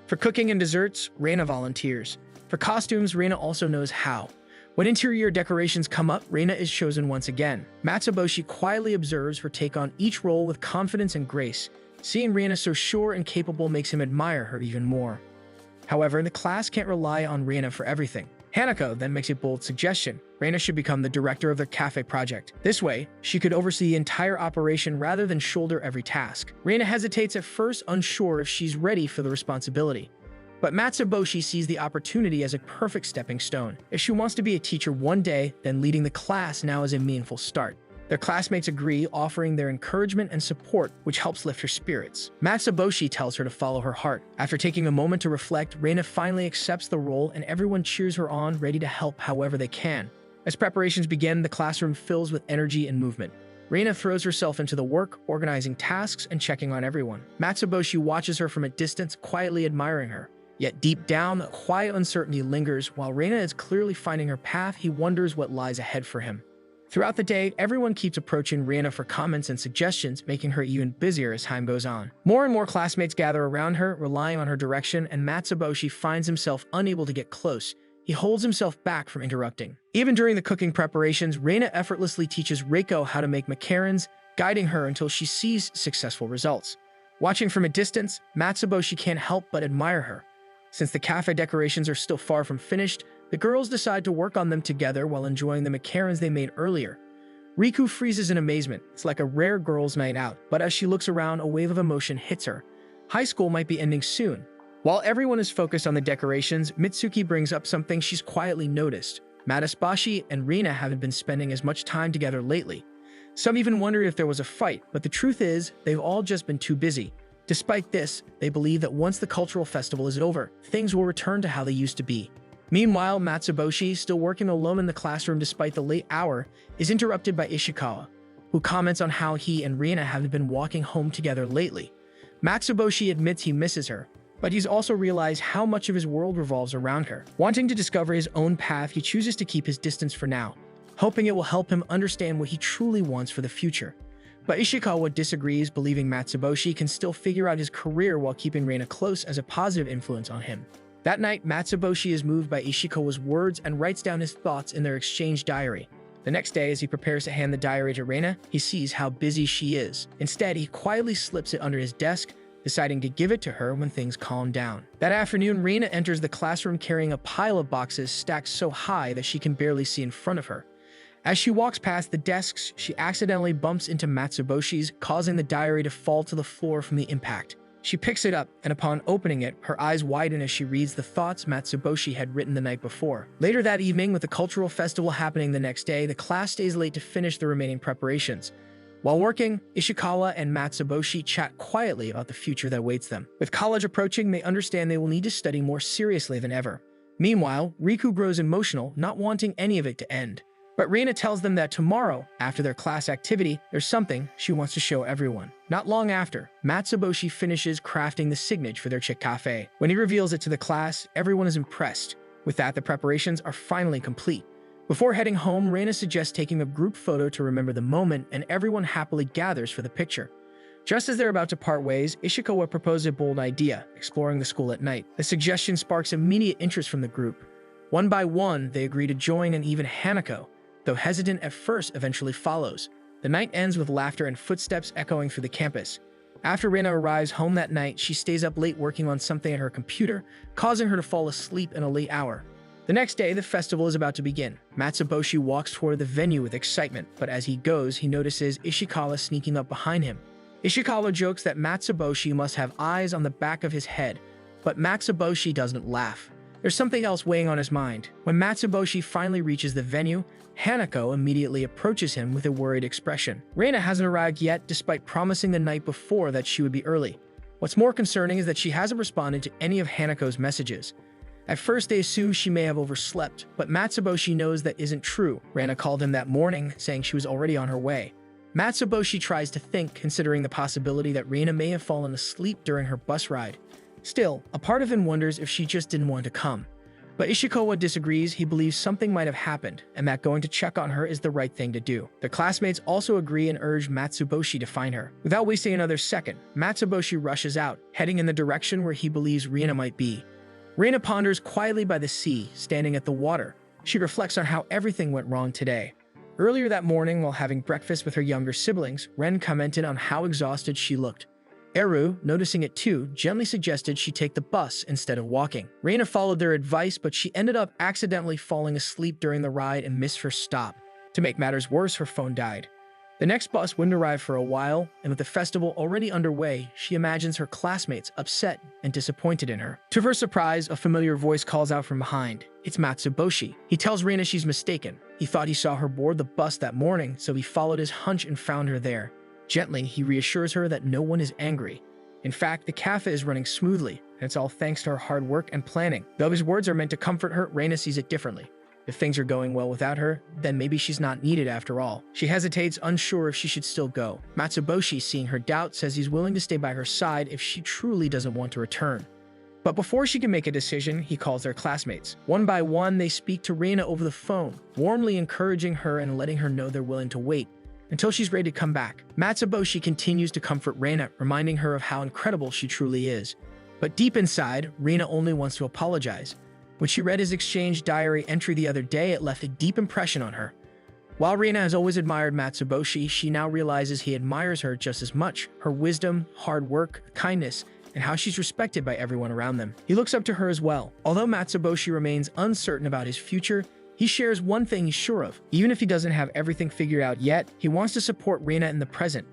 For cooking and desserts, Reina volunteers. For costumes, Reina also knows how. When interior decorations come up, Reina is chosen once again. Matsuboshi quietly observes her take on each role with confidence and grace. Seeing Reina so sure and capable makes him admire her even more. However, the class can't rely on Reina for everything. Hanako then makes a bold suggestion. Reina should become the director of their cafe project. This way, she could oversee the entire operation rather than shoulder every task. Reina hesitates at first, unsure if she's ready for the responsibility. But Matsuboshi sees the opportunity as a perfect stepping stone. If she wants to be a teacher one day, then leading the class now is a meaningful start. Their classmates agree, offering their encouragement and support, which helps lift her spirits. Matsuboshi tells her to follow her heart. After taking a moment to reflect, Reina finally accepts the role and everyone cheers her on, ready to help however they can. As preparations begin, the classroom fills with energy and movement. Reina throws herself into the work, organizing tasks and checking on everyone. Matsuboshi watches her from a distance, quietly admiring her. Yet deep down, a quiet uncertainty lingers. While Reina is clearly finding her path, he wonders what lies ahead for him. Throughout the day, everyone keeps approaching Reina for comments and suggestions, making her even busier as time goes on. More and more classmates gather around her, relying on her direction, and Matsuboshi finds himself unable to get close. He holds himself back from interrupting. Even during the cooking preparations, Reina effortlessly teaches Reiko how to make macarons, guiding her until she sees successful results. Watching from a distance, Matsuboshi can't help but admire her. Since the cafe decorations are still far from finished, the girls decide to work on them together while enjoying the macarons they made earlier. Riku freezes in amazement. It's like a rare girls' night out, but as she looks around, a wave of emotion hits her. High school might be ending soon. While everyone is focused on the decorations, Mitsuki brings up something she's quietly noticed. Matsuboshi and Reina haven't been spending as much time together lately. Some even wonder if there was a fight, but the truth is, they've all just been too busy. Despite this, they believe that once the cultural festival is over, things will return to how they used to be. Meanwhile, Matsuboshi, still working alone in the classroom despite the late hour, is interrupted by Ishikawa, who comments on how he and Reina haven't been walking home together lately. Matsuboshi admits he misses her, but he's also realized how much of his world revolves around her. Wanting to discover his own path, he chooses to keep his distance for now, hoping it will help him understand what he truly wants for the future. But Ishikawa disagrees, believing Matsuboshi can still figure out his career while keeping Reina close as a positive influence on him. That night, Matsuboshi is moved by Ishikawa's words and writes down his thoughts in their exchange diary. The next day, as he prepares to hand the diary to Reina, he sees how busy she is. Instead, he quietly slips it under his desk, deciding to give it to her when things calm down. That afternoon, Reina enters the classroom carrying a pile of boxes stacked so high that she can barely see in front of her. As she walks past the desks, she accidentally bumps into Matsuboshi's, causing the diary to fall to the floor from the impact. She picks it up, and upon opening it, her eyes widen as she reads the thoughts Matsuboshi had written the night before. Later that evening, with the cultural festival happening the next day, the class stays late to finish the remaining preparations. While working, Ishikawa and Matsuboshi chat quietly about the future that awaits them. With college approaching, they understand they will need to study more seriously than ever. Meanwhile, Riku grows emotional, not wanting any of it to end. But Reina tells them that tomorrow, after their class activity, there's something she wants to show everyone. Not long after, Matsuboshi finishes crafting the signage for their chic cafe. When he reveals it to the class, everyone is impressed. With that, the preparations are finally complete. Before heading home, Reina suggests taking a group photo to remember the moment, and everyone happily gathers for the picture. Just as they're about to part ways, Ishikawa proposes a bold idea, exploring the school at night. The suggestion sparks immediate interest from the group. One by one, they agree to join, and even Hanako, though hesitant at first, eventually follows. The night ends with laughter and footsteps echoing through the campus. After Reina arrives home that night, she stays up late working on something at her computer, causing her to fall asleep in a late hour. The next day, the festival is about to begin. Matsuboshi walks toward the venue with excitement, but as he goes, he notices Ishikawa sneaking up behind him. Ishikawa jokes that Matsuboshi must have eyes on the back of his head, but Matsuboshi doesn't laugh. There's something else weighing on his mind. When Matsuboshi finally reaches the venue, Hanako immediately approaches him with a worried expression. Reina hasn't arrived yet, despite promising the night before that she would be early. What's more concerning is that she hasn't responded to any of Hanako's messages. At first, they assume she may have overslept, but Matsuboshi knows that isn't true. Reina called him that morning, saying she was already on her way. Matsuboshi tries to think, considering the possibility that Reina may have fallen asleep during her bus ride. Still, a part of him wonders if she just didn't want to come. But Ishikawa disagrees. He believes something might have happened, and that going to check on her is the right thing to do. The classmates also agree and urge Matsuboshi to find her. Without wasting another second, Matsuboshi rushes out, heading in the direction where he believes Reina might be. Reina ponders quietly by the sea, standing at the water. She reflects on how everything went wrong today. Earlier that morning, while having breakfast with her younger siblings, Ren commented on how exhausted she looked. Eru, noticing it too, gently suggested she take the bus instead of walking. Reina followed their advice, but she ended up accidentally falling asleep during the ride and missed her stop. To make matters worse, her phone died. The next bus wouldn't arrive for a while, and with the festival already underway, she imagines her classmates upset and disappointed in her. To her surprise, a familiar voice calls out from behind. It's Matsuboshi. He tells Reina she's mistaken. He thought he saw her board the bus that morning, so he followed his hunch and found her there. Gently, he reassures her that no one is angry. In fact, the cafe is running smoothly, and it's all thanks to her hard work and planning. Though his words are meant to comfort her, Reina sees it differently. If things are going well without her, then maybe she's not needed after all. She hesitates, unsure if she should still go. Matsuboshi, seeing her doubt, says he's willing to stay by her side if she truly doesn't want to return. But before she can make a decision, he calls their classmates. One by one, they speak to Reina over the phone, warmly encouraging her and letting her know they're willing to wait until she's ready to come back. Matsuboshi continues to comfort Reina, reminding her of how incredible she truly is. But deep inside, Reina only wants to apologize. When she read his exchange diary entry the other day, it left a deep impression on her. While Reina has always admired Matsuboshi, she now realizes he admires her just as much. Her wisdom, hard work, kindness, and how she's respected by everyone around them. He looks up to her as well. Although Matsuboshi remains uncertain about his future, he shares one thing he's sure of. Even if he doesn't have everything figured out yet, he wants to support Reina in the present.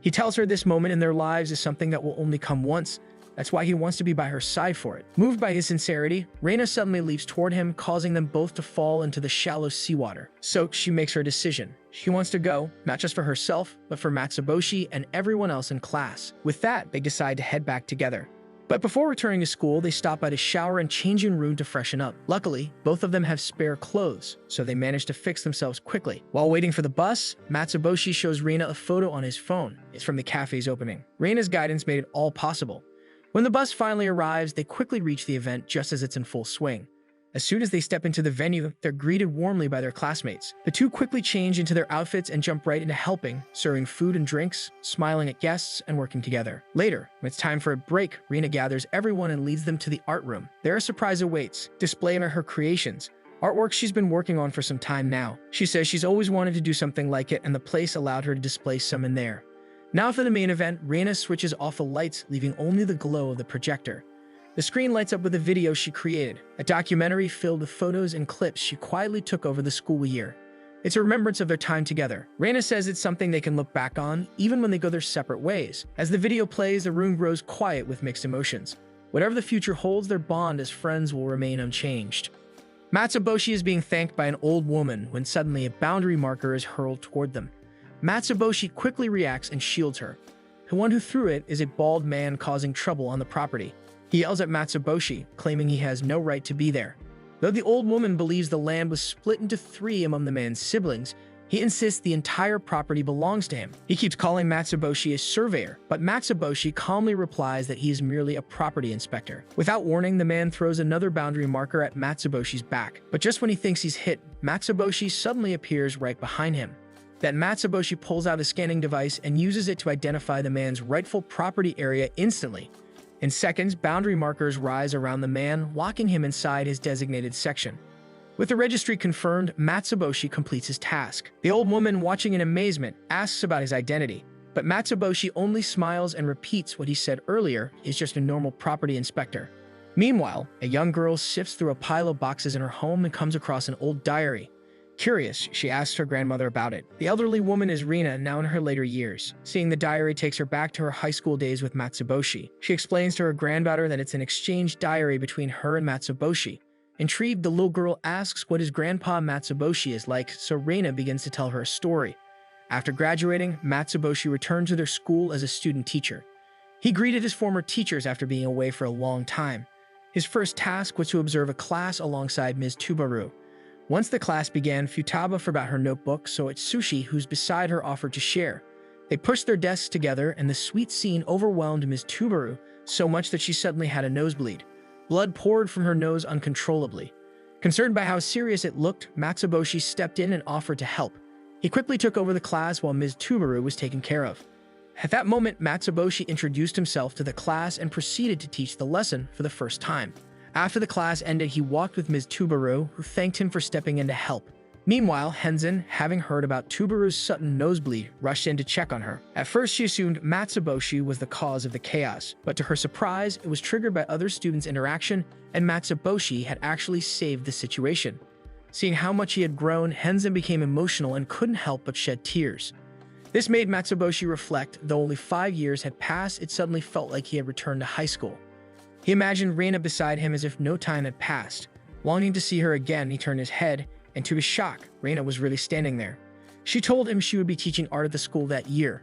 He tells her this moment in their lives is something that will only come once. That's why he wants to be by her side for it. Moved by his sincerity, Reina suddenly leaps toward him, causing them both to fall into the shallow seawater. Soaked, she makes her decision. She wants to go, not just for herself, but for Matsuboshi and everyone else in class. With that, they decide to head back together. But before returning to school, they stop by to shower and changing room to freshen up. Luckily, both of them have spare clothes, so they manage to fix themselves quickly. While waiting for the bus, Matsuboshi shows Reina a photo on his phone. It's from the cafe's opening. Reina's guidance made it all possible. When the bus finally arrives, they quickly reach the event just as it's in full swing. As soon as they step into the venue, they're greeted warmly by their classmates. The two quickly change into their outfits and jump right into helping, serving food and drinks, smiling at guests, and working together. Later, when it's time for a break, Reina gathers everyone and leads them to the art room. There a surprise awaits, displaying her creations. Artwork she's been working on for some time now. She says she's always wanted to do something like it, and the place allowed her to display some in there. Now for the main event, Reina switches off the lights, leaving only the glow of the projector. The screen lights up with a video she created, a documentary filled with photos and clips she quietly took over the school year. It's a remembrance of their time together. Reina says it's something they can look back on, even when they go their separate ways. As the video plays, the room grows quiet with mixed emotions. Whatever the future holds, their bond as friends will remain unchanged. Matsuboshi is being thanked by an old woman when suddenly a boundary marker is hurled toward them. Matsuboshi quickly reacts and shields her. The one who threw it is a bald man causing trouble on the property. He yells at Matsuboshi, claiming he has no right to be there. Though the old woman believes the land was split into three among the man's siblings, He insists the entire property belongs to him. He keeps calling Matsuboshi a surveyor, but Matsuboshi calmly replies that he is merely a property inspector. Without warning, the man throws another boundary marker at Matsuboshi's back. But just when he thinks he's hit, Matsuboshi suddenly appears right behind him. Then Matsuboshi pulls out a scanning device and uses it to identify the man's rightful property area instantly. In seconds, boundary markers rise around the man, locking him inside his designated section. With the registry confirmed, Matsuboshi completes his task. The old woman, watching in amazement, asks about his identity, but Matsuboshi only smiles and repeats what he said earlier is just a normal property inspector. Meanwhile, a young girl sifts through a pile of boxes in her home and comes across an old diary. Curious, she asks her grandmother about it. The elderly woman is Reina, now in her later years. Seeing the diary takes her back to her high school days with Matsuboshi. She explains to her granddaughter that it's an exchange diary between her and Matsuboshi. Intrigued, the little girl asks what his grandpa Matsuboshi is like, so Reina begins to tell her a story. After graduating, Matsuboshi returned to their school as a student teacher. He greeted his former teachers after being away for a long time. His first task was to observe a class alongside Ms. Tubaru. Once the class began, Futaba forgot her notebook, so Itsushi, who's beside her, offered to share. They pushed their desks together, and the sweet scene overwhelmed Ms. Tubaru so much that she suddenly had a nosebleed. Blood poured from her nose uncontrollably. Concerned by how serious it looked, Matsuboshi stepped in and offered to help. He quickly took over the class while Ms. Tubaru was taken care of. At that moment, Matsuboshi introduced himself to the class and proceeded to teach the lesson for the first time. After the class ended, he walked with Ms. Tubaru, who thanked him for stepping in to help. Meanwhile, Henzen, having heard about Tubaru's sudden nosebleed, rushed in to check on her. At first, she assumed Matsuboshi was the cause of the chaos, but to her surprise, it was triggered by other students' interaction, and Matsuboshi had actually saved the situation. Seeing how much he had grown, Henzen became emotional and couldn't help but shed tears. This made Matsuboshi reflect. Though only 5 years had passed, it suddenly felt like he had returned to high school. He imagined Reina beside him as if no time had passed. Longing to see her again, he turned his head, and to his shock, Reina was really standing there. She told him she would be teaching art at the school that year.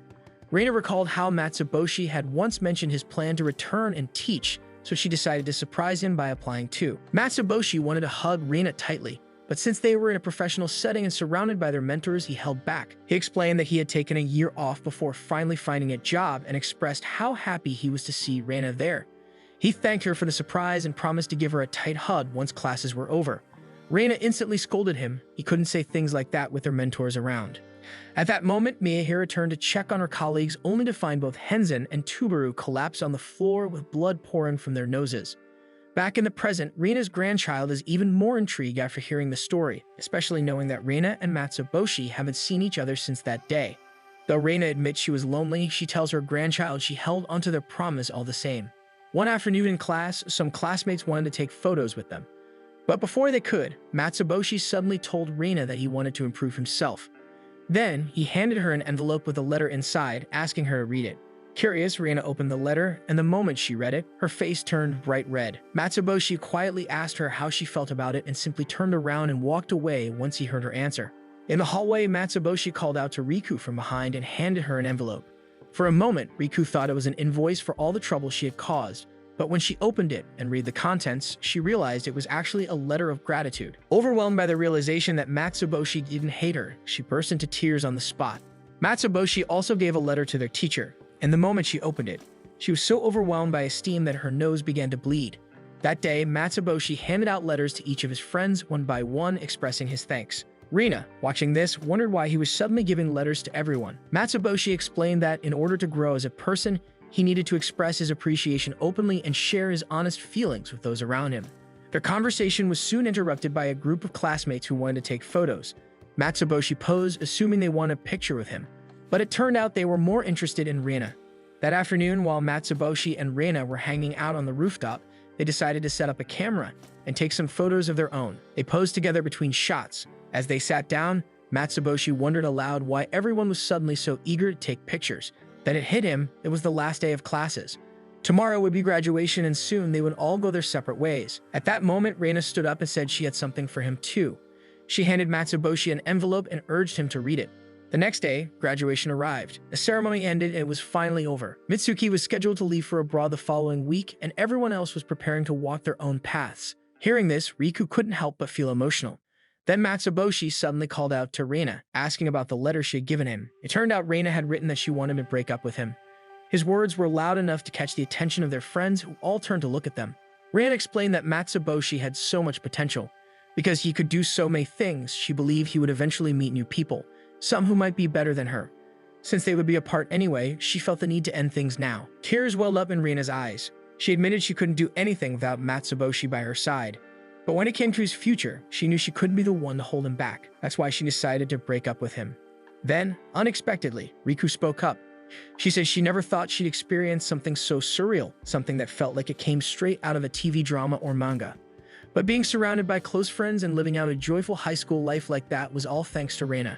Reina recalled how Matsuboshi had once mentioned his plan to return and teach, so she decided to surprise him by applying too. Matsuboshi wanted to hug Reina tightly, but since they were in a professional setting and surrounded by their mentors, he held back. He explained that he had taken a year off before finally finding a job and expressed how happy he was to see Reina there. He thanked her for the surprise and promised to give her a tight hug once classes were over. Reina instantly scolded him. He couldn't say things like that with their mentors around. At that moment, Miyahira turned to check on her colleagues, only to find both Henzen and Tubaru collapse on the floor with blood pouring from their noses. Back in the present, Reina's grandchild is even more intrigued after hearing the story, especially knowing that Reina and Matsuboshi haven't seen each other since that day. Though Reina admits she was lonely, she tells her grandchild she held onto their promise all the same. One afternoon in class, some classmates wanted to take photos with them. But before they could, Matsuboshi suddenly told Reina that he wanted to improve himself. Then, he handed her an envelope with a letter inside, asking her to read it. Curious, Reina opened the letter, and the moment she read it, her face turned bright red. Matsuboshi quietly asked her how she felt about it and simply turned around and walked away once he heard her answer. In the hallway, Matsuboshi called out to Riku from behind and handed her an envelope. For a moment, Riku thought it was an invoice for all the trouble she had caused, but when she opened it and read the contents, she realized it was actually a letter of gratitude. Overwhelmed by the realization that Matsuboshi didn't hate her, she burst into tears on the spot. Matsuboshi also gave a letter to their teacher, and the moment she opened it, she was so overwhelmed by esteem that her nose began to bleed. That day, Matsuboshi handed out letters to each of his friends one by one, expressing his thanks. Reina, watching this, wondered why he was suddenly giving letters to everyone. Matsuboshi explained that in order to grow as a person, he needed to express his appreciation openly and share his honest feelings with those around him. Their conversation was soon interrupted by a group of classmates who wanted to take photos. Matsuboshi posed, assuming they wanted a picture with him, but it turned out they were more interested in Reina. That afternoon, while Matsuboshi and Reina were hanging out on the rooftop, they decided to set up a camera and take some photos of their own. They posed together between shots. As they sat down, Matsuboshi wondered aloud why everyone was suddenly so eager to take pictures. Then it hit him, it was the last day of classes. Tomorrow would be graduation and soon they would all go their separate ways. At that moment, Reina stood up and said she had something for him too. She handed Matsuboshi an envelope and urged him to read it. The next day, graduation arrived. The ceremony ended and it was finally over. Mitsuki was scheduled to leave for abroad the following week, and everyone else was preparing to walk their own paths. Hearing this, Riku couldn't help but feel emotional. Then Matsuboshi suddenly called out to Reina, asking about the letter she had given him. It turned out Reina had written that she wanted to break up with him. His words were loud enough to catch the attention of their friends, who all turned to look at them. Reina explained that Matsuboshi had so much potential. Because he could do so many things, she believed he would eventually meet new people, some who might be better than her. Since they would be apart anyway, she felt the need to end things now. Tears welled up in Reina's eyes. She admitted she couldn't do anything without Matsuboshi by her side. But when it came to his future, she knew she couldn't be the one to hold him back. That's why she decided to break up with him. Then, unexpectedly, Riku spoke up. She said she never thought she'd experience something so surreal, something that felt like it came straight out of a TV drama or manga. But being surrounded by close friends and living out a joyful high school life like that was all thanks to Reina.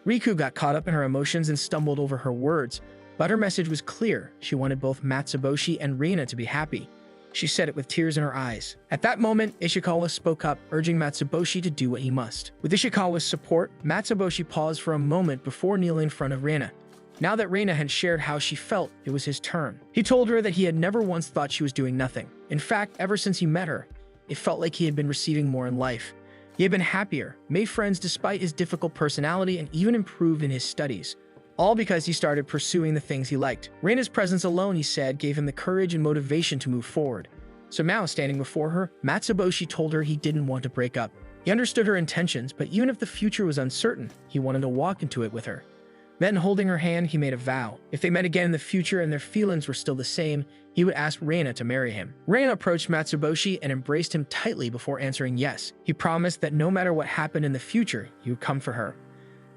Riku got caught up in her emotions and stumbled over her words, but her message was clear. She wanted both Matsuboshi and Reina to be happy. She said it with tears in her eyes. At that moment, Ishikawa spoke up, urging Matsuboshi to do what he must. With Ishikawa's support, Matsuboshi paused for a moment before kneeling in front of Reina. Now that Reina had shared how she felt, it was his turn. He told her that he had never once thought she was doing nothing. In fact, ever since he met her, it felt like he had been receiving more in life. He had been happier, made friends despite his difficult personality, and even improved in his studies. All because he started pursuing the things he liked. Reina's presence alone, he said, gave him the courage and motivation to move forward. So now, standing before her, Matsuboshi told her he didn't want to break up. He understood her intentions, but even if the future was uncertain, he wanted to walk into it with her. Then, holding her hand, he made a vow. If they met again in the future and their feelings were still the same, he would ask Reina to marry him. Reina approached Matsuboshi and embraced him tightly before answering yes. He promised that no matter what happened in the future, he would come for her.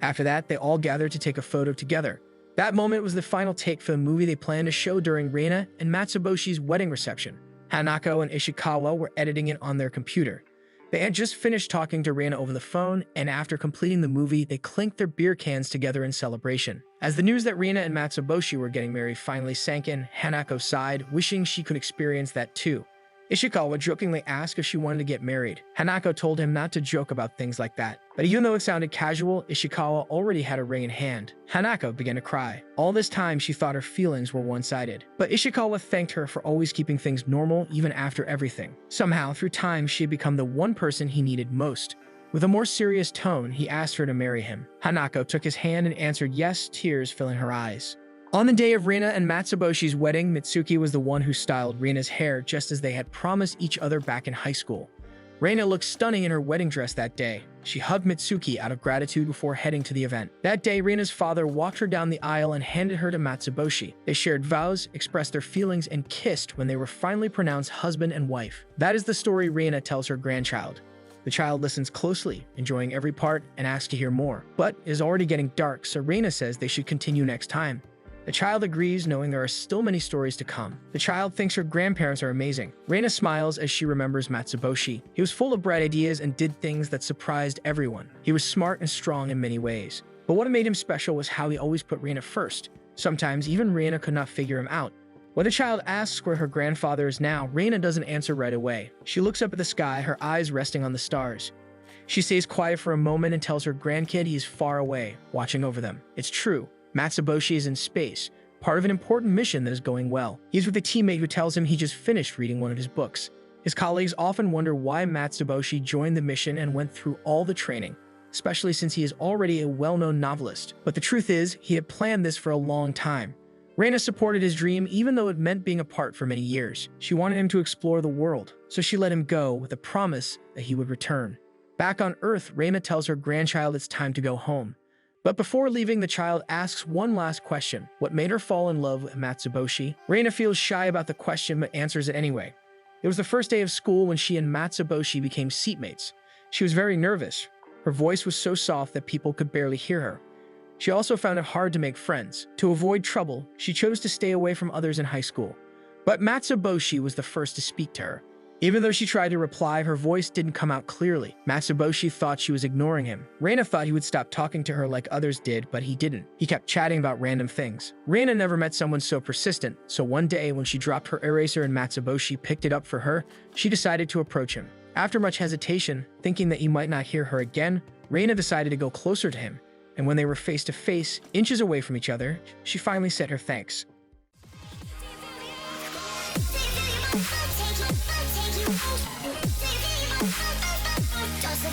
After that, they all gathered to take a photo together. That moment was the final take for the movie they planned to show during Reina and Matsuboshi's wedding reception. Hanako and Ishikawa were editing it on their computer. They had just finished talking to Reina over the phone, and after completing the movie, they clinked their beer cans together in celebration. As the news that Reina and Matsuboshi were getting married finally sank in, Hanako sighed, wishing she could experience that too. Ishikawa jokingly asked if she wanted to get married. Hanako told him not to joke about things like that. But even though it sounded casual, Ishikawa already had a ring in hand. Hanako began to cry. All this time, she thought her feelings were one-sided. But Ishikawa thanked her for always keeping things normal even after everything. Somehow, through time, she had become the one person he needed most. With a more serious tone, he asked her to marry him. Hanako took his hand and answered yes, tears filling her eyes. On the day of Reina and Matsuboshi's wedding, Mitsuki was the one who styled Reina's hair just as they had promised each other back in high school. Reina looked stunning in her wedding dress that day. She hugged Mitsuki out of gratitude before heading to the event. That day, Reina's father walked her down the aisle and handed her to Matsuboshi. They shared vows, expressed their feelings, and kissed when they were finally pronounced husband and wife. That is the story Reina tells her grandchild. The child listens closely, enjoying every part, and asks to hear more. But it is already getting dark, so Reina says they should continue next time. The child agrees, knowing there are still many stories to come. The child thinks her grandparents are amazing. Reina smiles as she remembers Matsuboshi. He was full of bright ideas and did things that surprised everyone. He was smart and strong in many ways. But what made him special was how he always put Reina first. Sometimes even Reina could not figure him out. When the child asks where her grandfather is now, Reina doesn't answer right away. She looks up at the sky, her eyes resting on the stars. She stays quiet for a moment and tells her grandkid he is far away, watching over them. It's true. Matsuboshi is in space, part of an important mission that is going well. He's with a teammate who tells him he just finished reading one of his books. His colleagues often wonder why Matsuboshi joined the mission and went through all the training, especially since he is already a well-known novelist. But the truth is, he had planned this for a long time. Reina supported his dream even though it meant being apart for many years. She wanted him to explore the world, so she let him go with a promise that he would return. Back on Earth, Reina tells her grandchild it's time to go home. But before leaving, the child asks one last question. What made her fall in love with Matsuboshi? Reina feels shy about the question but answers it anyway. It was the first day of school when she and Matsuboshi became seatmates. She was very nervous. Her voice was so soft that people could barely hear her. She also found it hard to make friends. To avoid trouble, she chose to stay away from others in high school. But Matsuboshi was the first to speak to her. Even though she tried to reply, her voice didn't come out clearly. Matsuboshi thought she was ignoring him. Reina thought he would stop talking to her like others did, but he didn't. He kept chatting about random things. Reina never met someone so persistent, so one day when she dropped her eraser and Matsuboshi picked it up for her, she decided to approach him. After much hesitation, thinking that he might not hear her again, Reina decided to go closer to him. And when they were face to face, inches away from each other, she finally said her thanks.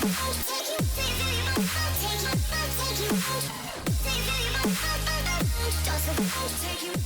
Take you Take you